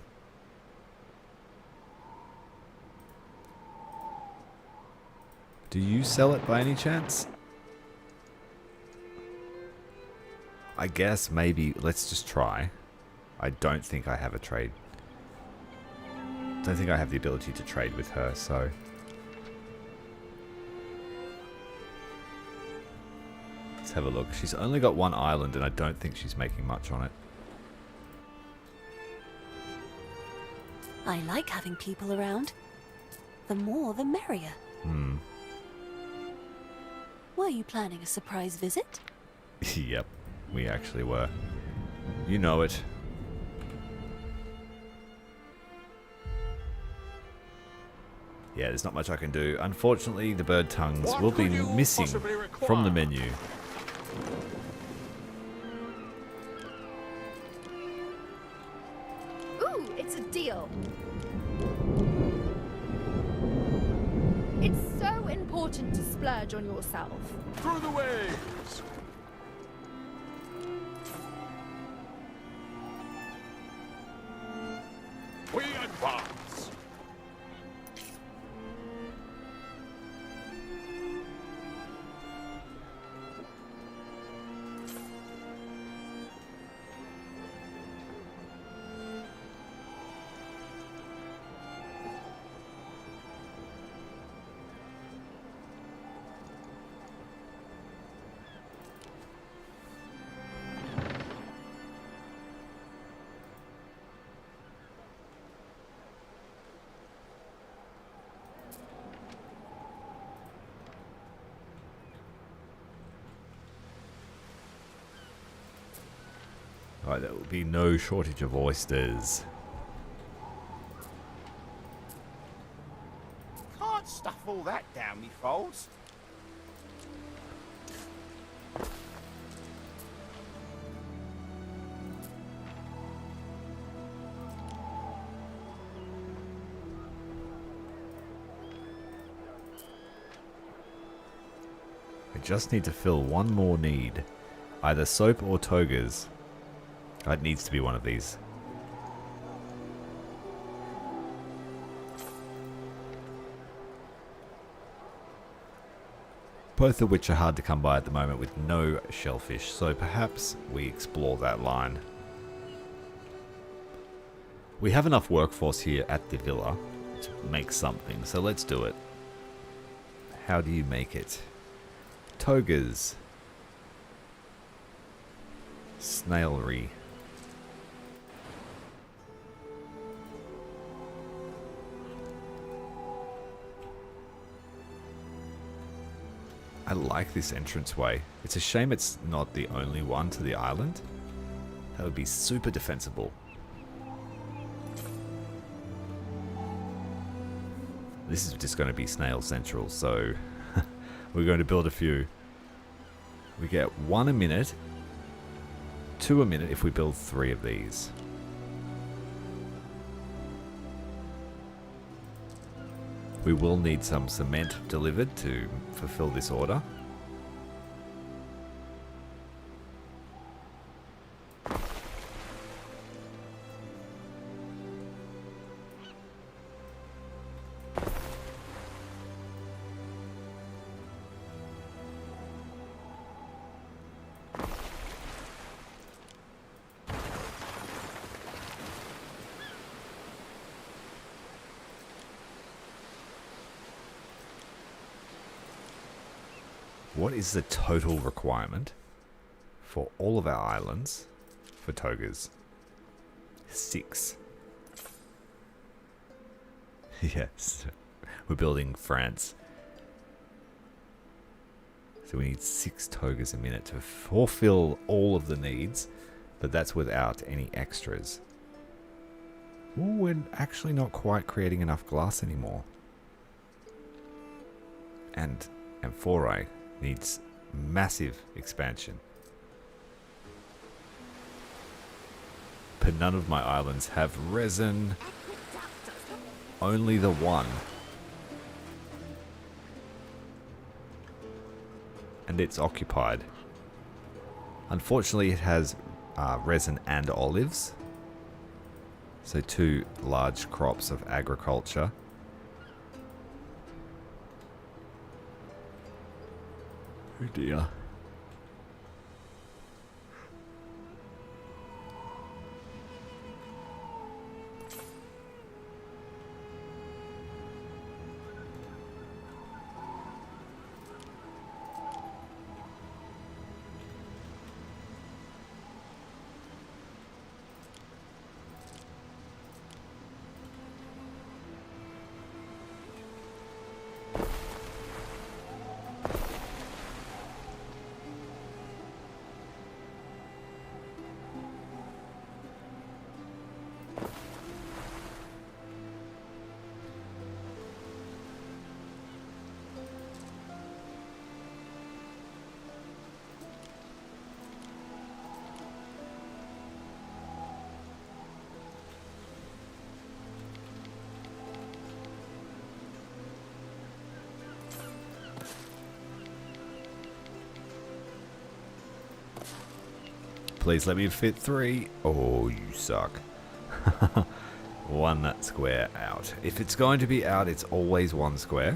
you sell it by any chance? I guess maybe let's just try. I don't think I have a trade. Don't think I have the ability to trade with her, so let's have a look. She's only got one island and I don't think she's making much on it. I like having people around. The more, the merrier. Were you planning a surprise visit? Yep, we actually were. You know it. Yeah, there's not much I can do. Unfortunately, the bird tongues will be missing from the menu. Ooh, it's a deal. It's so important to splurge on yourself. Through the waves! We advance! Alright, there will be no shortage of oysters. Can't stuff all that down me folds. I just need to fill one more need. Either soap or togas. It needs to be one of these. Both of which are hard to come by at the moment with no shellfish, so perhaps we explore that line. We have enough workforce here at the villa to make something, so let's do it. How do you make it? Togas. Snailry. I like this entranceway. It's a shame it's not the only one to the island. That would be super defensible. This is just going to be Snail Central, so we're going to build a few. We get 1 a minute, 2 a minute if we build 3 of these. We will need some cement delivered to fulfill this order. What is the total requirement for all of our islands for togas? 6. Yes, we're building France. So we need 6 togas a minute to fulfill all of the needs, but that's without any extras. Ooh, we're actually not quite creating enough glass anymore. And Amphorae needs massive expansion. But none of my islands have resin. Only the one. And it's occupied. Unfortunately, it has resin and olives. So 2 large crops of agriculture. Oh dear. Please let me fit 3. Oh, you suck. 1 square out. If it's going to be out, it's always 1 square.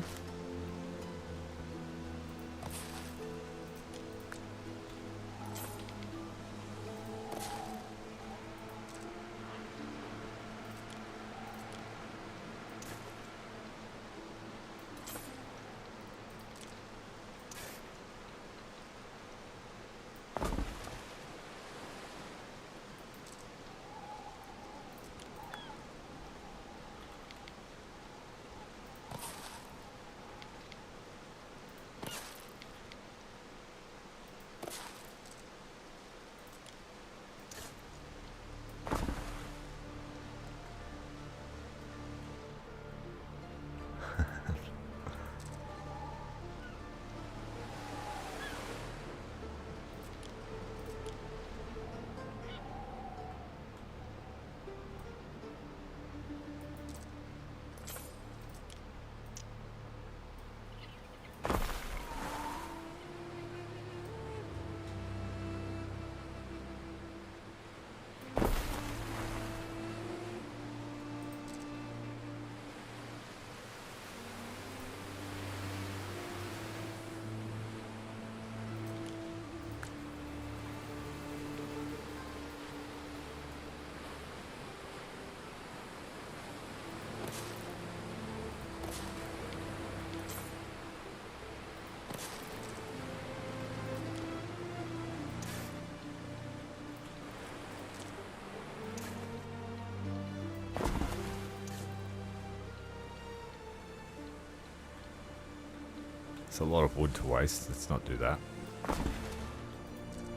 It's a lot of wood to waste. Let's not do that.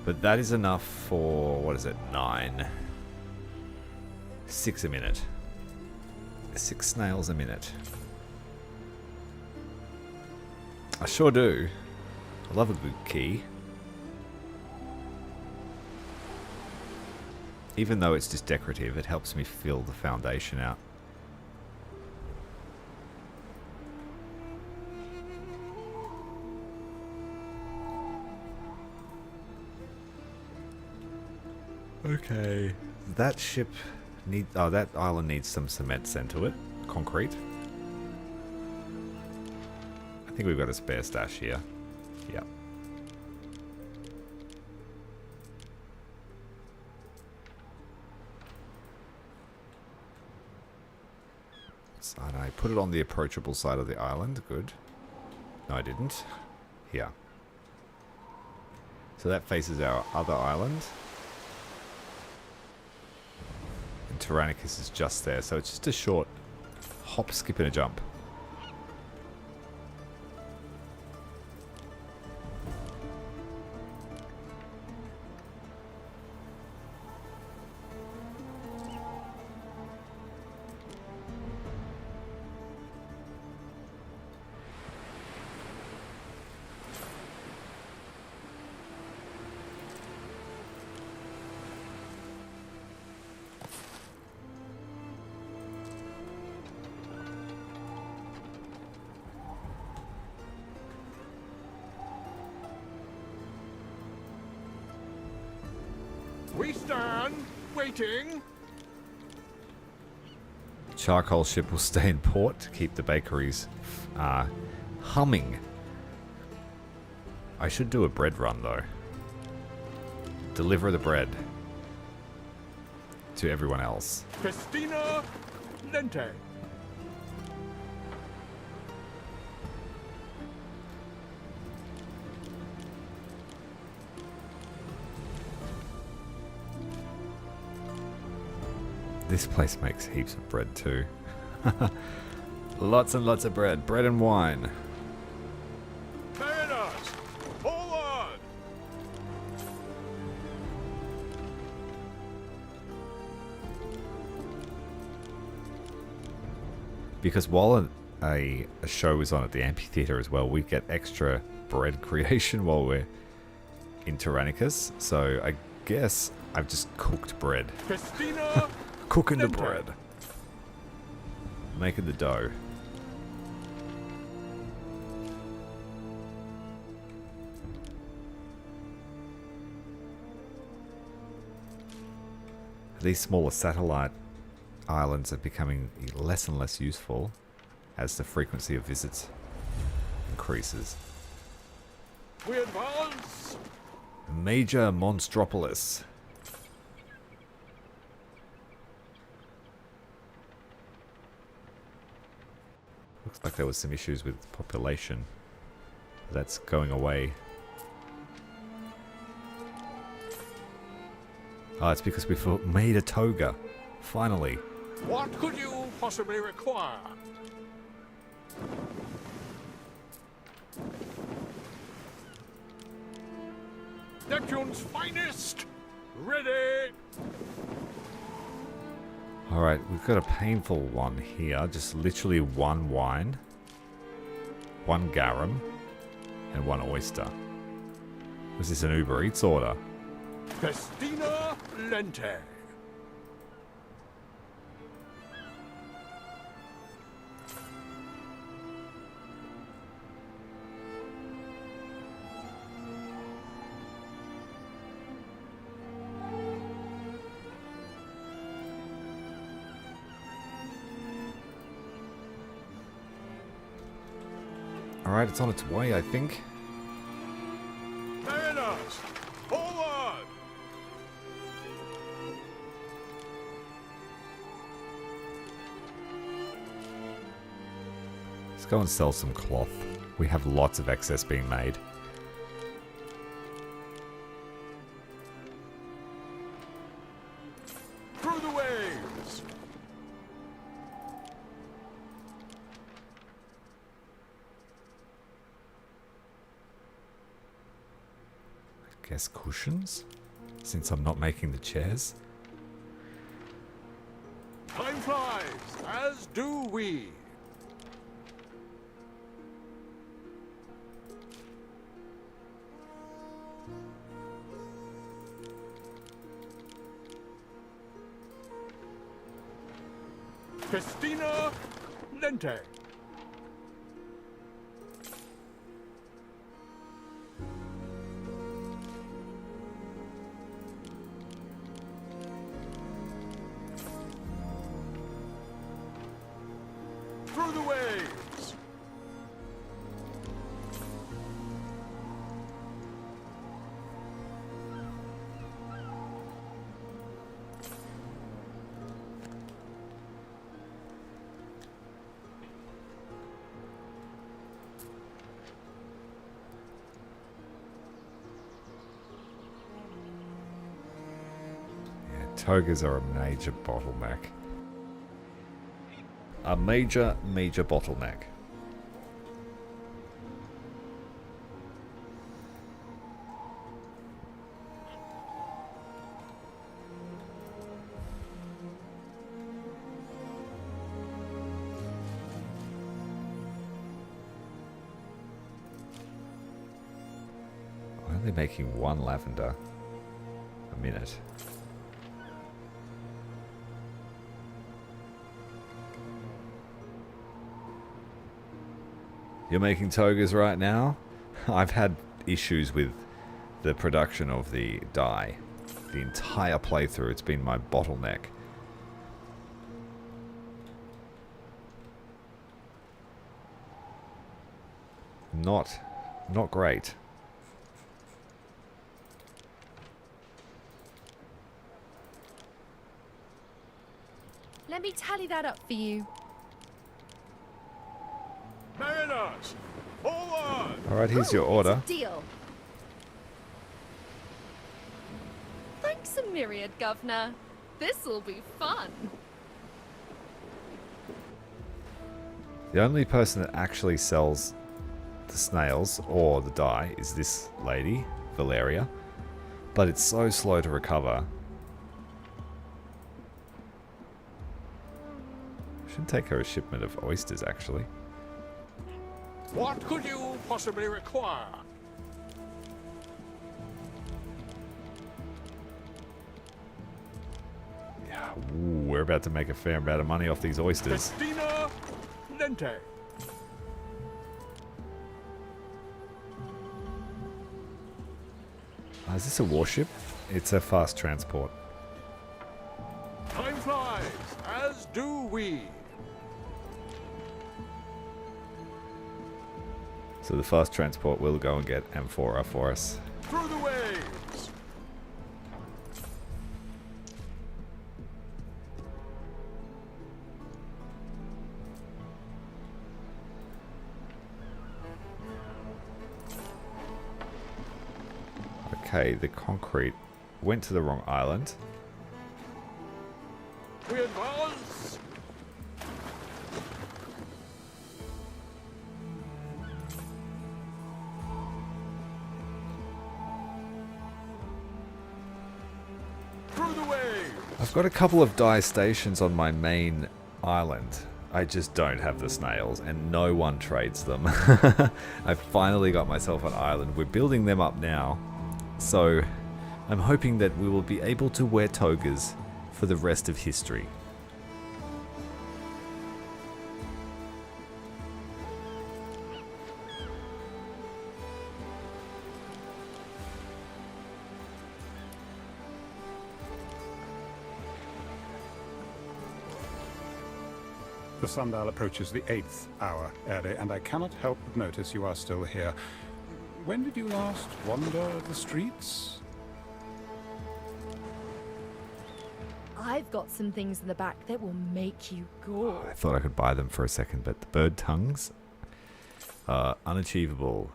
But that is enough for, what is it, 9. 6 a minute. 6 snails a minute. I sure do. I love a good key. Even though it's just decorative, it helps me fill the foundation out. Okay. That ship need that island needs some cement sent to it. Concrete. I think we've got a spare stash here. Yep. And I put it on the approachable side of the island. Good. No, I didn't. Here. So that faces our other island. And Tyrannicus is just there. So it's just a short hop, skip, and a jump. We stand, waiting. Charcoal ship will stay in port to keep the bakeries humming. I should do a bread run though. Deliver the bread to everyone else. Festina Lente. This place makes heaps of bread too. Lots and lots of bread. Bread and wine. Mariners, forward! Because while a show is on at the amphitheater as well, we get extra bread creation while we're in Tyrannicus. So I guess I've just cooked bread. Festina Cooking the Lente. bread. Making the dough. These smaller satellite islands are becoming less and less useful as the frequency of visits increases. We advance. Major Monstropolis. Looks like there was some issues with population. That's going away. Oh, it's because we've made a toga. Finally. What could you possibly require? Neptune's finest. Ready. Alright, we've got a painful one here. Just literally 1 wine, 1 garum, and 1 oyster. Was this an Uber Eats order? Festina Lente. Alright, it's on its way, I think. Mariners, forward! Let's go and sell some cloth. We have lots of excess being made. Through the waves! guess cushions, since I'm not making the chairs. Time flies, as do we. Festina Lente. Through the waves. Yeah, togas are a major bottleneck. A major bottleneck. Why are they making one lavender a minute? You're making togas right now? I've had issues with the production of the dye. The entire playthrough, it's been my bottleneck. Not great. Let me tally that up for you. Mariners, forward! Alright, here's your order. It's a deal. Thanks a myriad, Governor. This'll be fun. The only person that actually sells the snails or the dye is this lady, Valeria. But it's so slow to recover. Should take her a shipment of oysters, actually. What could you possibly require? Yeah, ooh, we're about to make a fair amount of money off these oysters. Festina Lente. Is this a warship? It's a fast transport. Time flies, as do we. So the fast transport will go and get amphora for us. Through the waves. Okay, the concrete went to the wrong island. We advance. Through the waves. I've got a couple of dye stations on my main island. I just don't have the snails, and no one trades them. I finally got myself an island. We're building them up now, so I'm hoping that we will be able to wear togas for the rest of history. The sundial approaches the 8th hour, Ere, and I cannot help but notice you are still here. When did you last wander the streets? I've got some things in the back that will make you go. I thought I could buy them for a second, but the bird tongues are unachievable.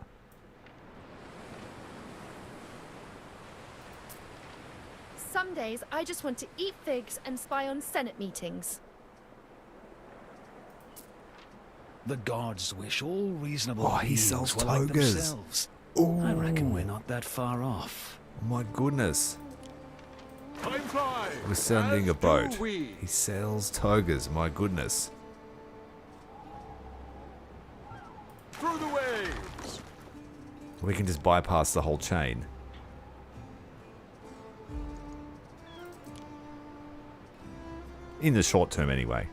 Some days I just want to eat figs and spy on Senate meetings. The gods wish all reasonable Oh, he beings sells were like togas. themselves. Ooh. I reckon we're not that far off. Oh my goodness. Time flies. We're sending as a boat. do we. He sells togas. My goodness. Through the waves. We can just bypass the whole chain. In the short term, anyway.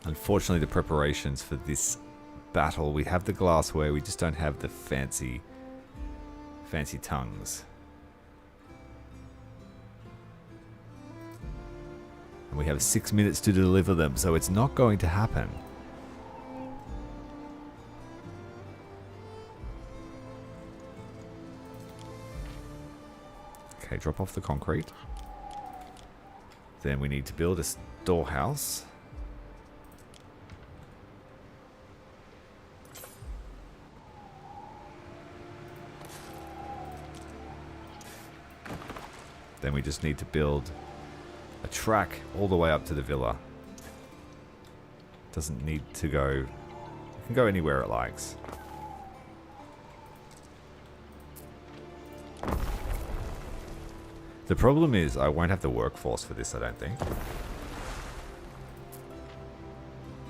Unfortunately, the preparations for this battle, we have the glassware, we just don't have the fancy tongues. And we have 6 minutes to deliver them, so it's not going to happen. Okay, drop off the concrete. Then we need to build a storehouse. Then we just need to build a track all the way up to the villa. Doesn't need to go... It can go anywhere it likes. The problem is I won't have the workforce for this, I don't think.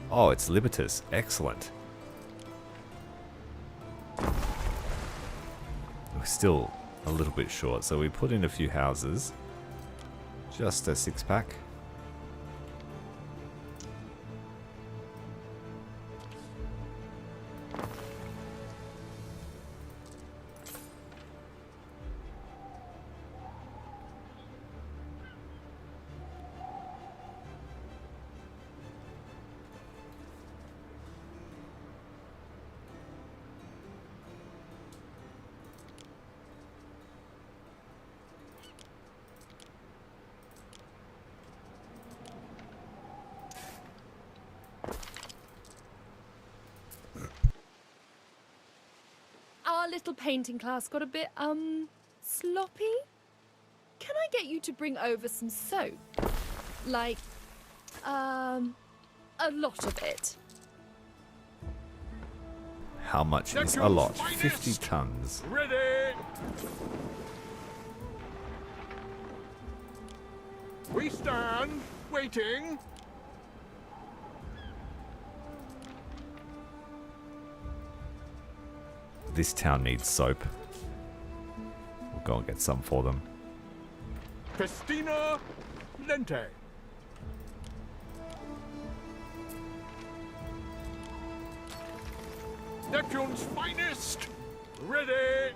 Oh, it's Libertas. Excellent. We're still a little bit short, so we put in a few houses. Just a 6-pack. Our little painting class got a bit, sloppy. Can I get you to bring over some soap? Like, a lot of it. How much is a lot? 50 tons. Ready. We stand, waiting. This town needs soap. We'll go and get some for them. Festina Lente. Neptune's finest. Ready.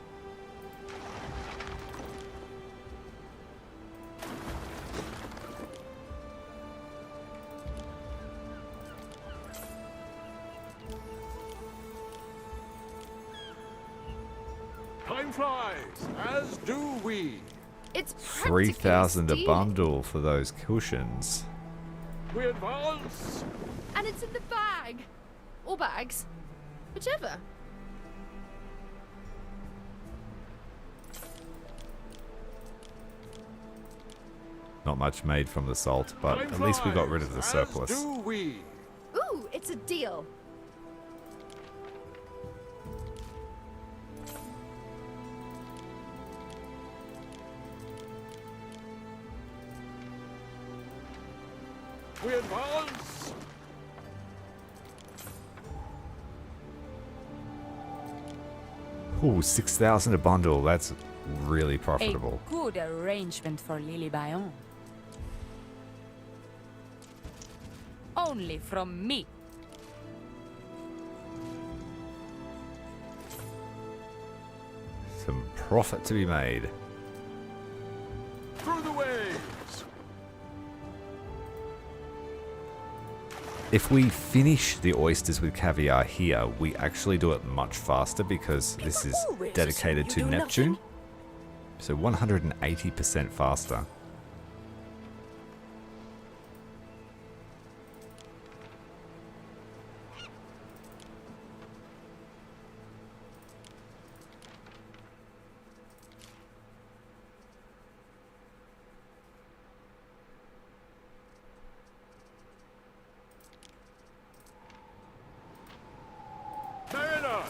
Time flies, as do we. It's practically 3,000 a stealing. bundle for those cushions. We advance. And it's in the bag. Or bags. Whichever. Not much made from the salt, but Time at least we got rid of the flies, surplus. As do we. Ooh, it's a deal. We advance. Ooh, 6,000 a bundle. That's really profitable. A good arrangement for Lily Bayon. Only from me. Some profit to be made. Through the waves. If we finish the oysters with caviar here, we actually do it much faster because this is dedicated to Neptune. So 180% faster. Mariner.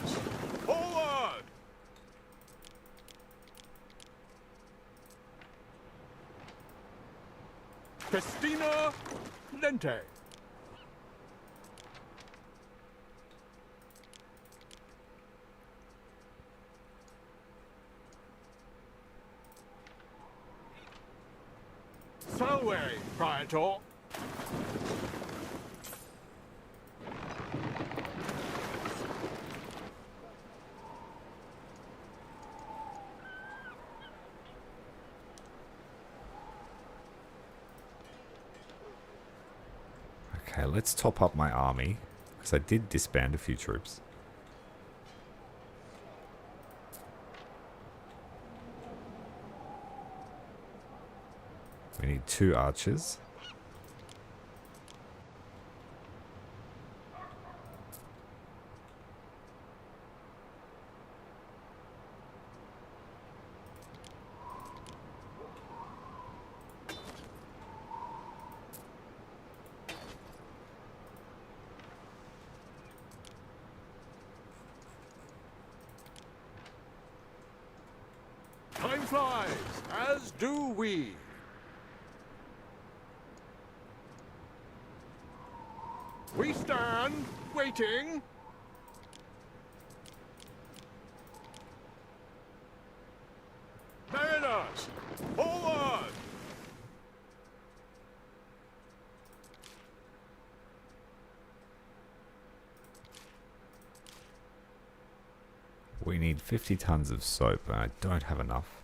Festina Lente. Salve, Praetor. Okay, let's top up my army, because I did disband a few troops. We need 2 archers. Time flies, as do we. We stand, waiting. Mariners, forward! We need 50 tons of soap, and I don't have enough.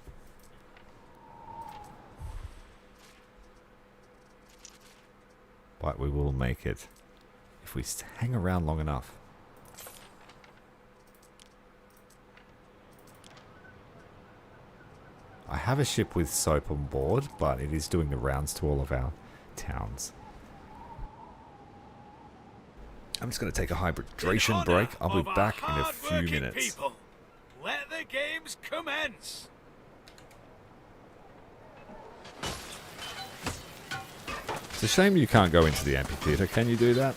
But we will make it if we hang around long enough. I have a ship with soap on board, but it is doing the rounds to all of our towns. I'm just going to take a hydration break. I'll be back in a few minutes. People, let the games commence. It's a shame you can't go into the amphitheater. Can you do that?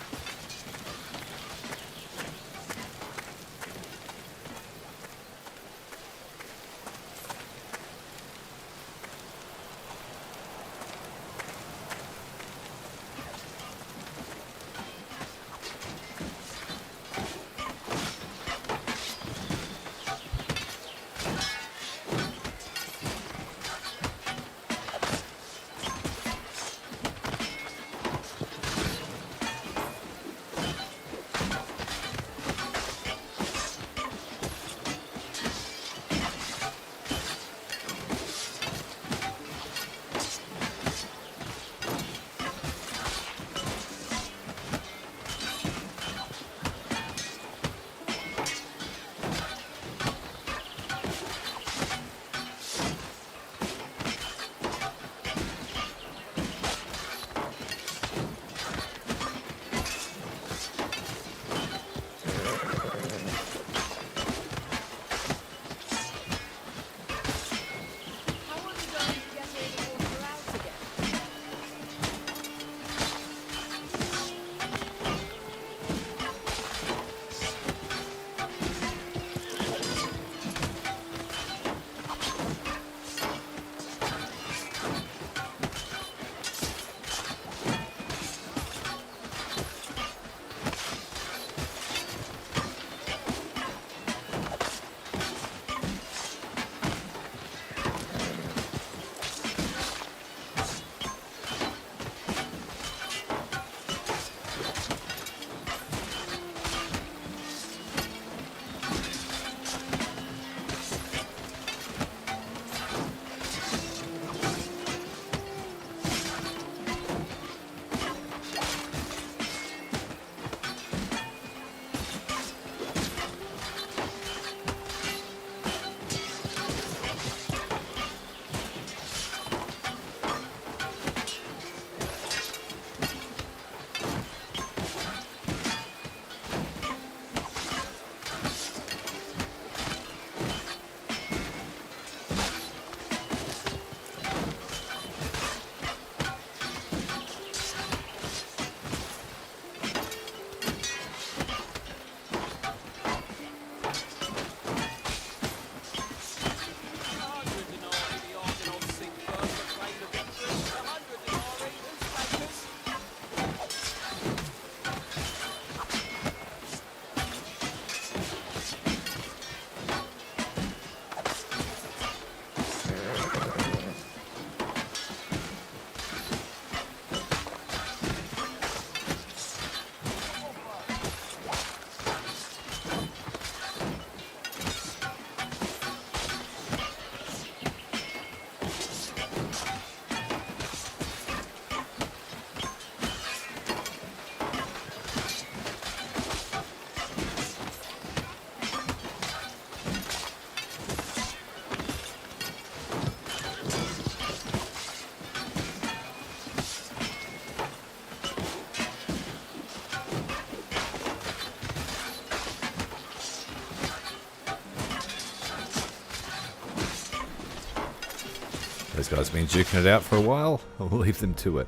Those guys have been duking it out for a while. We'll leave them to it.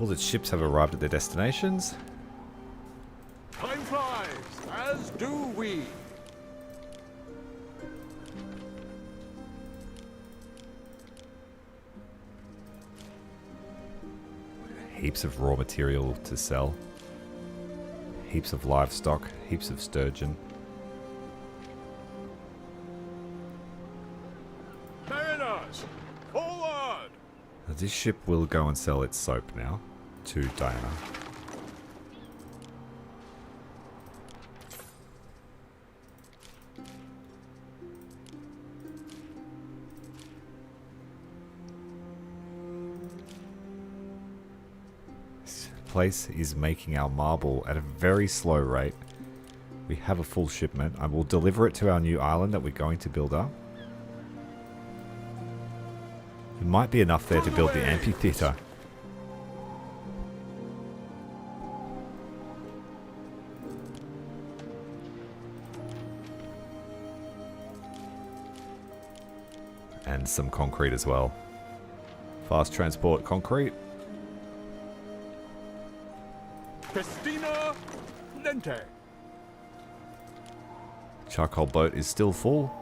All the ships have arrived at their destinations. Time flies, as do we. Heaps of raw material to sell. Heaps of livestock, heaps of sturgeon. Mariners, forward! This ship will go and sell its soap now to Diana. This place is making our marble at a very slow rate. We have a full shipment. I will deliver it to our new island that we're going to build up. It might be enough there to build the amphitheatre. And some concrete as well. Fast transport concrete. Festina Lente. Charcoal boat is still full.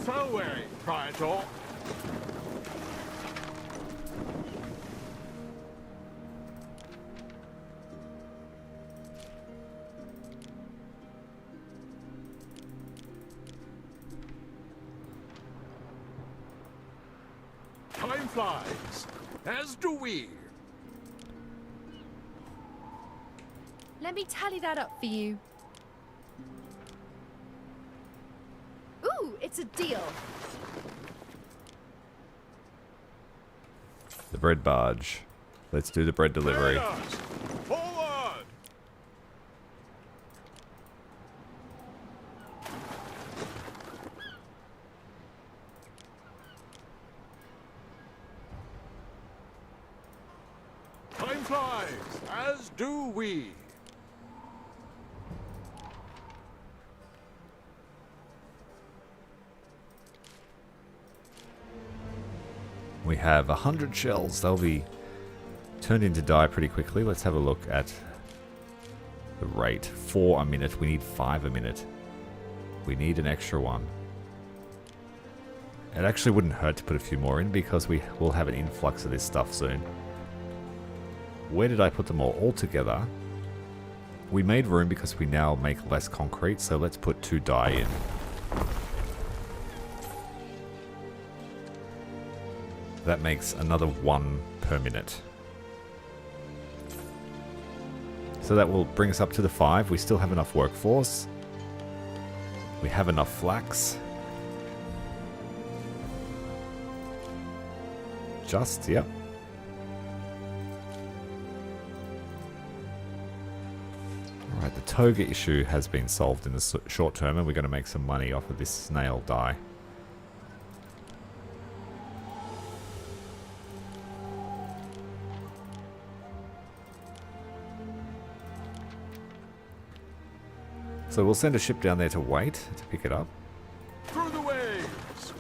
Fareway, Praetor. Time flies, as do we. Let me tally that up for you. Ooh, it's a deal. The bread barge. Let's do the bread delivery. Mariners, forward! Time flies, as do we. We have 100 shells. They'll be turned into dye pretty quickly. Let's have a look at the rate. 4 a minute. We need 5 a minute. We need an extra one. It actually wouldn't hurt to put a few more in because we will have an influx of this stuff soon. Where did I put them all? All together. We made room because we now make less concrete, so let's put 2 dye in. That makes another 1 per minute. So that will bring us up to the 5. We still have enough workforce. We have enough flax. Just, yep. Alright, the toga issue has been solved in the short term, and we're going to make some money off of this snail dye. So we'll send a ship down there to wait, to pick it up. Through the waves!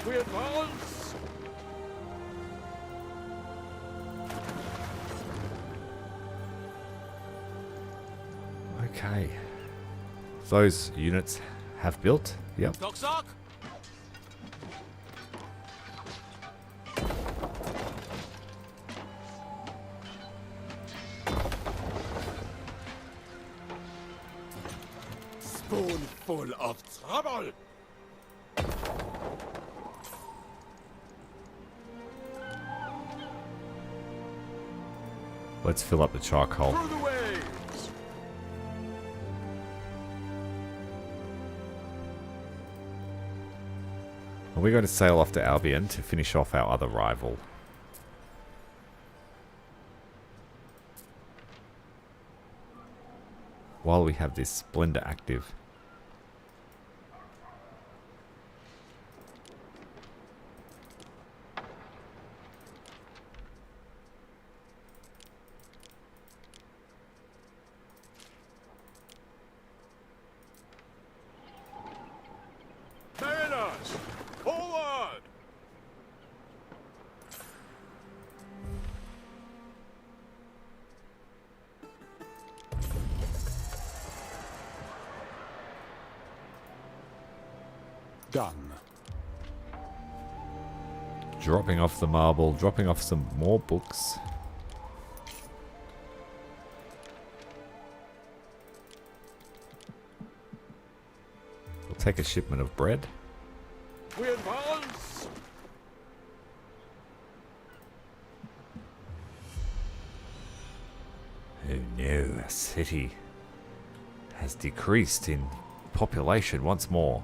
We advance! Okay. Those units have built. Yep. Docksock? Spoonful of trouble! Let's fill up the charcoal. Through the waves! And we're going to sail off to Albion to finish off our other rival. While we have this Splendor active. Done. Dropping off the marble, dropping off some more books. We'll take a shipment of bread. We advance! Oh no, our city has decreased in population once more.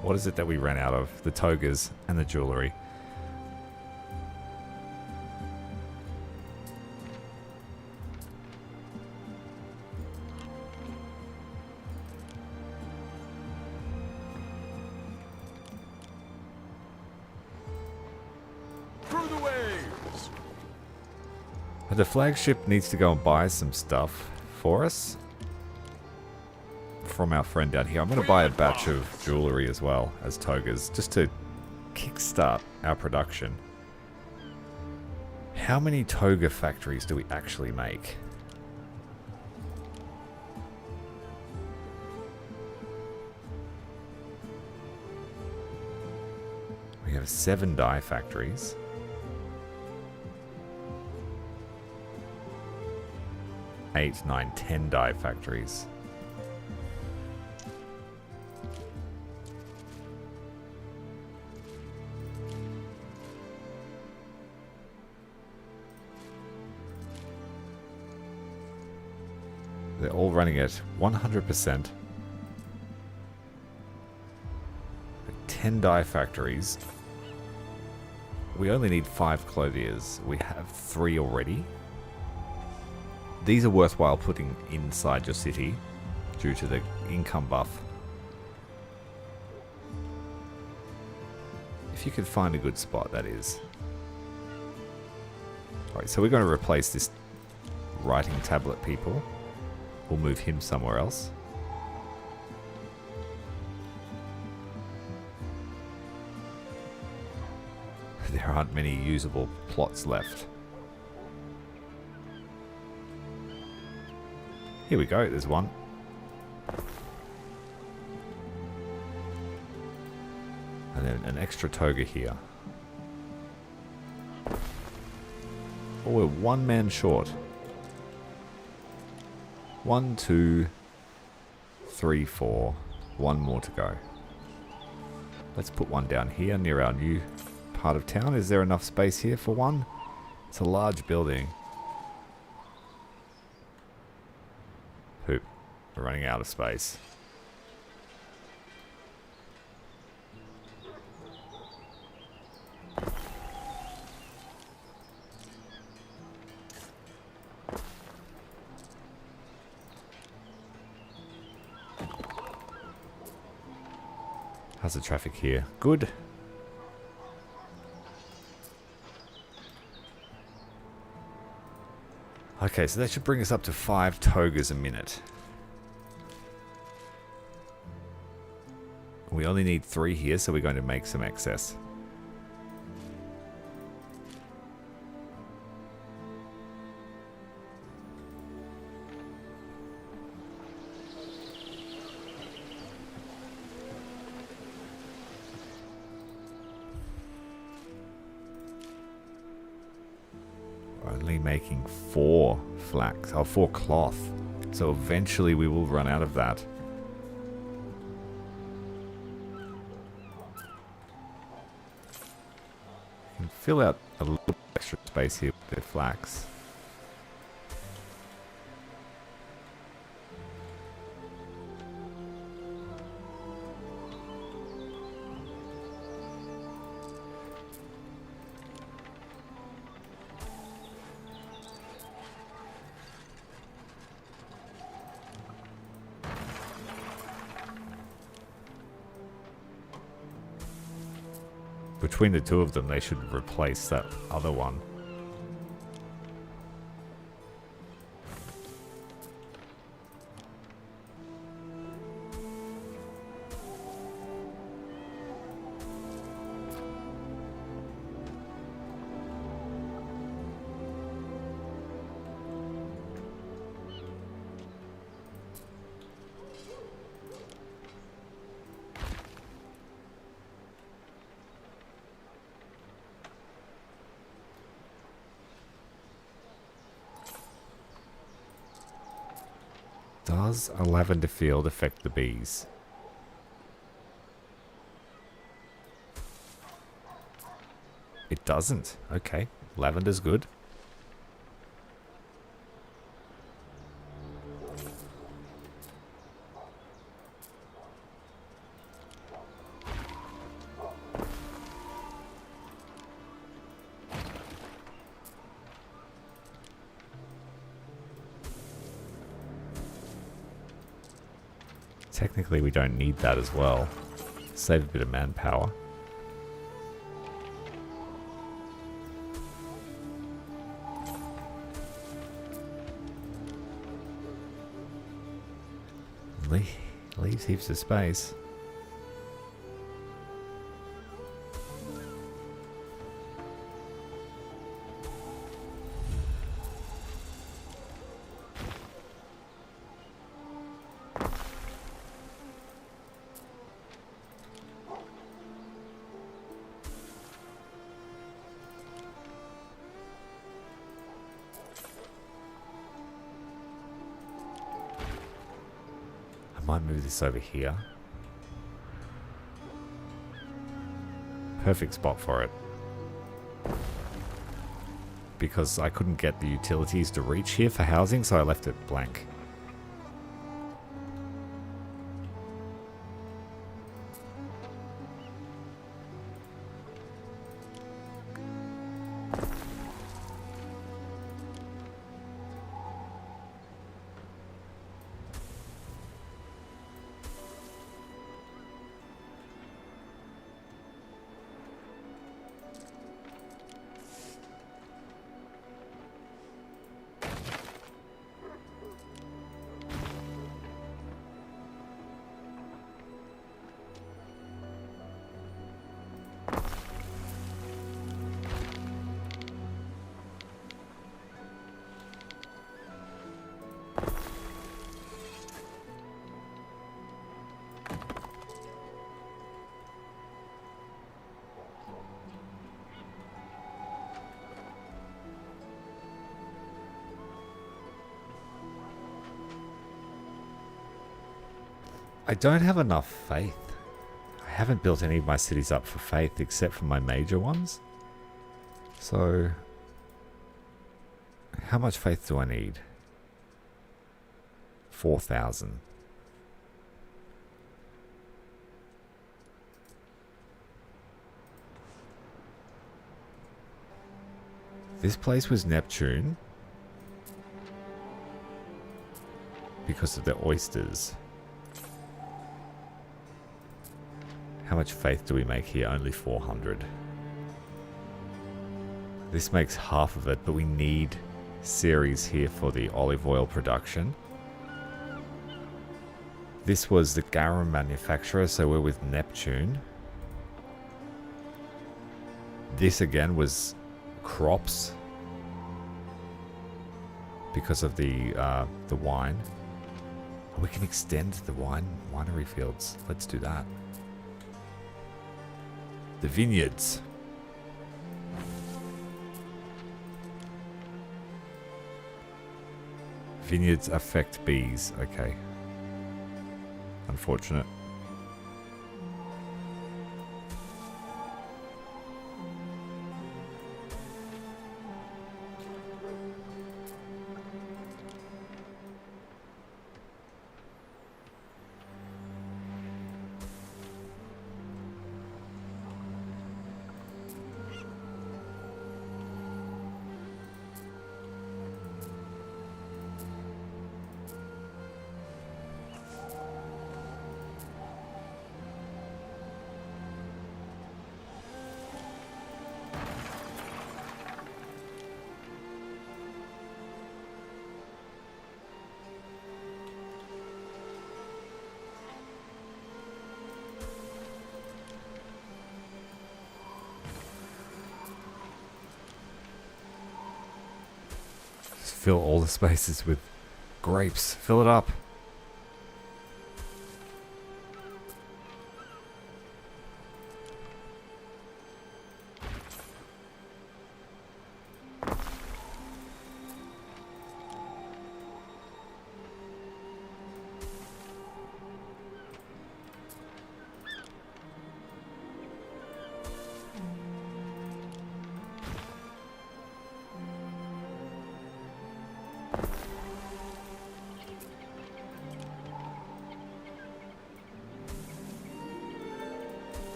What is it that we ran out of? The togas and the jewellery. Through the waves! The flagship needs to go and buy some stuff for us. From our friend down here. I'm going to buy a batch of jewellery as well as togas, just to kickstart our production. How many toga factories do we actually make? We have 7 dye factories. 8, 9, 10 dye factories. They're all running at 100%. 10 dye factories. We only need 5 clothiers. We have 3 already. These are worthwhile putting inside your city due to the income buff. If you could find a good spot, that is. Alright, so we're going to replace this writing tablet people. We'll move him somewhere else. There aren't many usable plots left. Here we go, there's one. And then an extra toga here. Oh, we're 1 man short. 1, 2, 3, 4. 1 more to go. Let's put one down here near our new part of town. Is there enough space here for one? It's a large building. Poop. We're running out of space. How's the traffic here? Good. Okay, so that should bring us up to 5 togas a minute. We only need 3 here, so we're going to make some excess. Only making 4 flax, or 4 cloth. So eventually we will run out of that. Can fill out a little extra space here with the flax. Between the two of them, they should replace that other one. Does a lavender field affect the bees? It doesn't. Okay. Lavender's good. Technically, we don't need that as well. Save a bit of manpower. Leaves heaps of space. Might move this over here. Perfect spot for it. Because I couldn't get the utilities to reach here for housing, so I left it blank. I don't have enough faith. I haven't built any of my cities up for faith except for my major ones. So, how much faith do I need? 4,000. This place was Neptune because of the oysters. How much faith do we make here? Only 400. This makes half of it, but we need Ceres here for the olive oil production. This was the garum manufacturer, so we're with Neptune. This again was crops because of the wine. We can extend the winery fields. Let's do that. The vineyards. Vineyards affect bees. Okay. Unfortunate. Fill all the spaces with grapes. Fill it up.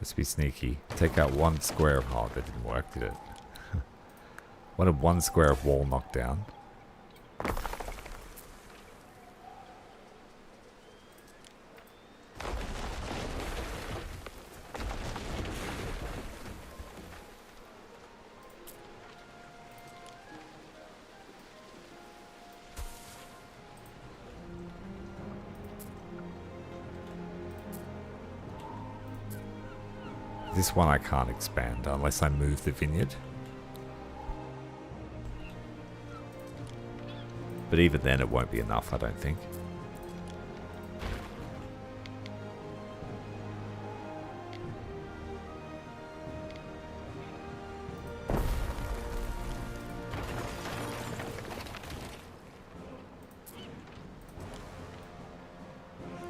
Let's be sneaky. Take out 1 square of... Oh, that didn't work, did it? Wanted 1 square of wall knocked down. This one I can't expand unless I move the vineyard. But even then it won't be enough, I don't think.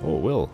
Oh, it will.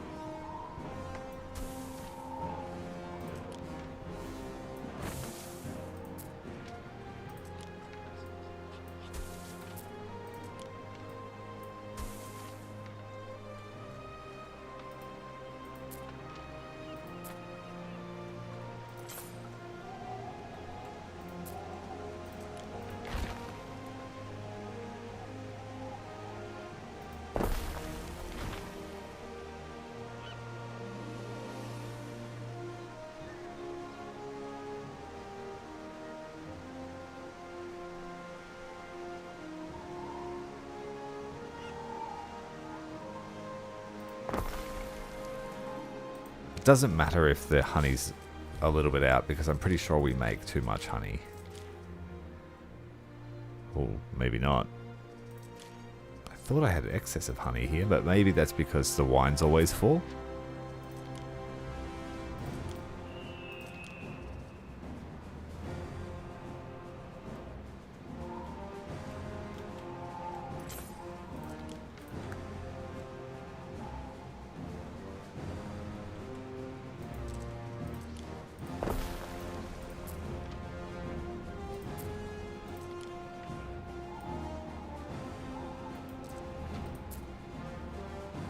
It doesn't matter if the honey's a little bit out because I'm pretty sure we make too much honey. Or maybe not. I thought I had excess of honey here, but maybe that's because the wine's always full.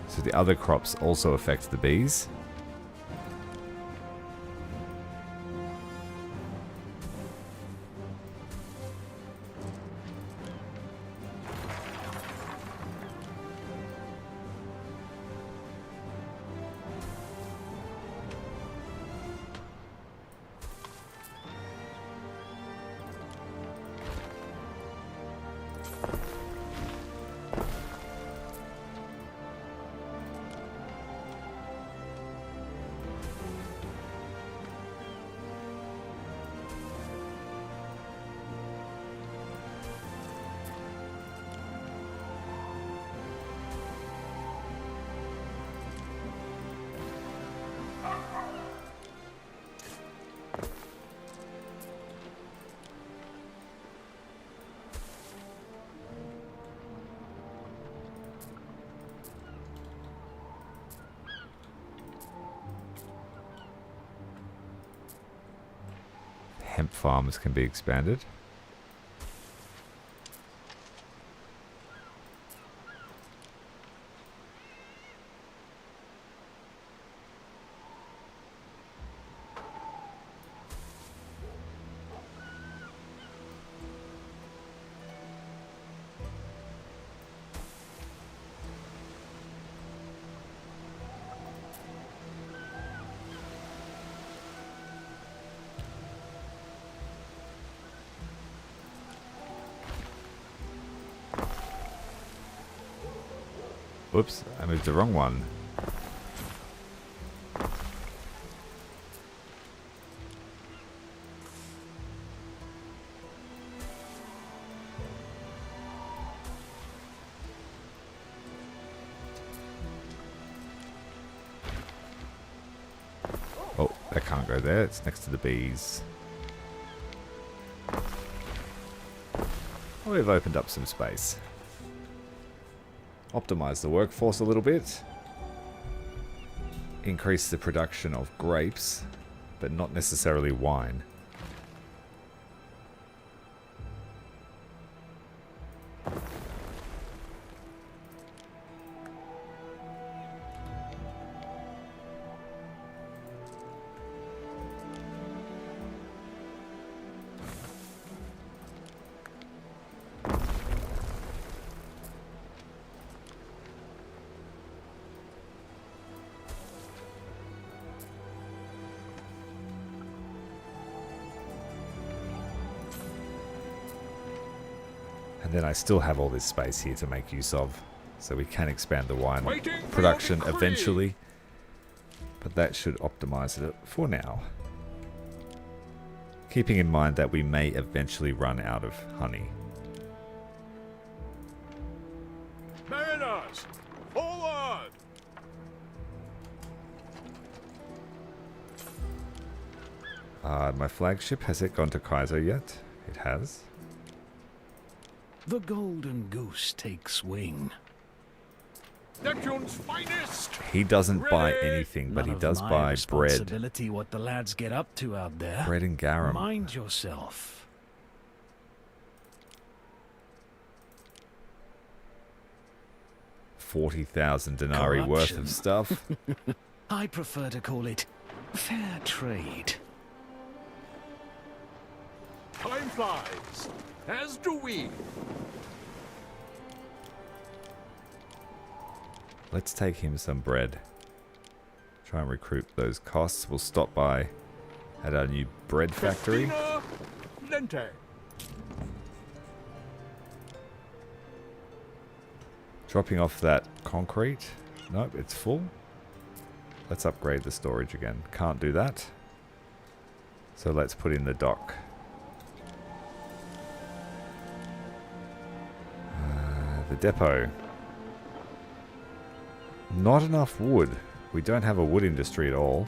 So the other crops also affect the bees. Hemp farms can be expanded. Whoops, I moved the wrong one. Oh, that can't go there. It's next to the bees. Oh, we've opened up some space. Optimize the workforce a little bit. Increase the production of grapes, but not necessarily wine. And then I still have all this space here to make use of. So we can expand the wine Waiting for production your decree. eventually. But that should optimize it for now. Keeping in mind that we may eventually run out of honey. Mariners, forward! My flagship, has it gone to Kaiser yet? It has. The golden goose takes wing. Neptune's finest! He doesn't buy Ready? anything, but None he of does my buy bread. responsibility what the lads get up to out there. Bread and garum. Mind yourself. 40,000 denarii worth Corruption. of stuff. I prefer to call it fair trade. Time flies, as do we. Let's take him some bread. Try and recoup those costs. We'll stop by at our new bread factory. Festina Lente. Dropping off that concrete. Nope, it's full. Let's upgrade the storage again. Can't do that. So let's put in the dock. The depot. Not enough wood. We don't have a wood industry at all.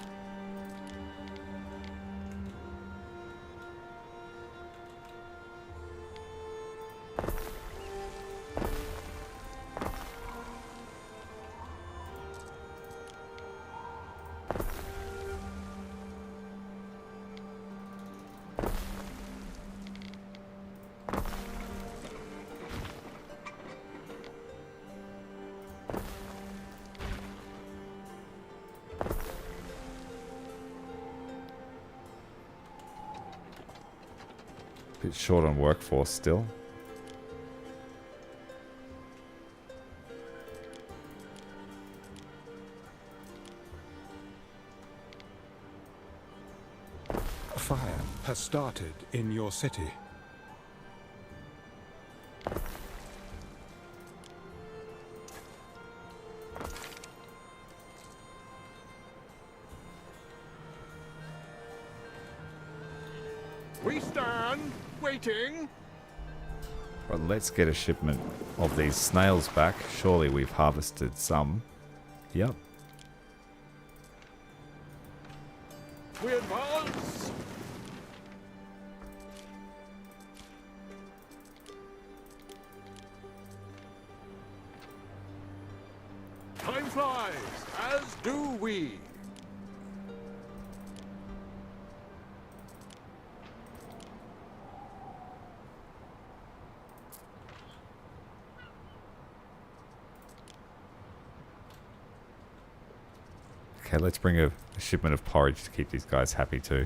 Bit short on workforce still. Fire has started in your city. We stand, waiting. But let's get a shipment of these snails back. Surely we've harvested some. Yep. We advance. Time flies, as do we. Okay, let's bring a shipment of porridge to keep these guys happy too.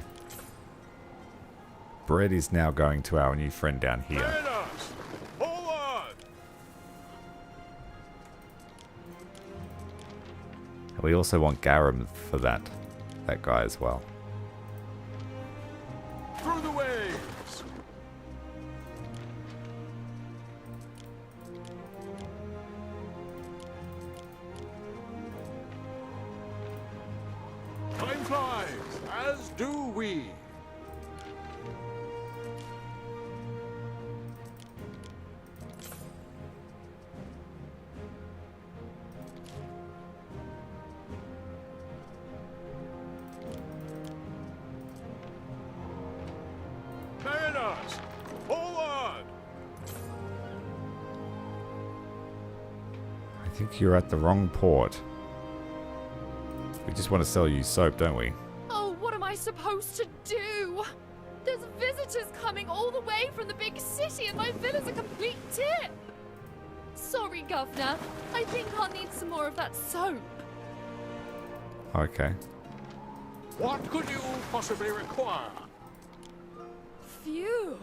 Bread is now going to our new friend down here. Mariners, forward! And we also want garum for that guy as well. Through the waves. Time flies, as do we. Mariners, forward! I think you're at the wrong port. We just want to sell you soap, don't we? Oh, what am I supposed to do? There's visitors coming all the way from the big city and my villa's a complete tip. Sorry, Governor. I think I'll need some more of that soap. Okay. What could you possibly require? Phew.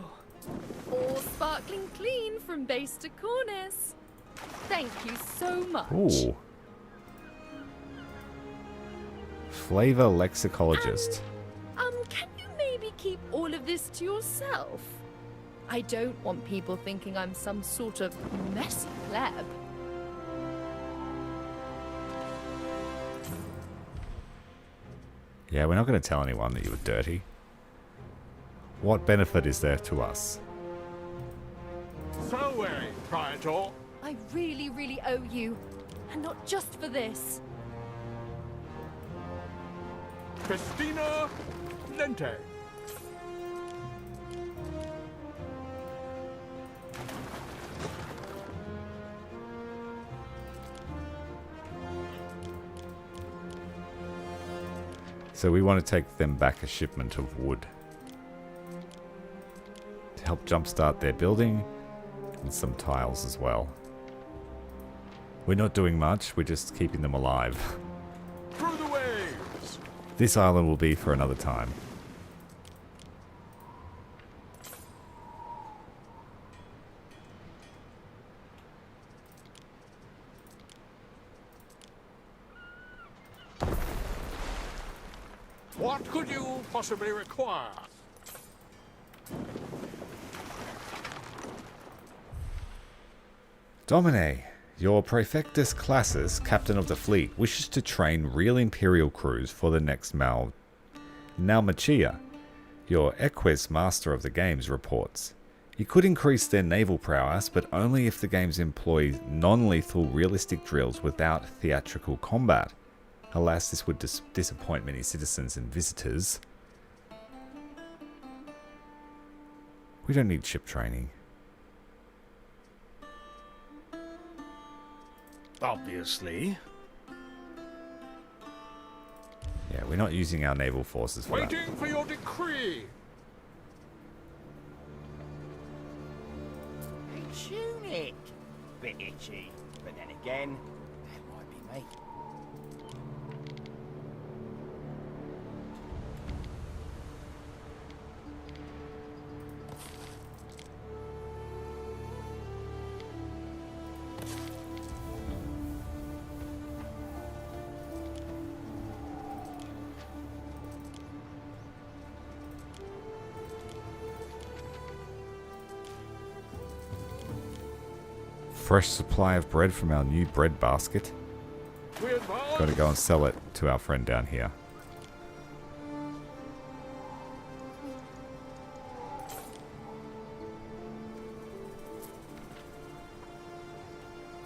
All sparkling clean from base to cornice. Thank you so much. Ooh. Flavor lexicologist. Can you maybe keep all of this to yourself? I don't want people thinking I'm some sort of messy pleb. Yeah, we're not going to tell anyone that you were dirty. What benefit is there to us? So, Praetor, I really, really owe you. And not just for this. Festina Lente. So we want to take them back a shipment of wood to help jumpstart their building and some tiles as well. We're not doing much, we're just keeping them alive. Through the waves. This island will be for another time. What could you possibly require? Domine, your Praefectus Classus, captain of the fleet, wishes to train real Imperial crews for the next Naumachia. Your Equus master of the games reports. You could increase their naval prowess, but only if the games employ non-lethal realistic drills without theatrical combat. Alas, this would disappoint many citizens and visitors. We don't need ship training. Obviously. Yeah, we're not using our naval forces for that. Waiting for your decree. A tunic. Bit itchy, but then again, that might be me. Fresh supply of bread from our new bread basket. Got to go and sell it to our friend down here.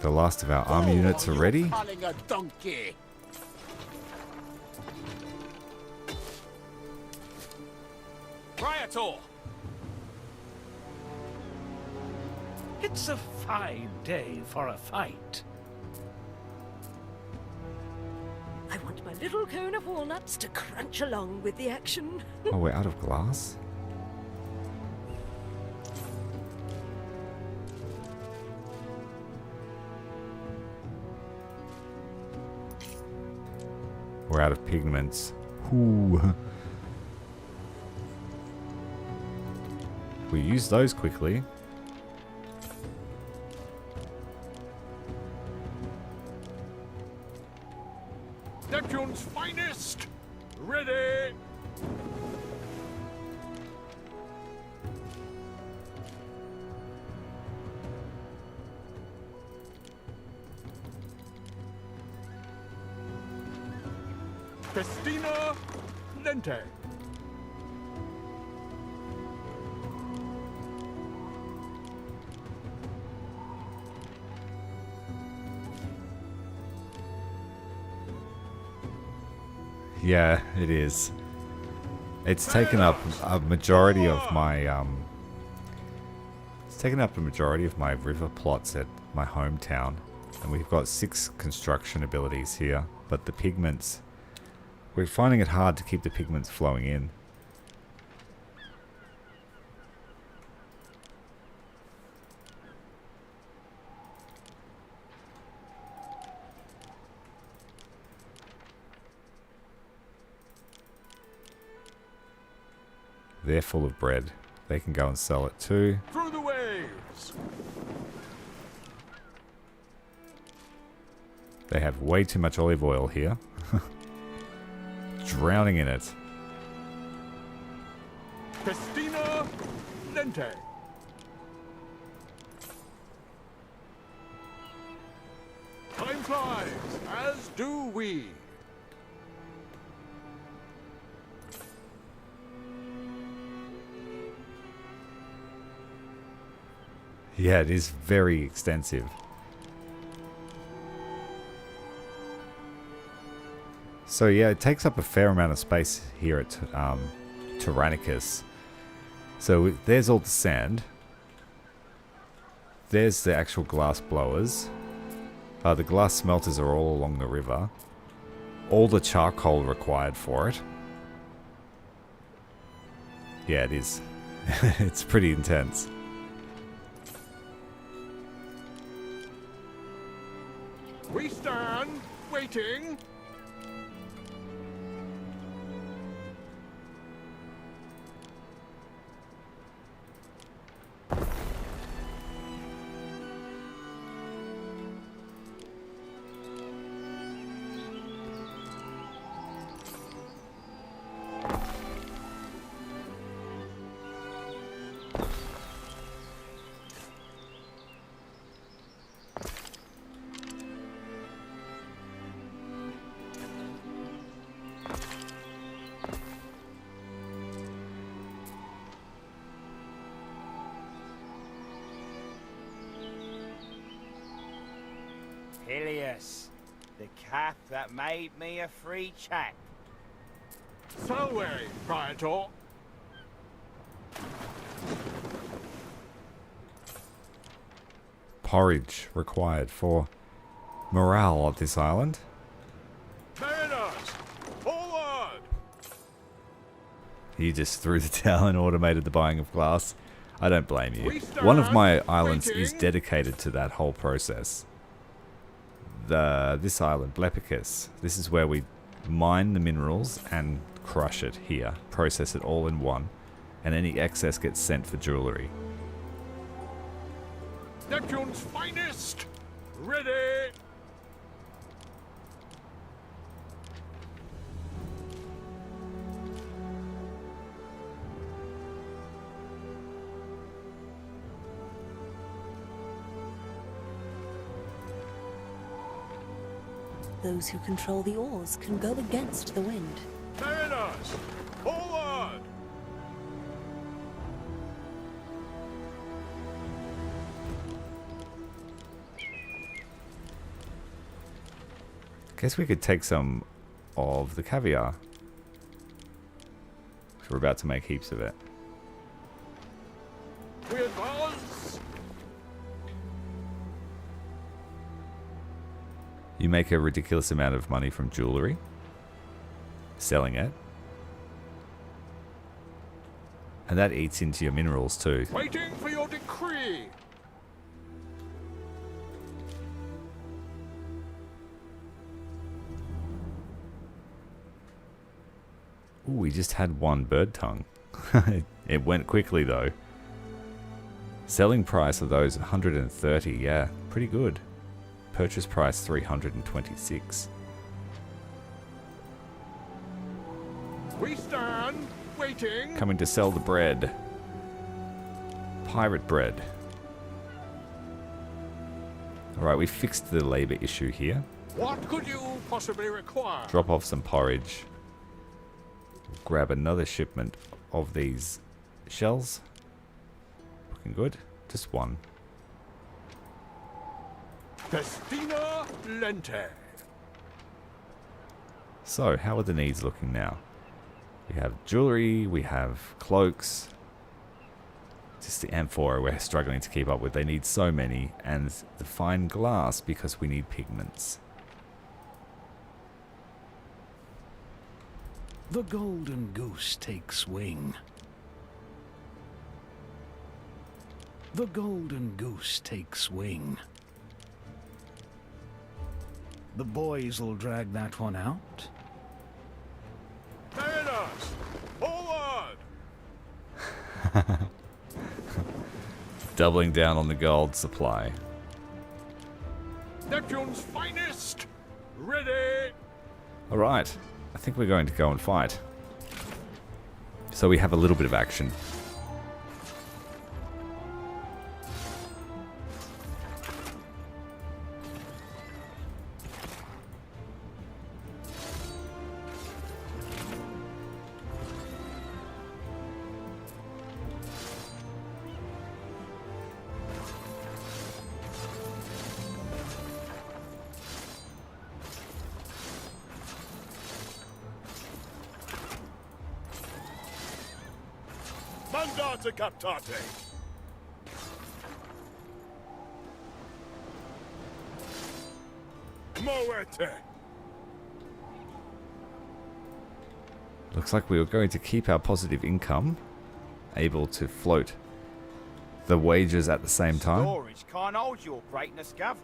The last of our army units are ready. Calling a donkey. Praetor. It's a fine day for a fight. I want my little cone of walnuts to crunch along with the action. Oh, we're out of glass? We're out of pigments. Ooh. We use those quickly. Neptune's finest. Ready. Festina Lente. Yeah, it is. It's taken up a majority of my river plots at my hometown, and we've got 6 construction abilities here, but the pigments, we're finding it hard to keep the pigments flowing in. They're full of bread. They can go and sell it too. Through the waves. They have way too much olive oil here. Drowning in it. Festina Lente. flies, as do we. Yeah, it is very extensive. So yeah, it takes up a fair amount of space here at Tyrannicus. So there's all the sand. There's the actual glass blowers. The glass smelters are all along the river. All the charcoal required for it. Yeah, it is. It's pretty intense. We stand, waiting. Pilius, the cap that made me a free chap. So way, Praetor. Porridge required for morale of this island. Mariners, forward! You just threw the towel and automated the buying of glass. I don't blame you. One of my islands is dedicated to that whole process. This island, Blepicus, this is where we mine the minerals and crush it here. Process it all in one. And any excess gets sent for jewellery. Neptune's finest, ready! Those who control the oars can go against the wind. Mariners, forward! Guess we could take some of the caviar. We're about to make heaps of it. We advance! You make a ridiculous amount of money from jewellery. Selling it. And that eats into your minerals too. Waiting for your decree! Ooh, we just had one bird tongue. It went quickly though. Selling price of those 130, yeah, pretty good. Purchase price 326. We stand, waiting. Coming to sell the bread. Pirate bread. Alright, we fixed the labour issue here. What could you possibly require? Drop off some porridge. Grab another shipment of these shells. Looking good. Just one. Festina Lente. So, how are the needs looking now? We have jewellery, we have cloaks. Just the amphora we're struggling to keep up with. They need so many. And the fine glass because we need pigments. The golden goose takes wing. The golden goose takes wing. The boys'll drag that one out. Mariners, forward! Doubling down on the gold supply. Neptune's finest, ready! Alright, I think we're going to go and fight. So we have a little bit of action. Andate captate! Moete! Looks like we were going to keep our positive income, able to float the wages at the same time. Storage can't hold your greatness, Gov.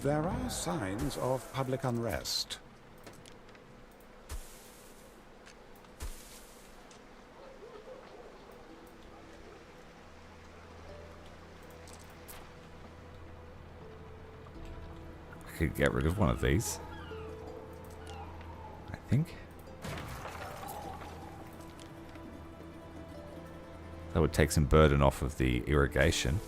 There are signs of public unrest. I could get rid of one of these, I think. That would take some burden off of the irrigation.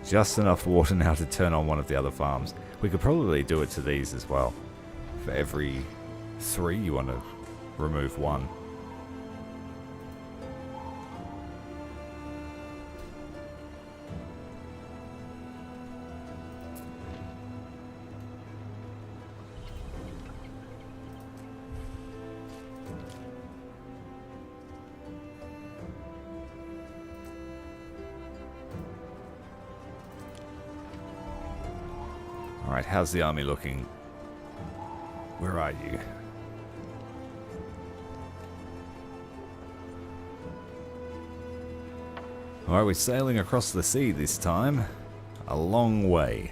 Just enough water now to turn on one of the other farms. We could probably do it to these as well. For every 3 you want to remove 1. Alright, how's the army looking? Where are you? Alright, we're sailing across the sea this time. A long way.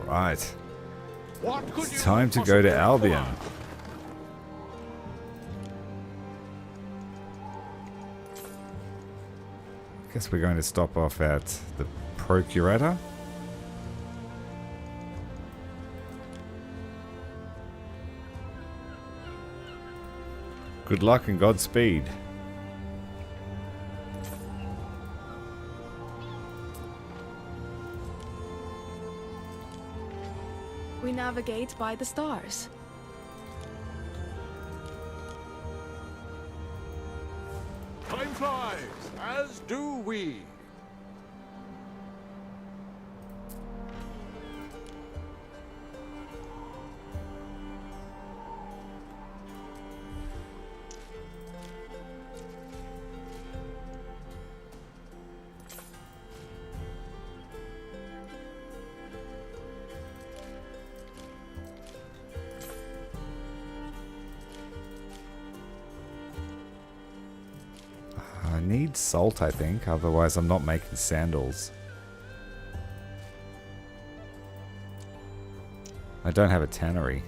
Alright. It's time to go to Albion. Guess we're going to stop off at the Procurator. Good luck and Godspeed. We navigate by the stars. Time flies, as do we. I need salt, I think, otherwise I'm not making sandals. I don't have a tannery.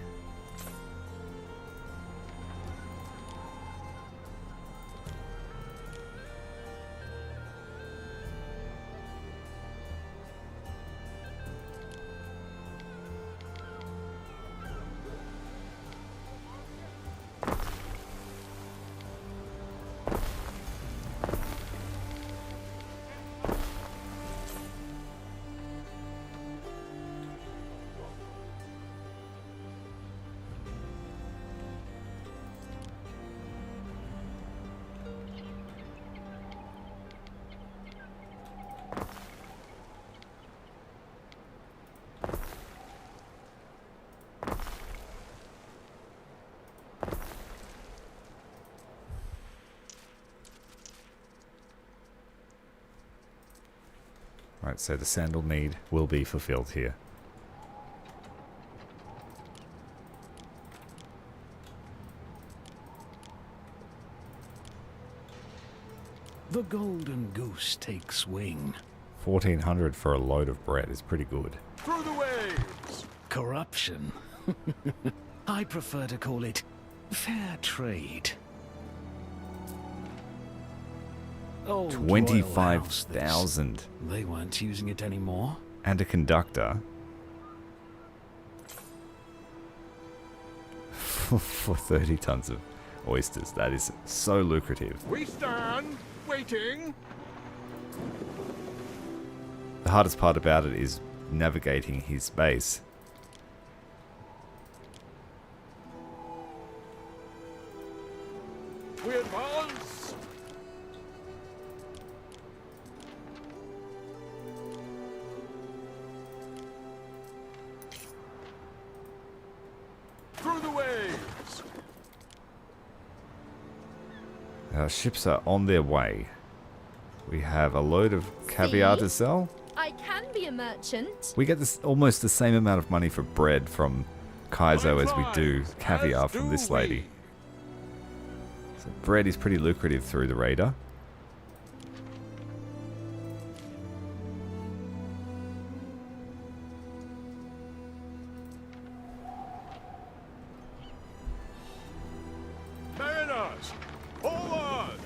Right, so the sandal need will be fulfilled here. The golden goose takes wing. 1400 for a load of bread is pretty good. Through the waves! Corruption. I prefer to call it fair trade. Old royal house, 25,000. They weren't using it anymore. And a conductor. For 30 tons of oysters. That is so lucrative. We stand, waiting. The hardest part about it is navigating his base. We advance. Through the waves. Our ships are on their way. We have a load of caviar to sell. I can be a merchant. We get this almost the same amount of money for bread from Kaizo as we do caviar from this lady. So bread is pretty lucrative through the raider. Mariners, forward!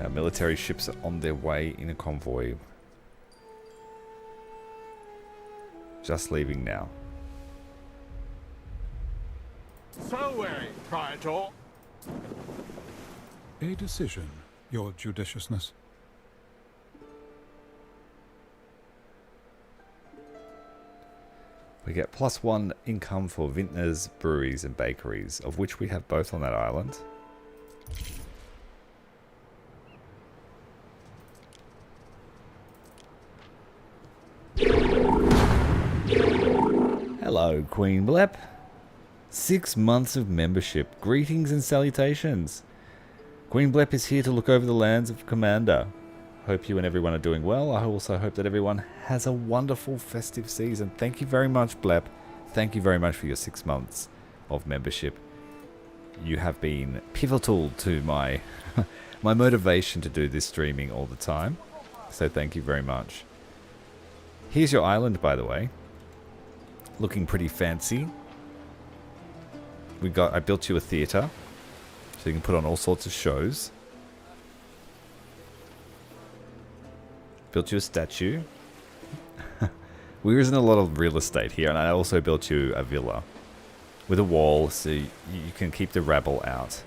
Our military ships are on their way in a convoy. Just leaving now. Selway, Praetor. A decision, your judiciousness. We get +1 income for vintners, breweries and bakeries, of which we have both on that island. Hello, Queen Blep. 6 months of membership. Greetings and salutations. Queen Blep is here to look over the lands of Commander. Hope you and everyone are doing well. I also hope that everyone has a wonderful festive season. Thank you very much, Blep. Thank you very much for your 6 months of membership. You have been pivotal to my my motivation to do this streaming all the time. So thank you very much. Here's your island, by the way. Looking pretty fancy. I built you a theatre, so you can put on all sorts of shows. Built you a statue. There isn't a lot of real estate here, and I also built you a villa with a wall, so you can keep the rabble out.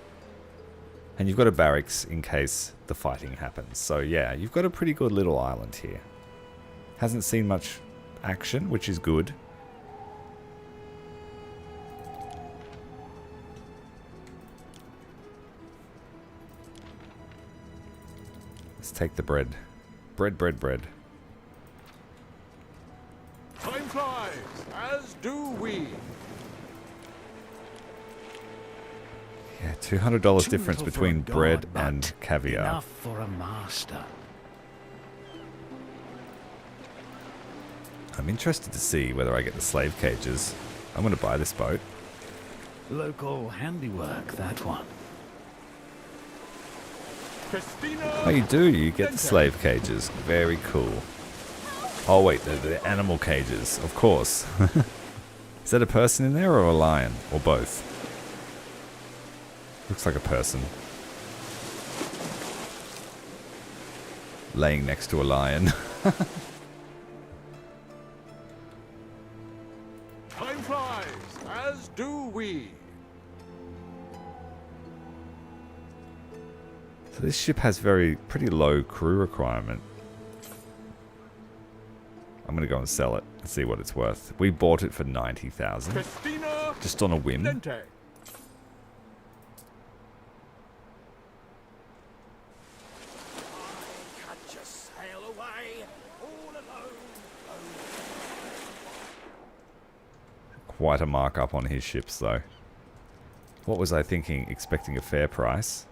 And you've got a barracks in case the fighting happens. So yeah, you've got a pretty good little island here. Hasn't seen much action, which is good. Let's take the bread. Bread, bread, bread. Time flies, as do we. Yeah, $200 difference between bread and caviar. Enough for a master. I'm interested to see whether I get the slave cages. I'm going to buy this boat. Local handiwork, that one. Oh, you do? You get the slave cages. Very cool. Oh, wait, the animal cages. Of course. Is that a person in there or a lion? Or both? Looks like a person. Laying next to a lion. Time flies, as do we. So this ship has pretty low crew requirement. I'm going to go and sell it and see what it's worth. We bought it for 90,000. Just on a whim. Lente. Quite a markup on his ships, though. What was I thinking? Expecting a fair price.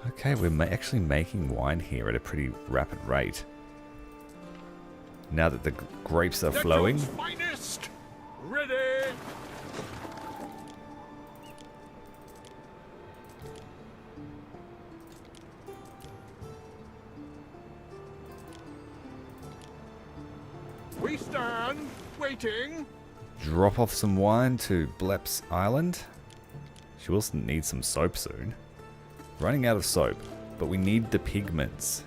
Okay, we're actually making wine here at a pretty rapid rate. Now that the grapes are flowing. Finest. Ready. We stand waiting. Drop off some wine to Blep's Island. She will need some soap soon. Running out of soap, but we need the pigments.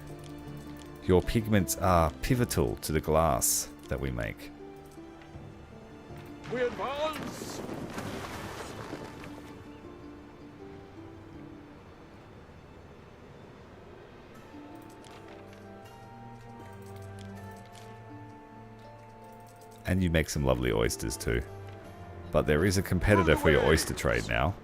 Your pigments are pivotal to the glass that we make. We advance. And you make some lovely oysters too. But there is a competitor for your oyster trade now.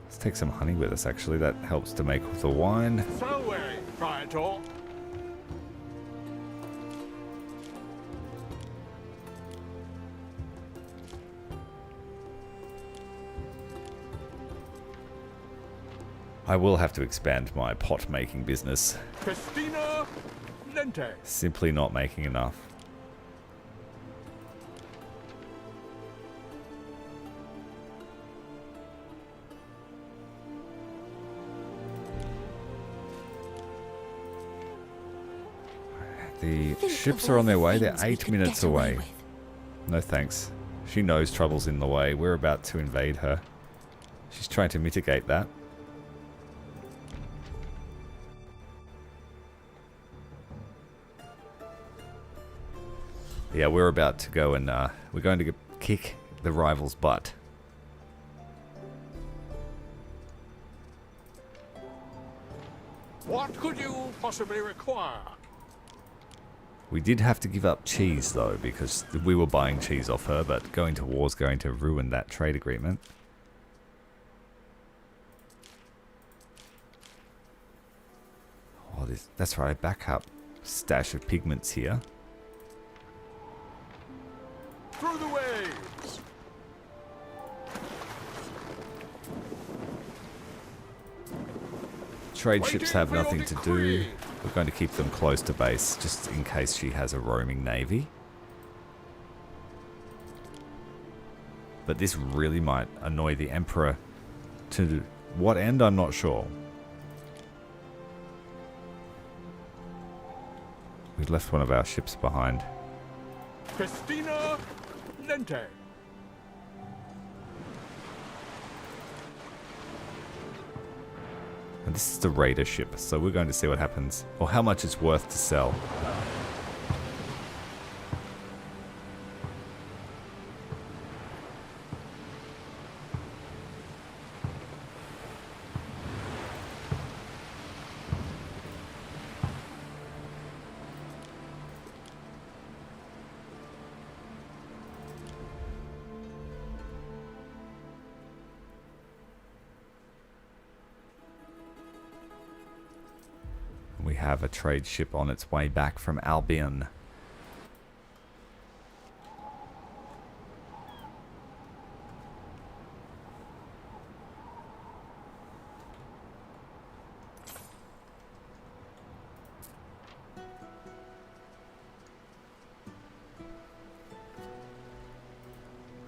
Let's take some honey with us actually. That helps to make the wine. So we try it all. I will have to expand my pot making business. Festina Lente. Simply not making enough. The ships are on their way. They're 8 minutes away. No thanks. She knows trouble's in the way. We're about to invade her. She's trying to mitigate that. Yeah, we're about to go and we're going to kick the rival's butt. What could you possibly require? We did have to give up cheese though, because we were buying cheese off her, but going to war is going to ruin that trade agreement. Oh, that's right, backup stash of pigments here. Through the waves. Trade ships have nothing to do. We're going to keep them close to base, just in case she has a roaming navy. But this really might annoy the Emperor. To what end, I'm not sure. We left one of our ships behind. Christina Lente. And this is the raider ship, so we're going to see what happens, or how much it's worth to sell. We have a trade ship on its way back from Albion.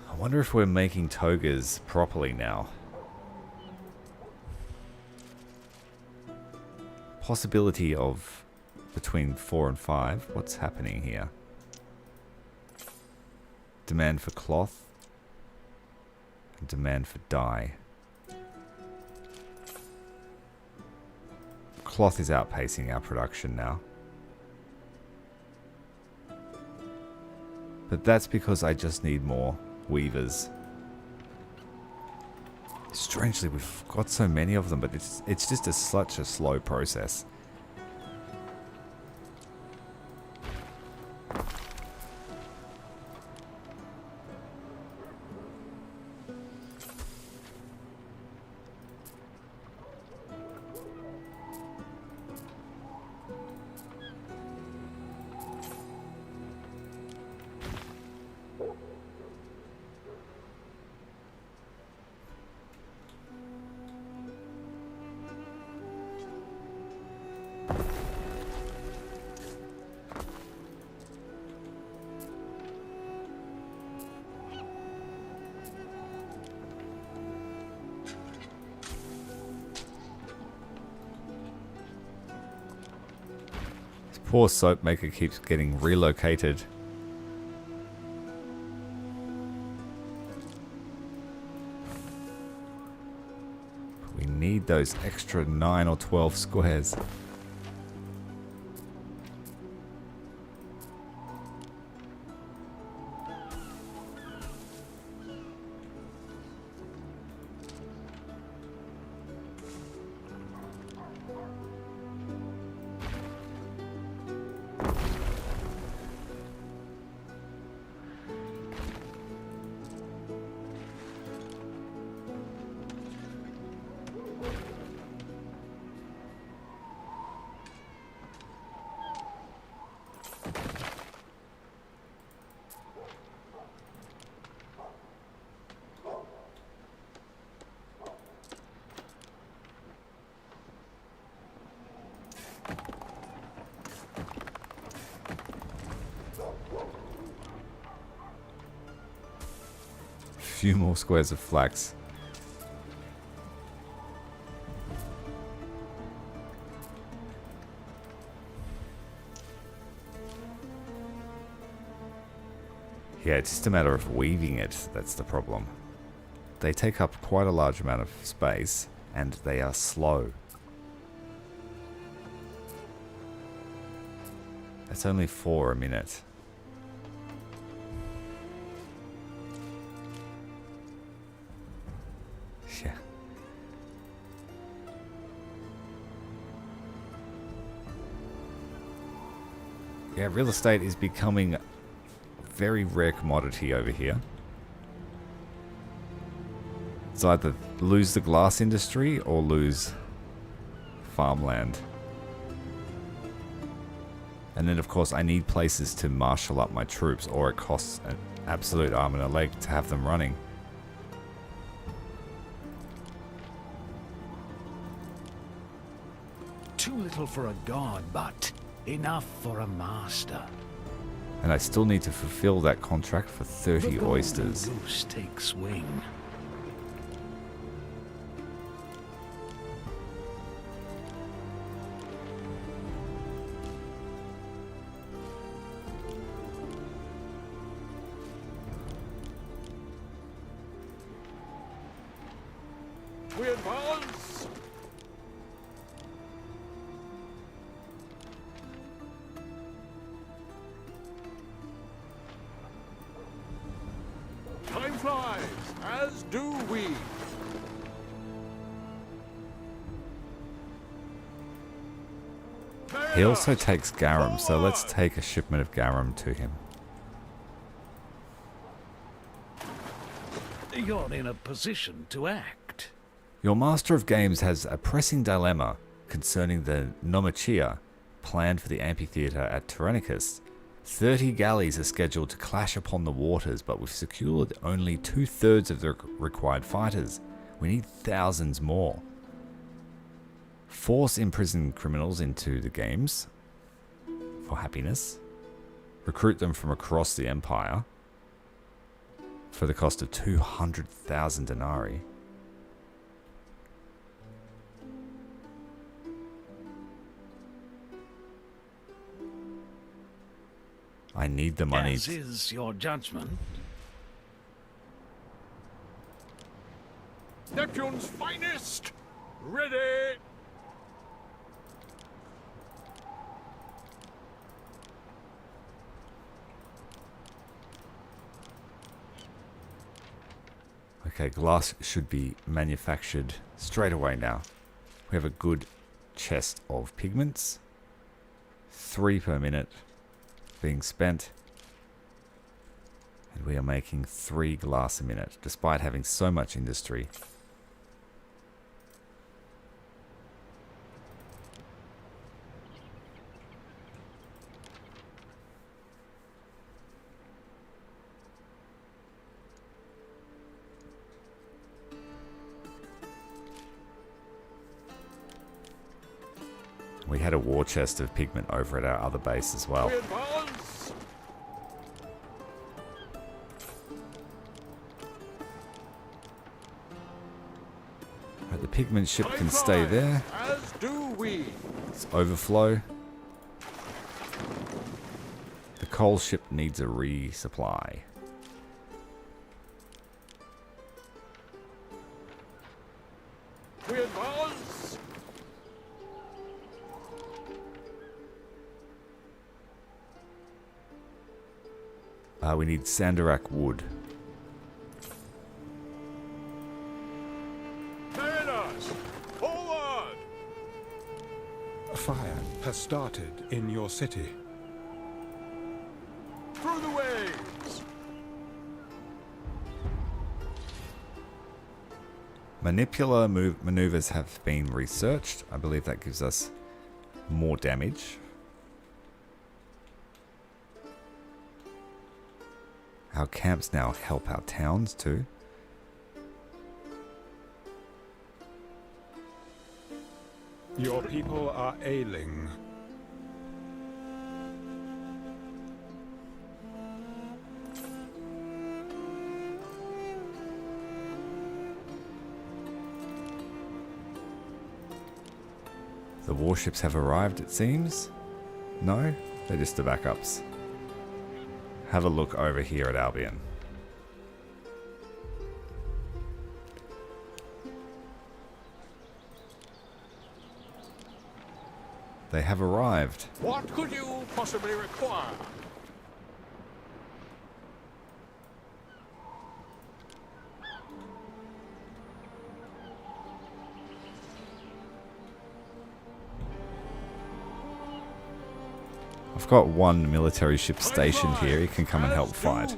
I wonder if we're making togas properly now. Possibility of between 4 and 5. What's happening here? Demand for cloth and demand for dye. Cloth is outpacing our production now. But that's because I just need more weavers. Strangely, we've got so many of them, but it's just such a slow process. Poor soap maker keeps getting relocated. We need those extra 9 or 12 squares. Few more squares of flax. Yeah, it's just a matter of weaving it, that's the problem. They take up quite a large amount of space, and they are slow. That's only 4 a minute. Yeah. Yeah, real estate is becoming a very rare commodity over here. It's either lose the glass industry or lose farmland. And then of course I need places to marshal up my troops, or it costs an absolute arm and a leg to have them running. Too little for a god, but enough for a master. And I still need to fulfill that contract for 30 oysters. The goose takes wing. We advance! Time flies, as do we. He also takes garum, so let's take a shipment of garum to him. You're in a position to act. Your Master of Games has a pressing dilemma concerning the Nomachia planned for the amphitheatre at Tyranicus. 30 galleys are scheduled to clash upon the waters, but we've secured only 2/3 of the required fighters. We need thousands more. Force imprisoned criminals into the games for happiness. Recruit them from across the Empire for the cost of 200,000 denarii. I need the money. As is your judgment. Neptune's finest! Ready! Okay, glass should be manufactured straight away now. We have a good chest of pigments. 3 per minute being spent. And we are making 3 glass a minute, despite having so much industry. We had a war chest of pigment over at our other base as well. We advance! Right, the pigment ship can stay there. As do we. It's overflow. The coal ship needs a resupply. We advance! We need Sandarak wood. Mariners, forward! A fire has started in your city. Through the waves! Manipular maneuvers have been researched. I believe that gives us more damage. Our camps now help our towns too. Your people are ailing. The warships have arrived, it seems. No, they're just the backups. Have a look over here at Albion. They have arrived. What could you possibly require? I've got one military ship stationed here. He can come and help fight.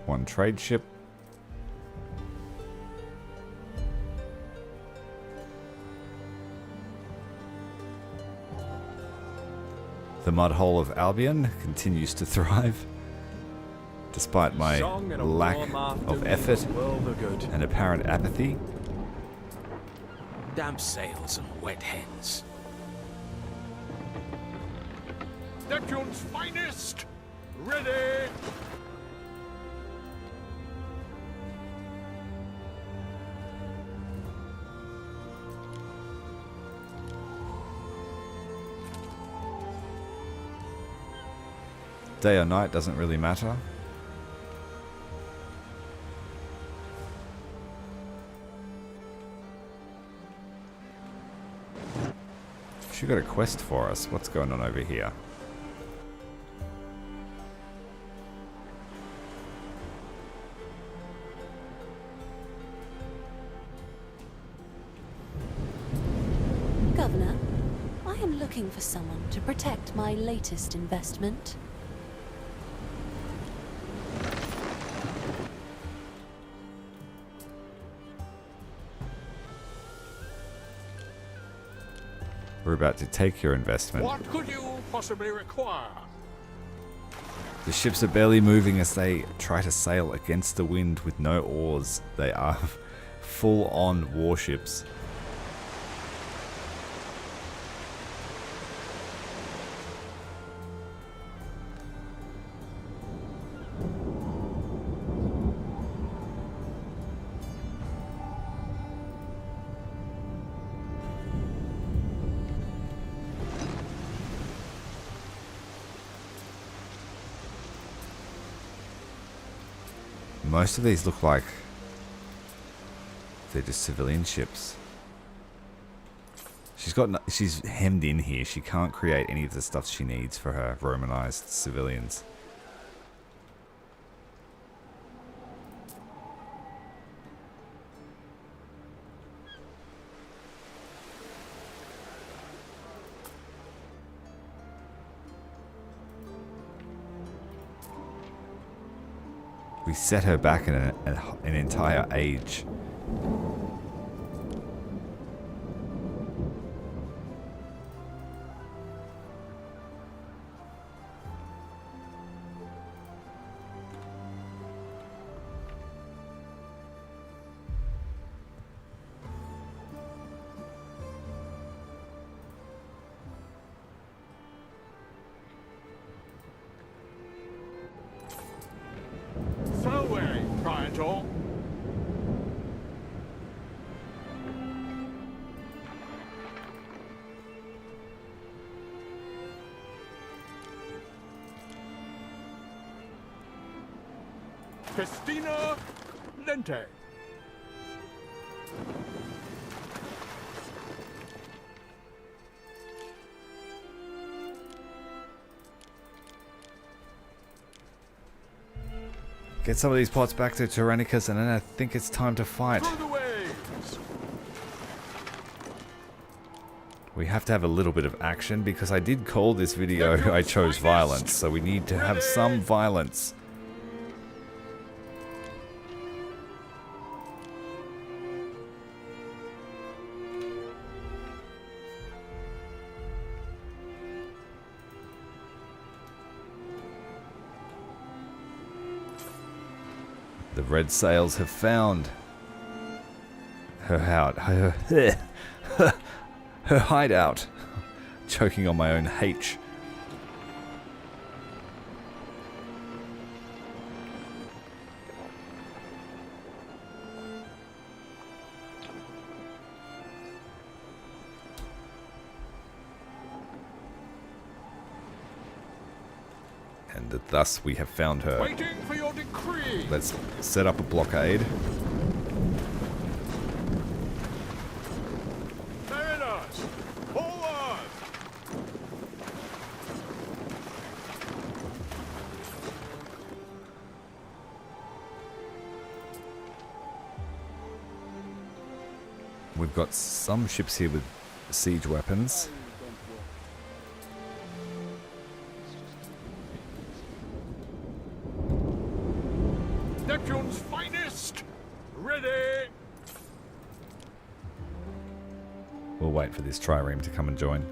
One trade ship. The mud hole of Albion continues to thrive, despite my lack of effort and apparent apathy. Damp sails and wet hens. Neptune's finest! Ready! day or night doesn't really matter. She got a quest for us. What's going on over here? Governor, I am looking for someone to protect my latest investment. We're about to take your investment. What could you possibly require? The ships are barely moving as they try to sail against the wind with no oars. They are full-on warships. Most of these look like they're just civilian ships. She's hemmed in here. She can't create any of the stuff she needs for her Romanized civilians. We set her back in an entire age. Away, Praetor. Festina Lente. Get some of these pots back to Tyrannicus, and then I think it's time to fight. We have to have a little bit of action, because I did call this video I chose violence, so we need to have some violence. The red sails have found her her hideout. Choking on my own H. And thus we have found her. Waiting for your decree. Let's set up a blockade. Mariners, forward! We've got some ships here with siege weapons. Neptune's finest, ready. We'll wait for this trireme to come and join.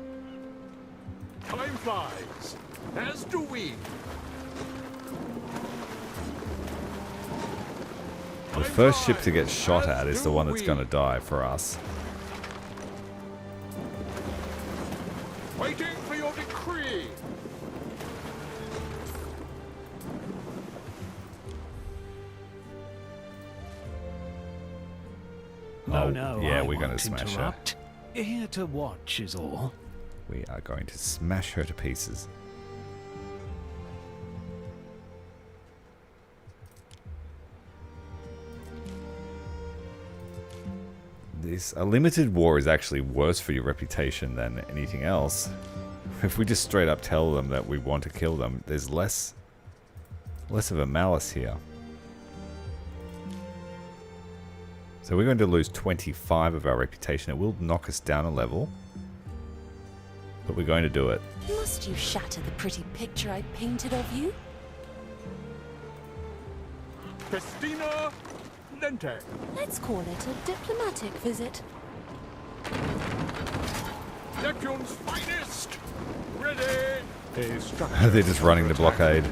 Time flies, as do we. The first ship to get shot at is the one that's going to die for us. Waiting for your decree. No, yeah, I we're going won't to smash interrupt. Here to watch is all. We are going to smash her to pieces. A limited war is actually worse for your reputation than anything else. If we just straight up tell them that we want to kill them, there's less of a malice here. So we're going to lose 25 of our reputation. It will knock us down a level, but we're going to do it. Must you shatter the pretty picture I painted of you? Festina Lente. Let's call it a diplomatic visit. Neptune's finest. Ready. They're just running the blockade.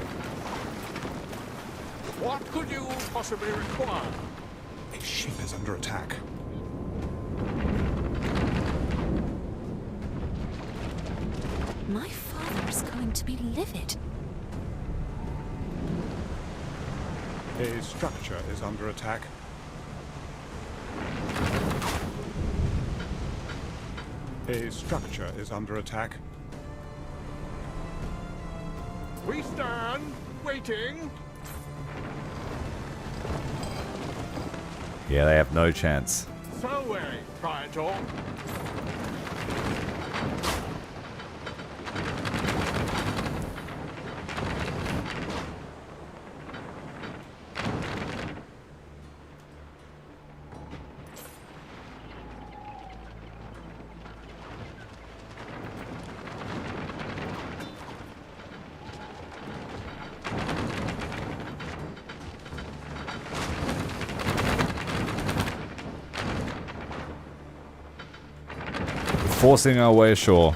What could you possibly require? A ship is under attack. My father is going to be livid. A structure is under attack. A structure is under attack. We stand waiting. Yeah, they have no chance. Salve, Praetor. Forcing our way ashore.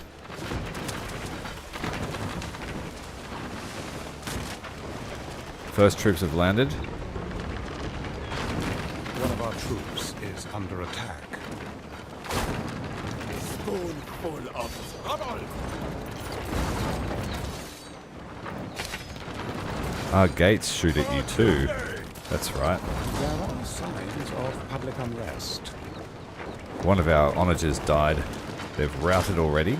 First troops have landed. One of our troops is under attack. Spoonful of trouble. Our gates shoot at you too. That's right. There are signs of public unrest. One of our onagers died. They've routed already.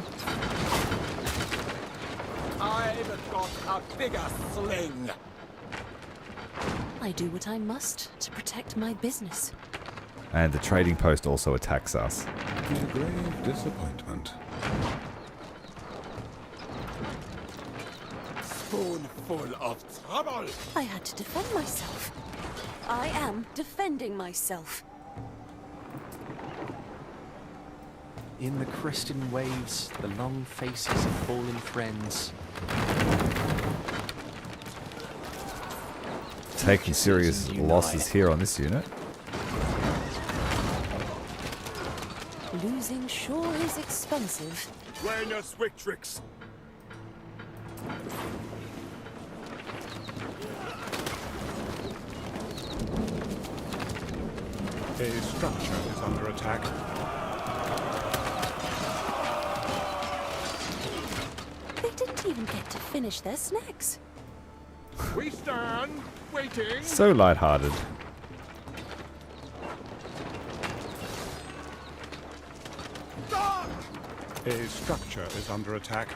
I've got a bigger sling. I do what I must to protect my business. And the trading post also attacks us. A grave disappointment. Spoonful of trouble. I had to defend myself. I am defending myself. In the cresting waves, the long faces of fallen friends. Taking serious losses here on this unit. Losing sure is expensive. Buenos Victrix. A structure is under attack. They didn't even get to finish their snacks. We stand waiting. So lighthearted. A structure is under attack.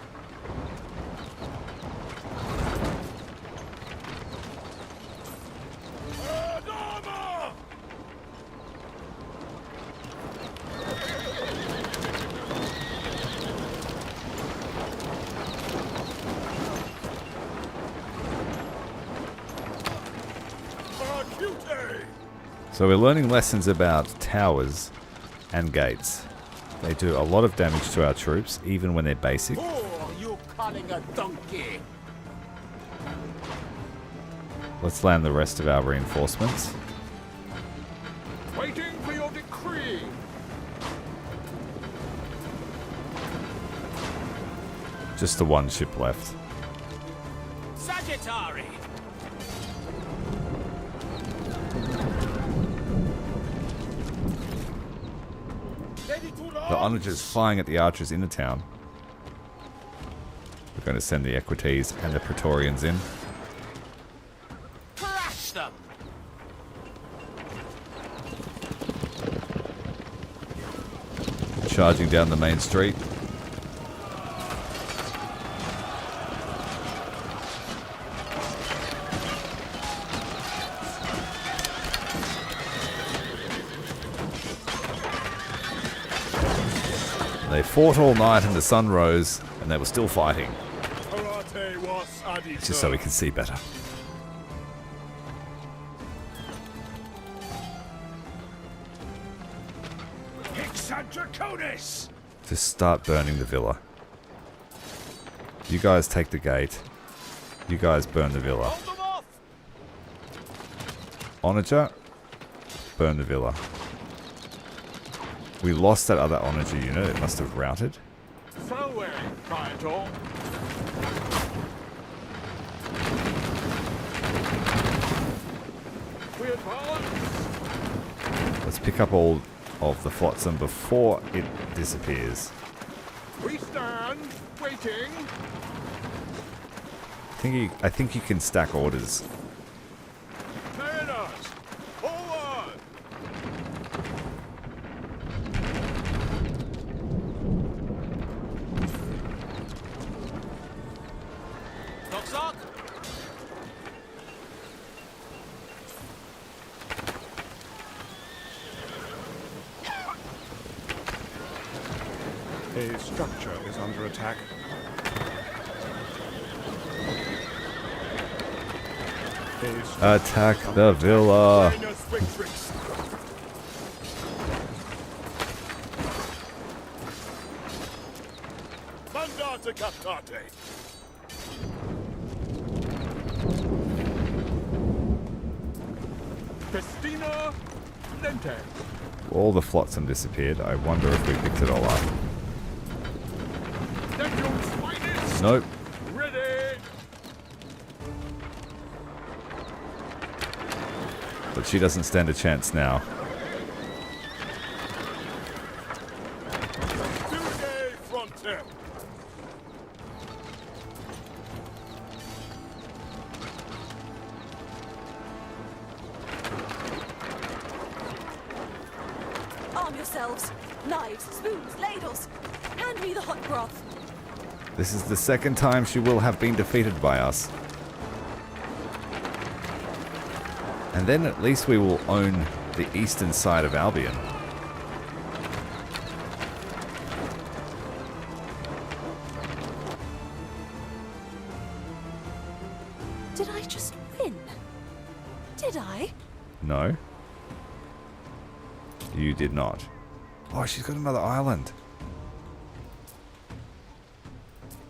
So we're learning lessons about towers and gates. They do a lot of damage to our troops, even when they're basic. Who are you calling a donkey? Let's land the rest of our reinforcements. Waiting for your decree. Just the one ship left. Sagittari! The onagers flying at the archers in the town. We're going to send the Equites and the Praetorians in. Crash them! Charging down the main street. They fought all night and the sun rose, and they were still fighting. Just so we can see better. Just start burning the villa. You guys take the gate. You guys burn the villa. Onager, burn the villa. We lost that other Onager unit. It must have routed. Farewell, Praetor. We advance. Let's pick up all of the flotsam before it disappears. We stand, waiting. I think you can stack orders. Mariners, forward! Knock. A structure is under attack. Attack the villa. Mandata captate. Festina Lente. All the flotsam disappeared. I wonder if we picked it all up. Nope. Ready. But she doesn't stand a chance now. Arm yourselves. Knives, spoons, ladles. Hand me the hot broth. This is the second time she will have been defeated by us. And then at least we will own the eastern side of Albion. Did I just win? Did I? No. You did not. Oh, she's got another island.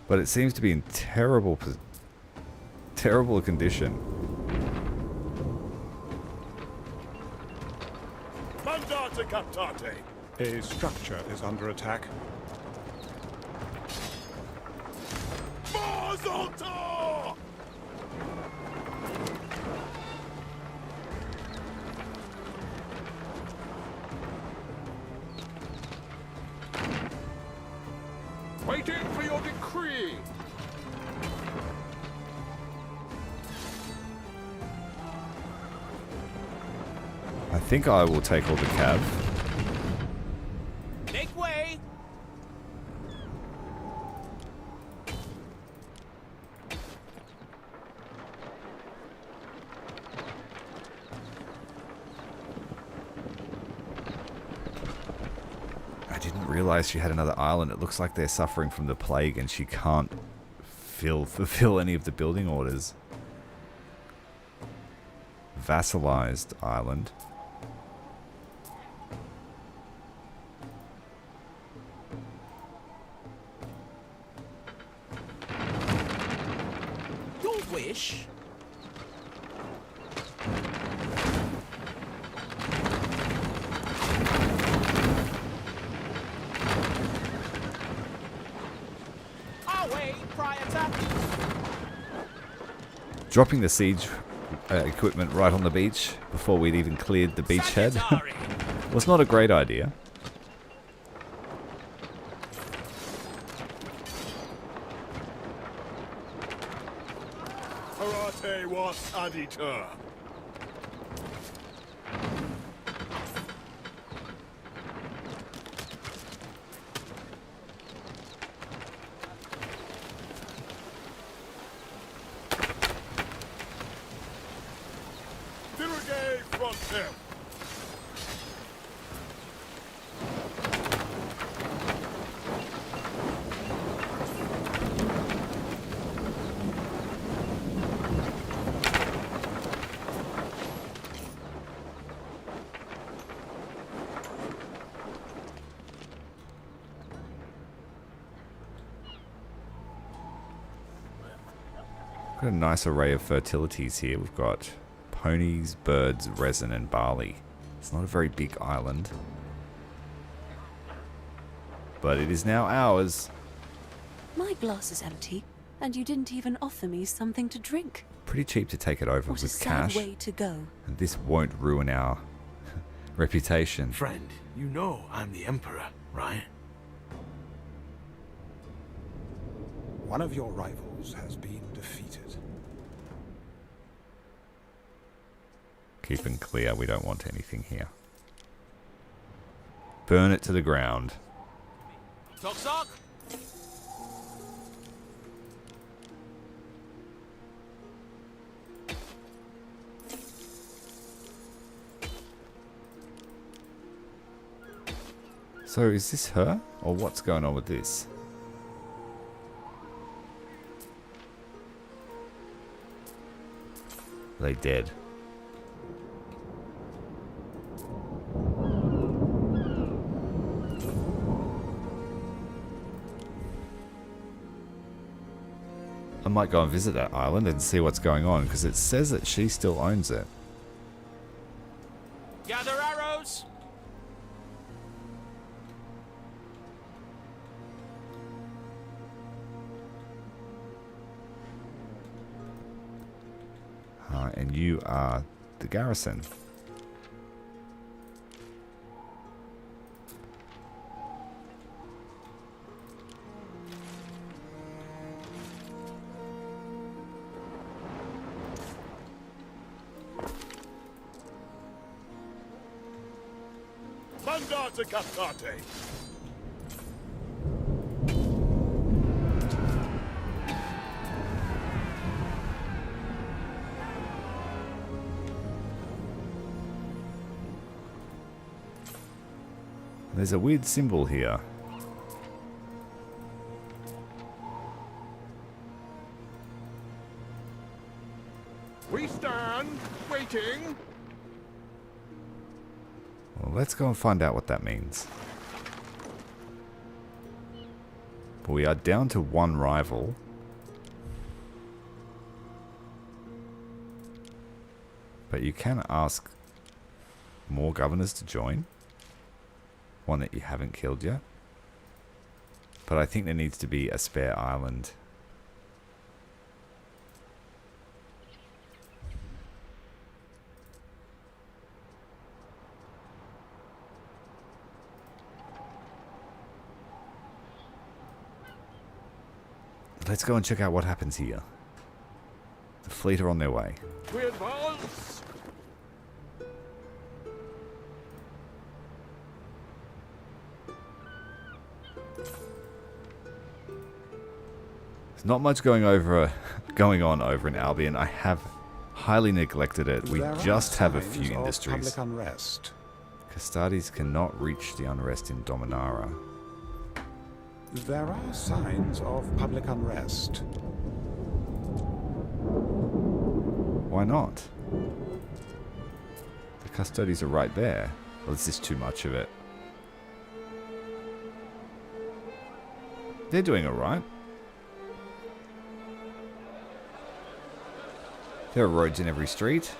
But it seems to be in terrible condition. Mandata captate. A structure is under attack. Mars altar! Waiting for your decree. I think I will take all the cav. Make way! I didn't realize she had another island. It looks like they're suffering from the plague and she can't fulfill any of the building orders. Vassalized island. Your wish? Away, Praetor! Dropping the siege equipment right on the beach before we'd even cleared the beachhead was not a great idea. Parate was aditur. Dirige frontem. Got a nice array of fertilities here. We've got ponies, birds, resin, and barley. It's not a very big island, but it is now ours. My glass is empty, and you didn't even offer me something to drink. Pretty cheap to take it over What with a sad cash. way to go. And this won't ruin our reputation. Friend, you know I'm the Emperor, right? One of your rivals has been defeated. Keeping clear, we don't want anything here. Burn it to the ground. Sock sock! So is this her? Or what's going on with this? Are they dead? I might go and visit that island and see what's going on, because it says that she still owns it. Gather arrows! And you are the garrison. Mandate captate! There's a weird symbol here. We stand, waiting. Well, let's go and find out what that means. We are down to one rival. But you can ask more governors to join. One that you haven't killed yet. But I think there needs to be a spare island. Let's go and check out what happens here. The fleet are on their way. We advance. There's not much going on over in Albion. I have highly neglected it. We just have a few industries. Public unrest. Custades cannot reach the unrest in Dominara. There are signs of public unrest. Why not? The custodies are right there. Well, this is too much of it. They're doing alright. There are roads in every street.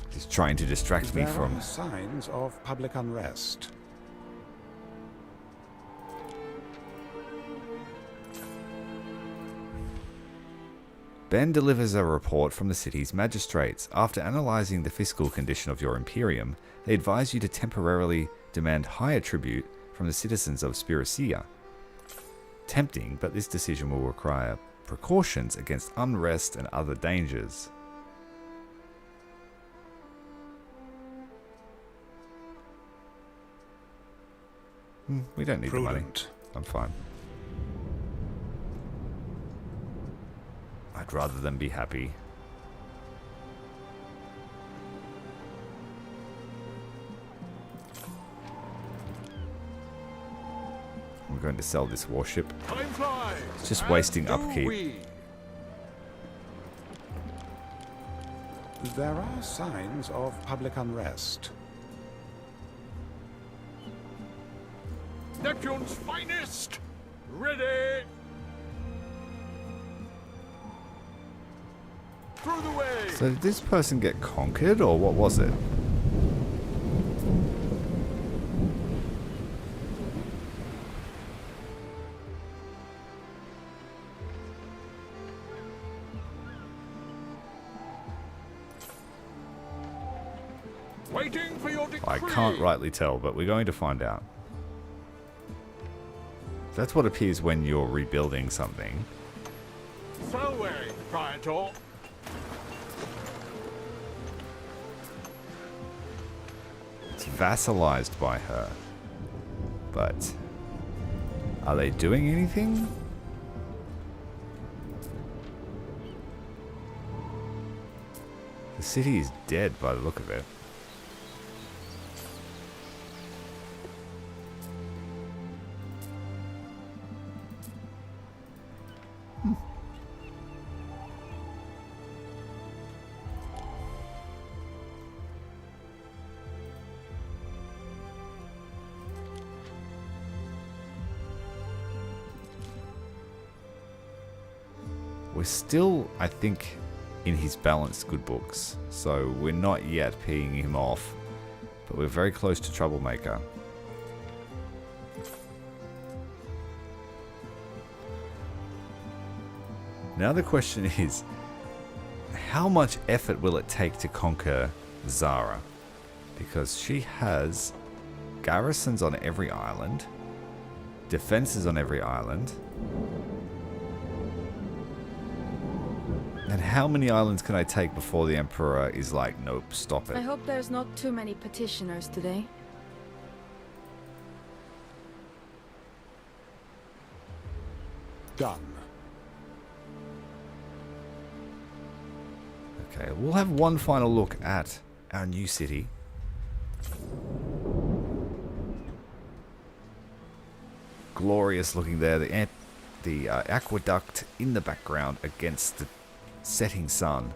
He's trying to distract me from... There are signs of public unrest. Ben delivers a report from the city's magistrates. After analysing the fiscal condition of your Imperium, they advise you to temporarily demand higher tribute from the citizens of Spiracia. Tempting, but this decision will require precautions against unrest and other dangers. We don't need the money. I'm fine. I'd rather them be happy. I'm going to sell this warship. Time flies. It's just wasting Do upkeep. we. There are signs of public unrest. Neptune's finest! Ready! Through the way! So did this person get conquered, or what was it? Waiting for your decree. I can't rightly tell, but we're going to find out. That's what appears when you're rebuilding something. Selway, Praetor. It's vassalized by her. But are they doing anything? The city is dead by the look of it. We're still, I think, in his balanced good books, so we're not yet peeing him off, but we're very close to Troublemaker. Now the question is, how much effort will it take to conquer Zara? Because she has garrisons on every island, defenses on every island. And how many islands can I take before the Emperor is like, nope, stop it? I hope there's not too many petitioners today. Done. Okay, we'll have one final look at our new city. Glorious looking there. The aqueduct in the background against the setting sun.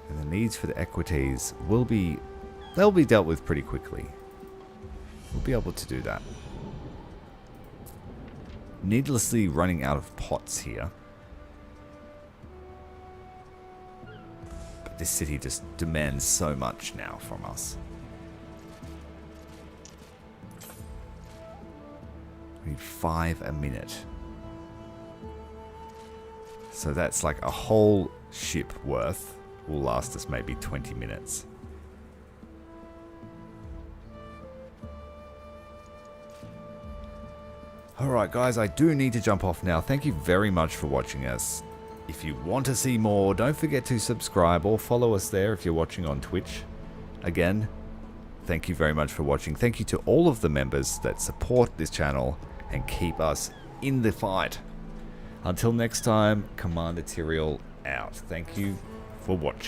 And the needs for the equities will be, they'll be dealt with pretty quickly. We'll be able to do that. Needlessly running out of pots here. But this city just demands so much now from us. We need 5 a minute. So that's like a whole ship worth. Will last us maybe 20 minutes. Alright guys, I do need to jump off now. Thank you very much for watching us. If you want to see more, don't forget to subscribe or follow us there if you're watching on Twitch. Again, thank you very much for watching. Thank you to all of the members that support this channel and keep us in the fight. Until next time, Commander Tyrael out. Thank you for watching.